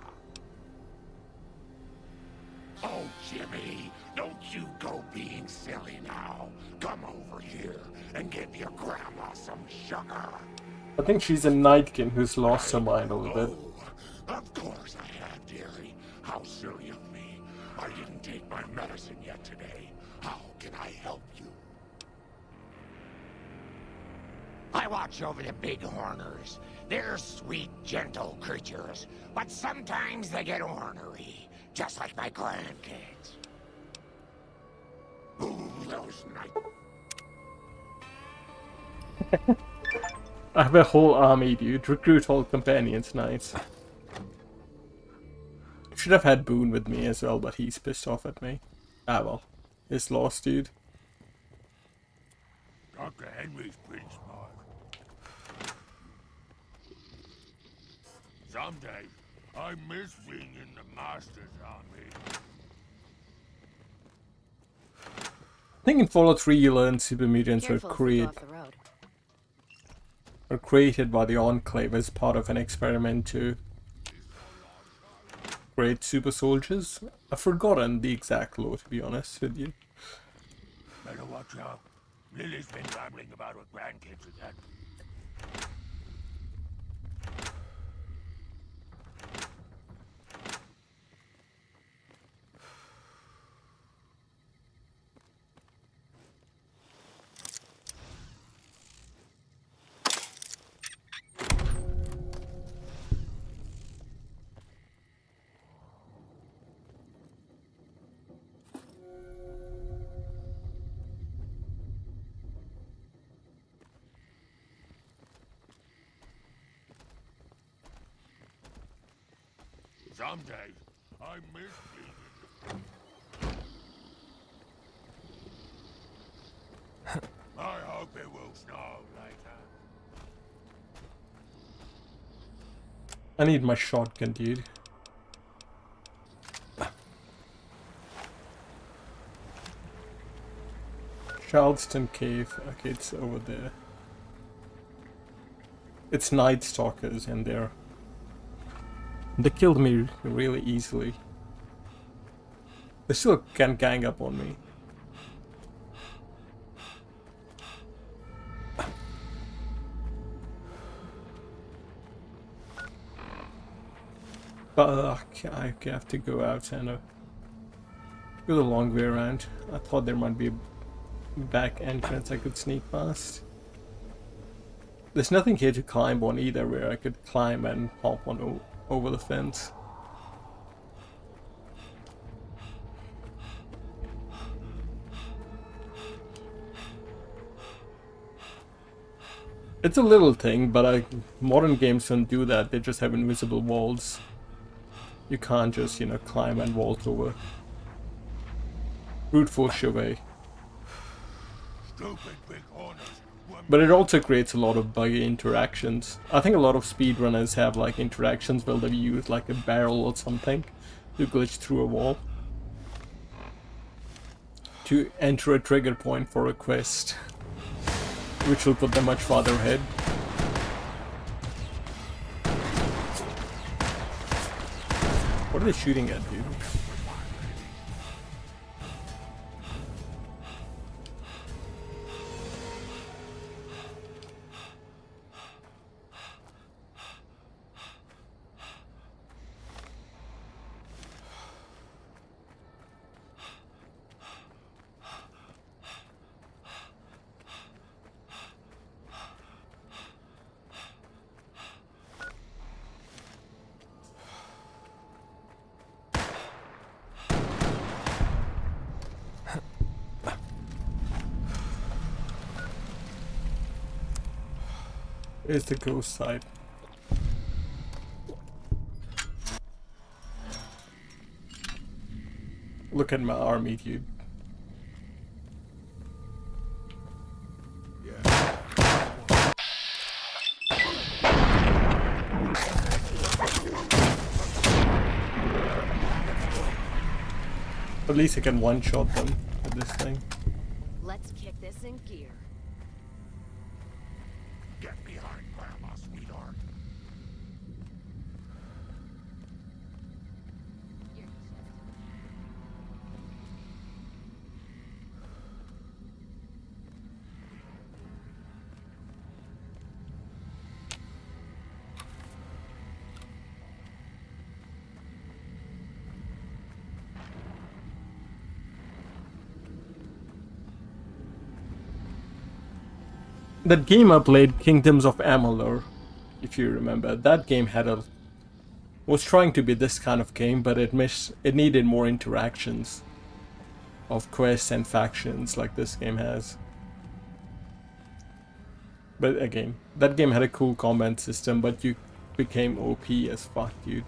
Oh, Jimmy, don't you go being silly now. Come over here and give your grandma some sugar. I think she's a Nightkin who's lost her mind a little bit. Of course I have, dearie. How silly of me. I didn't take my medicine yet today. How can I help you? I watch over the bighorners. They're sweet, gentle creatures, but sometimes they get ornery, just like my grandkids. Ooh, those night... I have a whole army, dude. Recruit all companions, nice. Should have had Boone with me as well, but he's pissed off at me. Ah well, it's lost, dude. Dr. Henry's pretty smart. Someday, I miss being in the Master's army. I think in Fallout 3 you learn super mutants are created by the Enclave as part of an experiment to create super soldiers. I've forgotten the exact lore, to be honest with you. Better watch out. Lily's been babbling about her grandkids again. Someday, I miss being in the... I hope it will snow later. I need my shotgun, dude. Charleston Cave. Okay, it's over there. It's Night Stalkers in there. They killed me really easily. They still can gang up on me. But I have to go out and go the long way around. I thought there might be a back entrance I could sneak past. There's nothing here to climb on either where I could climb and hop on over the fence. It's a little thing, but modern games don't do that. They just have invisible walls. You can't just, you know, climb and vault over. Brute force your way. Stupid big hornets. But it also creates a lot of buggy interactions. I think a lot of speedrunners have like interactions where they use like a barrel or something to glitch through a wall to enter a trigger point for a quest, which will put them much farther ahead. What are they shooting at, dude? is the ghost side. Look at my army, dude. At least I can one-shot them with this thing. Let's kick this in gear. Get behind Grandma, sweetheart. That game I played, Kingdoms of Amalur, if you remember, that game was trying to be this kind of game, but it needed more interactions of quests and factions like this game has. But again, that game had a cool combat system, but you became OP as fuck, dude.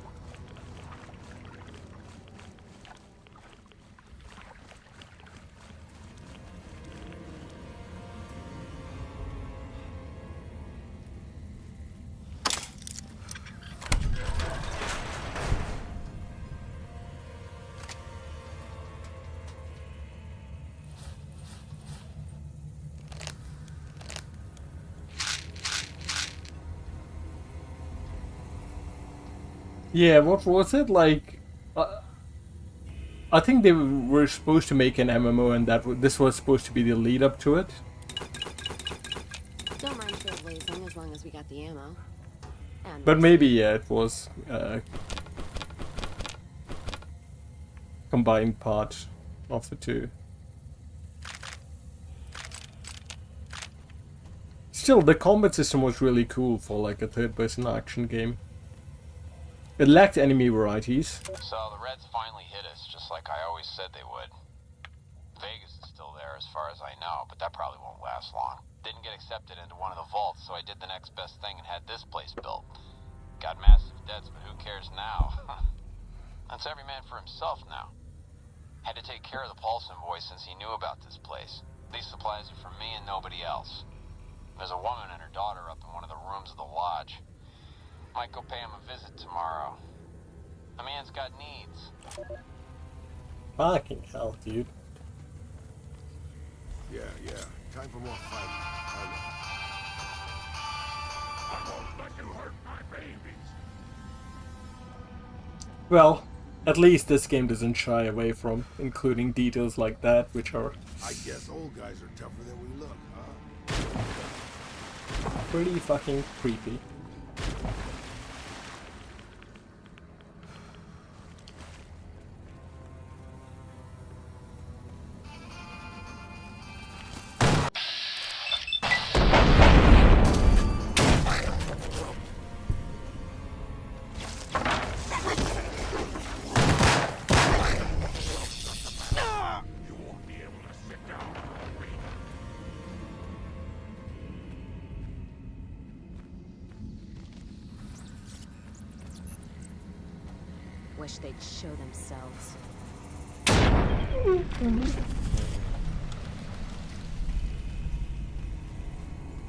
Yeah, what was it like? I think they were supposed to make an MMO, and this was supposed to be the lead up to it. Don't mind trailblazing as long as we got the ammo. And But maybe yeah, it was combined part of the two. Still, the combat system was really cool for like a third-person action game. It lacked enemy varieties. So the Reds finally hit us, just like I always said they would. Vegas is still there as far as I know, but that probably won't last long. Didn't get accepted into one of the vaults, so I did the next best thing and had this place built. Got massive debts, but who cares now? That's every man for himself now. Had to take care of the Paulson boy since he knew about this place. These supplies are for me and nobody else. There's a woman and her daughter up in one of the rooms of the lodge. Might go pay him a visit tomorrow. The man's got needs. Fucking hell, dude. Yeah. Time for more fighting. I won't let you hurt my babies. Well, at least this game doesn't shy away from including details like that, which are I guess old guys are tougher than we look, huh? pretty fucking creepy. Wish they'd show themselves.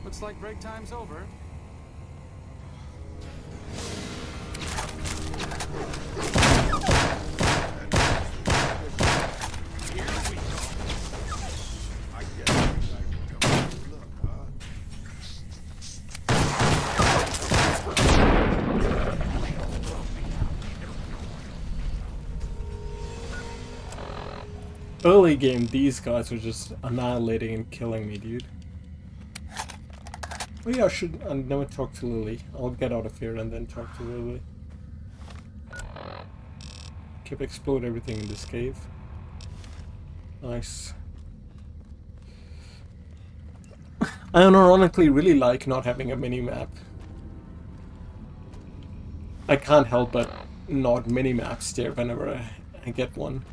Looks like break time's over. Early game, these guys were just annihilating and killing me, dude. Oh yeah, I never talk to Lily. I'll get out of here and then talk to Lily. Keep explode everything in this cave. Nice. I ironically really like not having a mini-map. I can't help but not mini-map stare whenever I get one.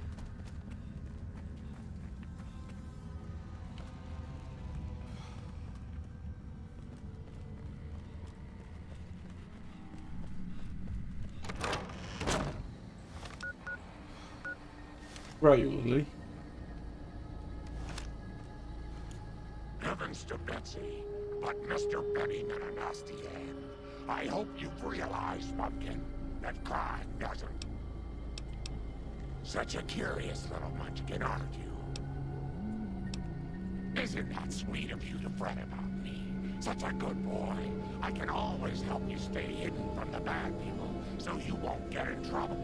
Where are you, Lily? Heavens to Betsy, but Mr. Benny meant a nasty end. I hope you've realized, Pumpkin, that crime doesn't. Such a curious little munchkin, aren't you? Isn't that sweet of you to fret about me? Such a good boy. I can always help you stay hidden from the bad people, so you won't get in trouble.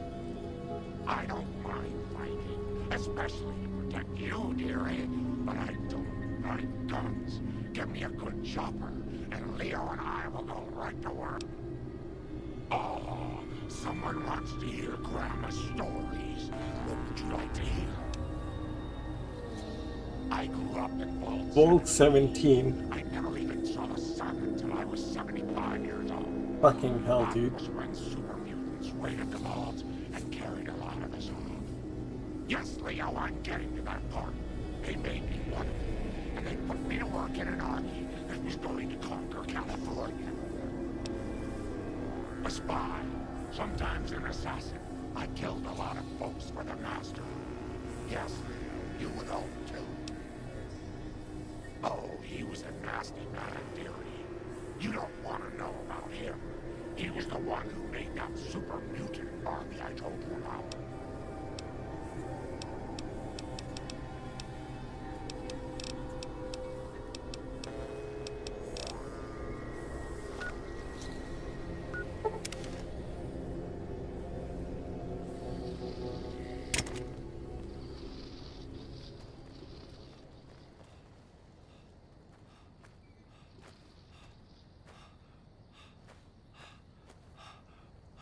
I don't mind fighting, especially to protect you, dearie, but I don't like guns. Give me a good chopper, and Leo and I will go right to work. Oh, someone wants to hear Grandma's stories. What would you like to hear? I grew up in Vault 17. I never even saw the sun until I was 75 years old. Fucking hell, dude. That was when super mutants raided the vault and carried a lot of us off. Yes, Leo, I'm getting to that part. They made me one of them, and they put me to work in an army that was going to conquer California. A spy, sometimes an assassin. I killed a lot of folks for the master. Yes, you would hope too. Oh, he was a nasty man, dearie. You don't want to know about him. He was the one who made that super mutant army I told you about.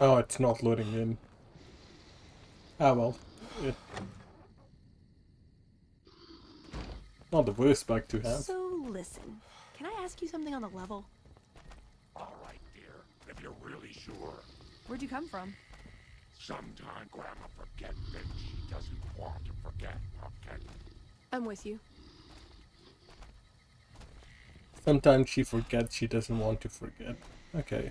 Oh, it's not loading in. Ah well. Not the worst bug to have. So, listen. Can I ask you something on the level? All right, dear, if you're really sure. Where'd you come from? Sometimes Grandma forgets things she doesn't want to forget, Pumpkin. I'm with you. Sometimes she forgets she doesn't want to forget. Okay.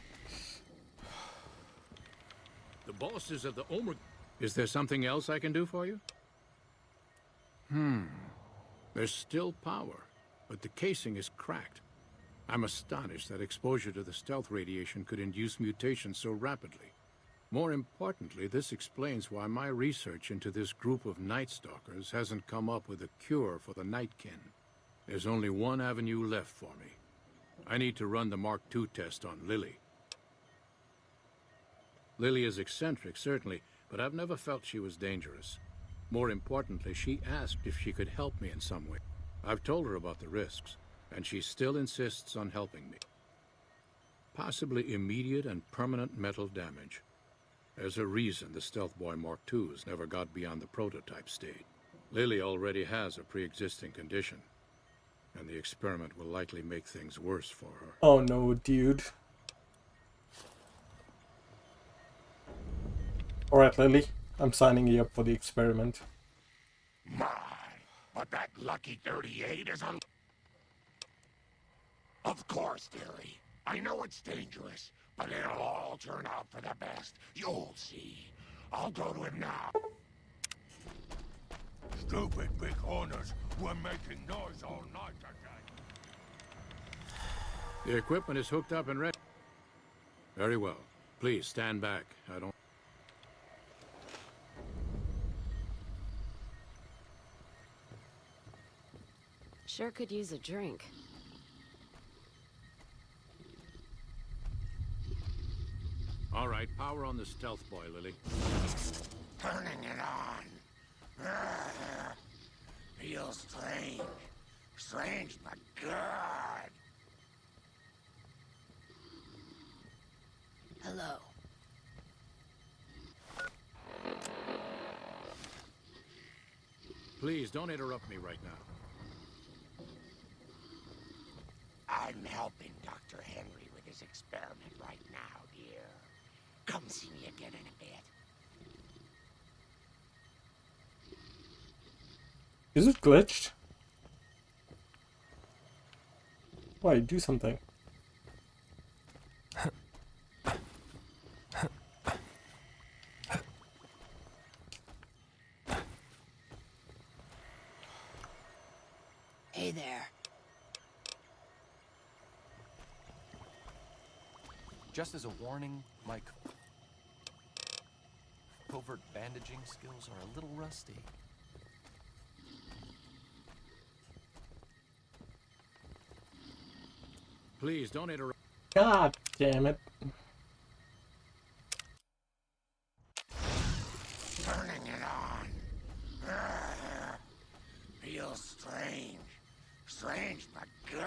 The bosses of the Omega... Is there something else I can do for you? There's still power, but the casing is cracked. I'm astonished that exposure to the stealth radiation could induce mutations so rapidly. More importantly, this explains why my research into this group of Night Stalkers hasn't come up with a cure for the Nightkin. There's only one avenue left for me. I need to run the Mark II test on Lily. Lily is eccentric, certainly, but I've never felt she was dangerous. More importantly, she asked if she could help me in some way. I've told her about the risks, and she still insists on helping me. Possibly immediate and permanent mental damage. There's a reason the Stealth Boy Mark IIs never got beyond the prototype stage. Lily already has a pre-existing condition, and the experiment will likely make things worse for her. Oh no, dude. Alright, Lily. I'm signing you up for the experiment. My, but that lucky 38 is a... Of course, dearie. I know it's dangerous, but it'll all turn out for the best. You'll see. I'll go to him now. Stupid big owners were making noise all night again. The equipment is hooked up and ready. Very well. Please stand back. I don't... Sure could use a drink. All right, power on the Stealth Boy, Lily. Turning it on. Feels strange. Strange, but good. Hello. Please, don't interrupt me right now. I'm helping Dr. Henry with his experiment right now, dear. Come see me again in a bit. Is it glitched? Why, do something. Just as a warning, my covert bandaging skills are a little rusty. Please, don't interrupt. God damn it. Turning it on. Feels strange. Strange, but good.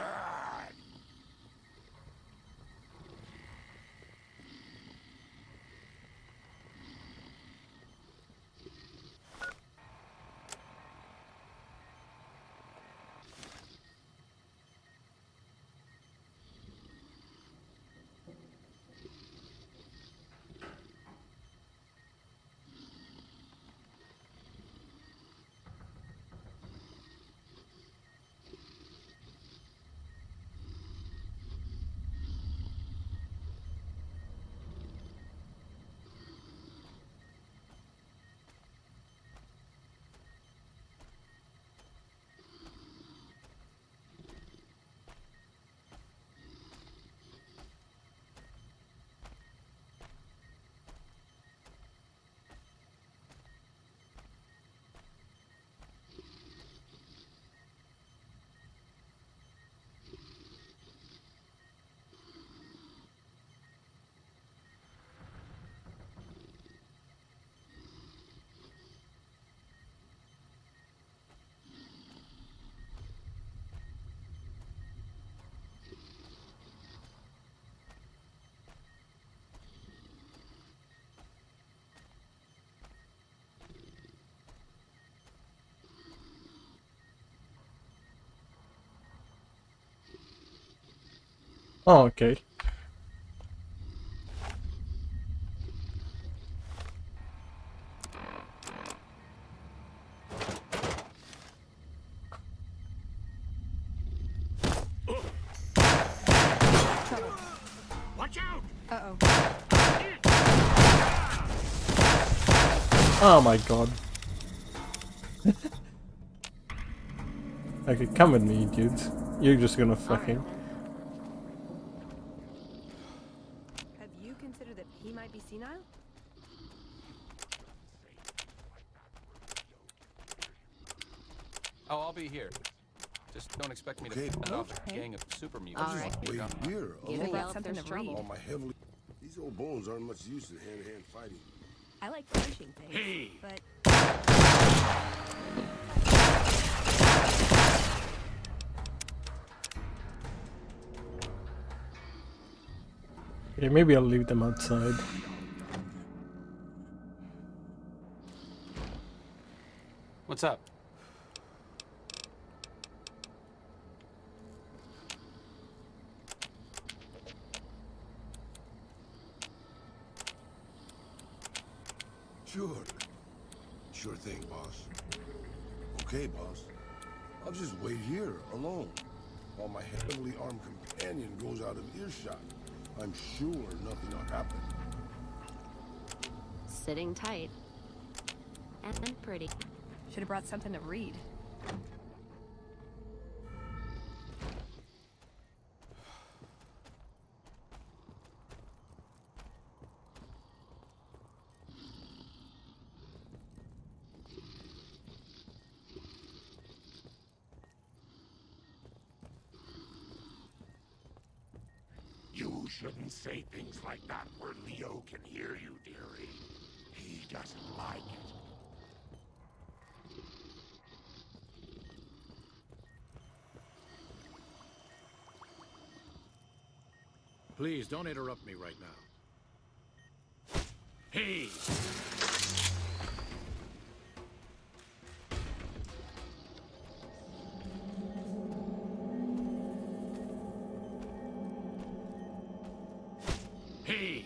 Oh, okay. Watch out! Uh-oh. Oh my god. Okay, come with me, dudes. You're just gonna fucking... Have you considered that he might be senile? Oh, I'll be here. Just don't expect me to Okay. fend off a gang of super mutants. All right. Wait here, Give alone. it up if something there's to read. trouble. All my heavily... These old bones aren't much use in hand-to-hand fighting. I like punching things, Hey. but Okay, maybe I'll leave them outside. What's up? Sure. Sure thing, boss. Okay, boss. I'll just wait here, alone, while my heavily armed companion goes out of earshot. I'm sure nothing will happen. Sitting tight. And pretty. should have brought something to read. You shouldn't say things like that where Leo can hear you, dearie. He doesn't like it. Please, don't interrupt me right now. Hey! Hey!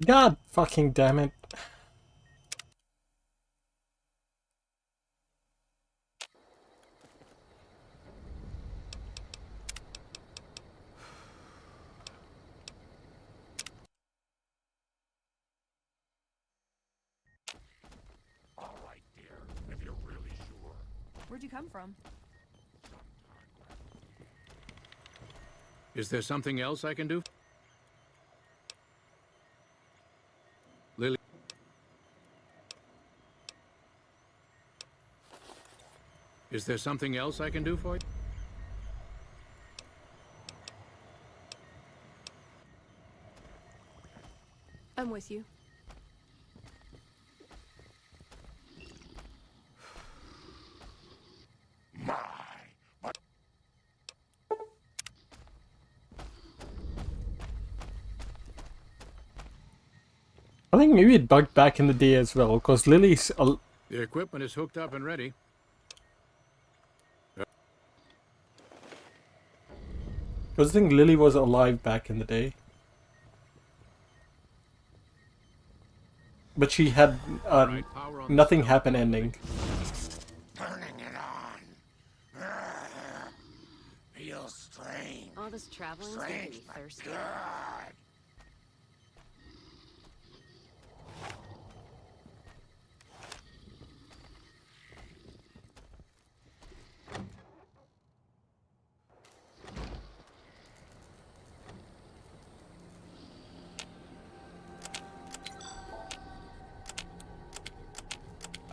God fucking damn it. Where'd you come from? Is there something else I can do? Lily? Is there something else I can do for you? I'm with you. I think maybe it bugged back in the day as well, because Lily's... The equipment is hooked up and ready. Because I think Lily was alive back in the day. But she had nothing happen ending. Turning it on. Feels strange. All this traveling is making me thirsty.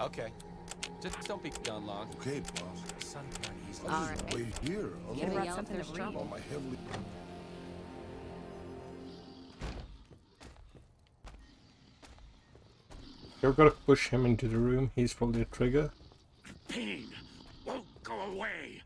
Okay. Just don't be gone long. Okay, boss. Sun can easily. All right. Wait here. Get Alone. yell if there's trouble. On my heavily... You're gonna push him into the room, he's probably a trigger. Pain won't go away.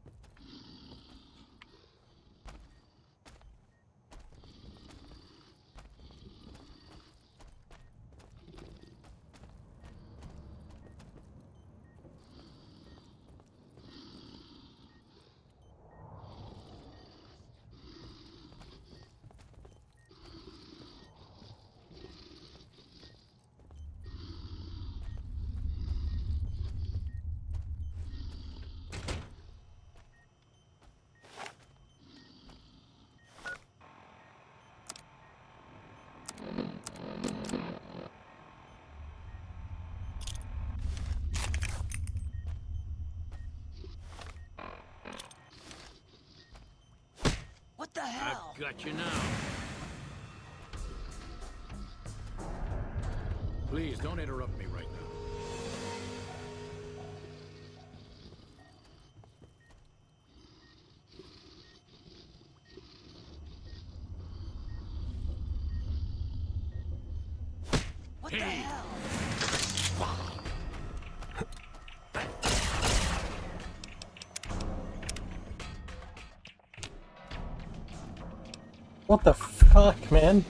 What the hell? I've got you now. Please, don't interrupt me right now. What the hell? What the fuck, man?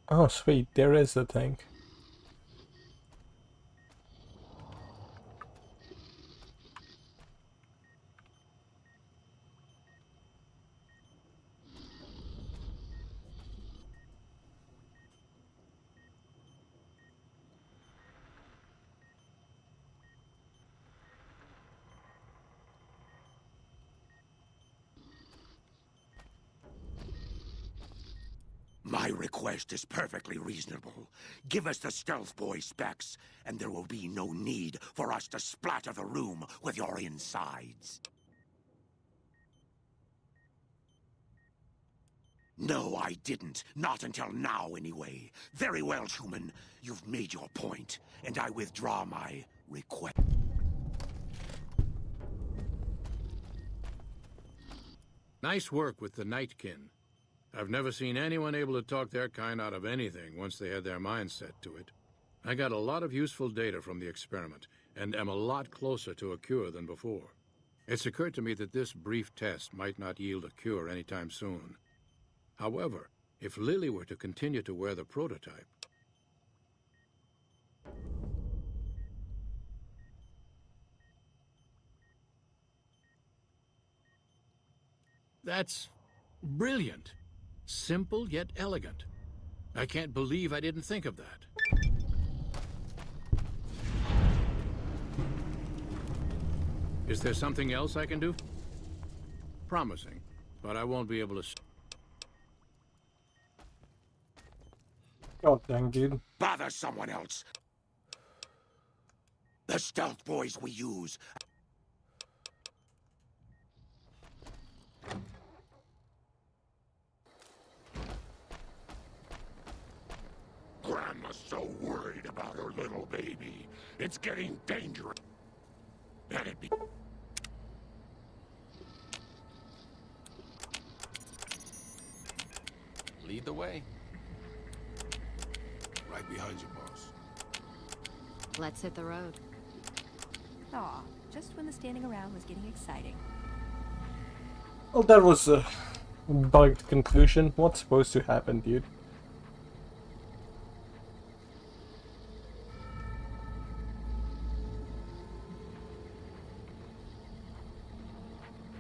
Oh, sweet, there is the thing. My request is perfectly reasonable. Give us the Stealth Boy specs, and there will be no need for us to splatter the room with your insides. No, I didn't. Not until now, anyway. Very well, Schumann. You've made your point, and I withdraw my request. Nice work with the Nightkin. I've never seen anyone able to talk their kind out of anything once they had their mind set to it. I got a lot of useful data from the experiment, and am a lot closer to a cure than before. It's occurred to me that this brief test might not yield a cure anytime soon. However, if Lily were to continue to wear the prototype... That's brilliant. Simple yet elegant. I can't believe I didn't think of that. Is there something else I can do? Promising, but I won't be able to... God dang, dude. Bother someone else. The stealth boys we use. Grandma's so worried about her little baby. It's getting dangerous. Let it be. Lead the way. Right behind you, boss. Let's hit the road. Aw, just when the standing around was getting exciting. Well, that was a bugged conclusion. What's supposed to happen, dude?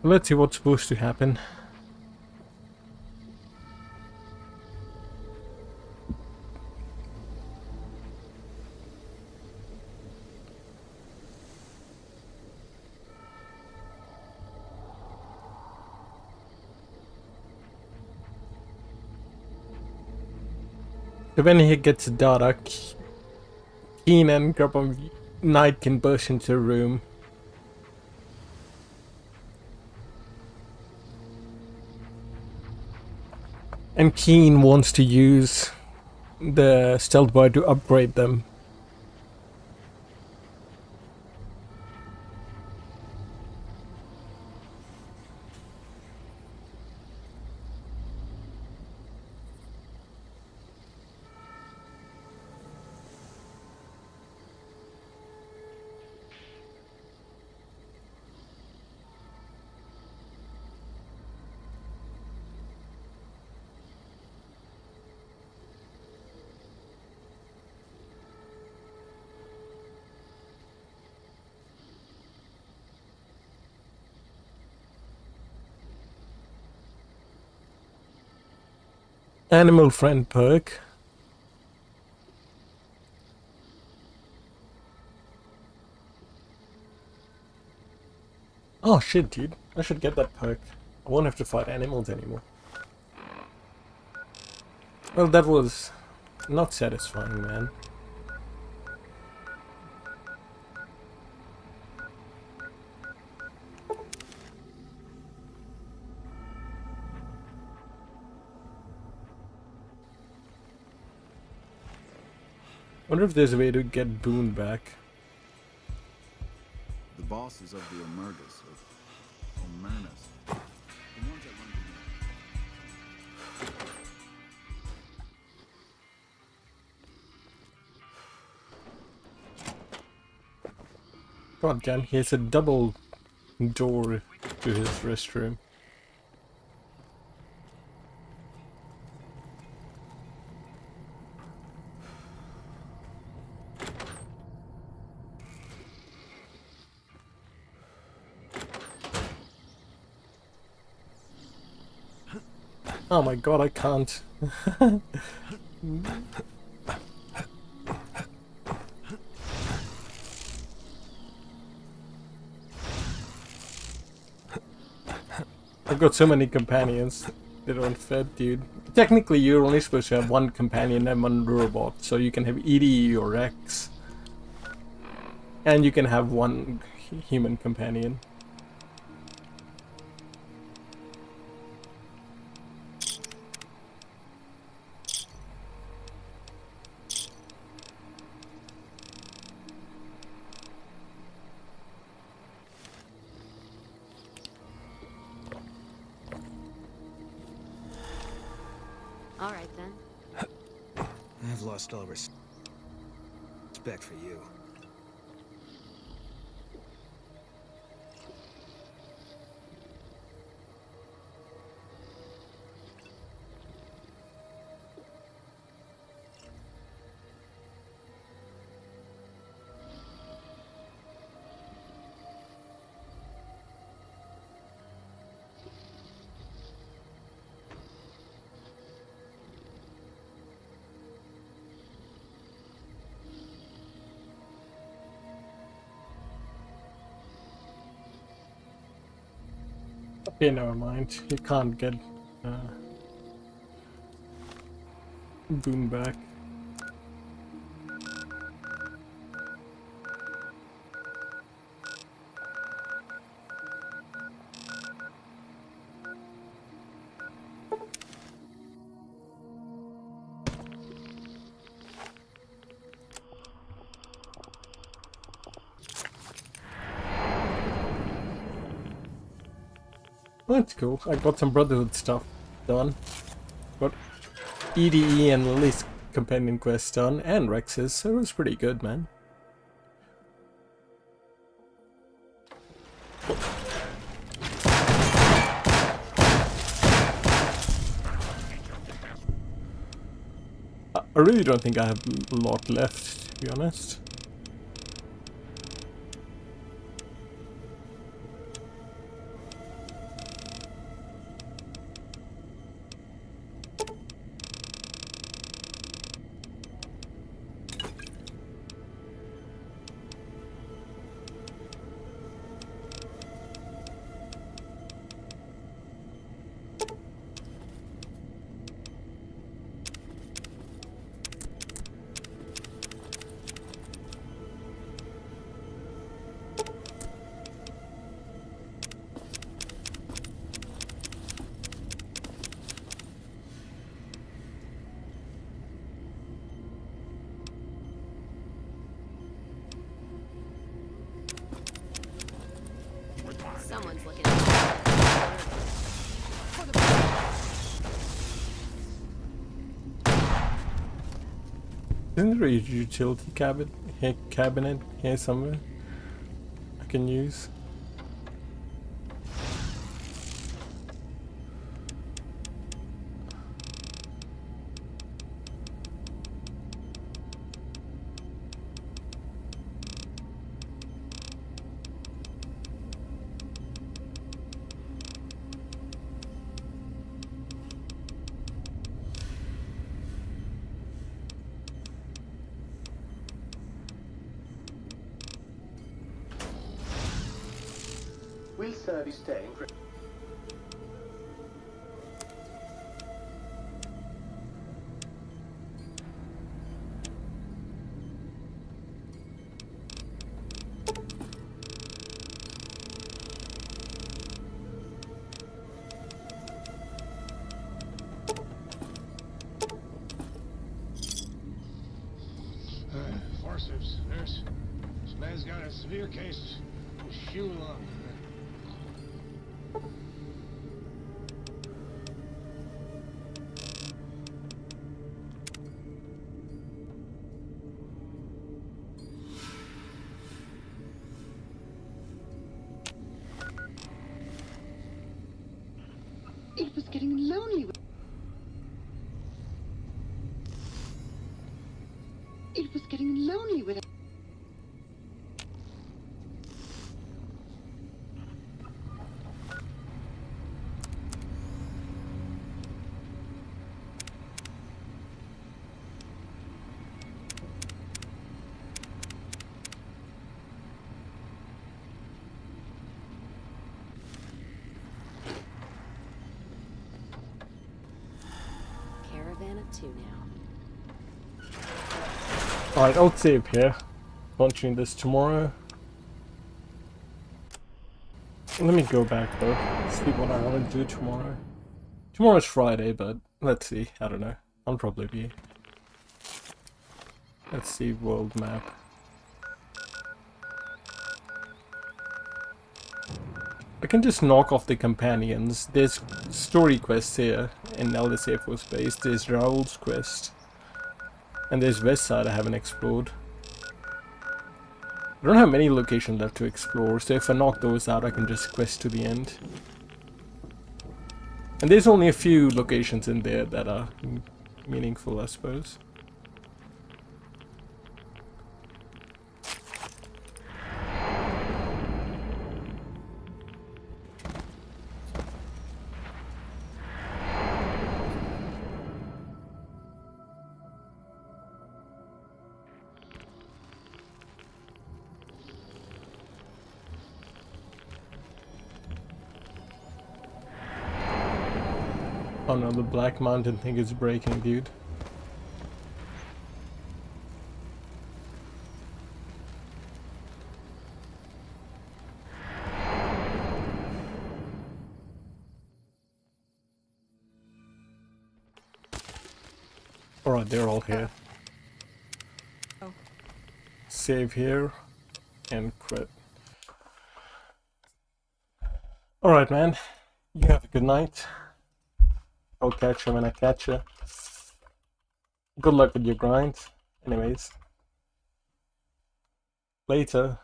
Let's see what's supposed to happen. So when he gets dark, Keen and Group of Night can burst into the room. And Keen wants to use the stealth boy to upgrade them. Animal friend perk. Oh shit, dude. I should get that perk. I won't have to fight animals anymore. Well, that was not satisfying, man. Wonder if there's a way to get Boone back. The bosses of the Omergas, of Omernus. The ones that run the God damn, he has a double door to his restroom. Oh my god, I can't. I've got so many companions. They don't fit, dude. Technically, you're only supposed to have one companion and one robot. So you can have EDE or Rex. And you can have one human companion. All right, then. I've lost all respect for you. Okay, never mind. You can't get Boom back. That's cool. I got some Brotherhood stuff done. Got EDE and Lily's companion quest done, and Rex's, so it was pretty good, man. I really don't think I have a lot left, to be honest. Someone's looking. Isn't there a utility cabinet here somewhere I can use? Will sir be staying for... Forceps, nurse. This man's got a severe case of shoe lung. It was getting lonely. It was getting lonely with. Caravan of two now. Alright, I'll save here. Launching this tomorrow. Let me go back though. See what I want to do tomorrow. Tomorrow's Friday, but let's see. I don't know. I'll probably be. Let's see, world map. I can just knock off the companions. There's story quests here in Elder Air Force Base. There's Raoul's quest. And there's Westside I haven't explored. I don't have many locations left to explore, so if I knock those out I can just quest to the end. And there's only a few locations in there that are meaningful, I suppose. Oh no, the Black Mountain thing is breaking, dude. Alright, they're all here. Oh. Save here and quit. Alright, man. You have a good night. I'll catch you when I catch you. Good luck with your grind. Anyways. Later.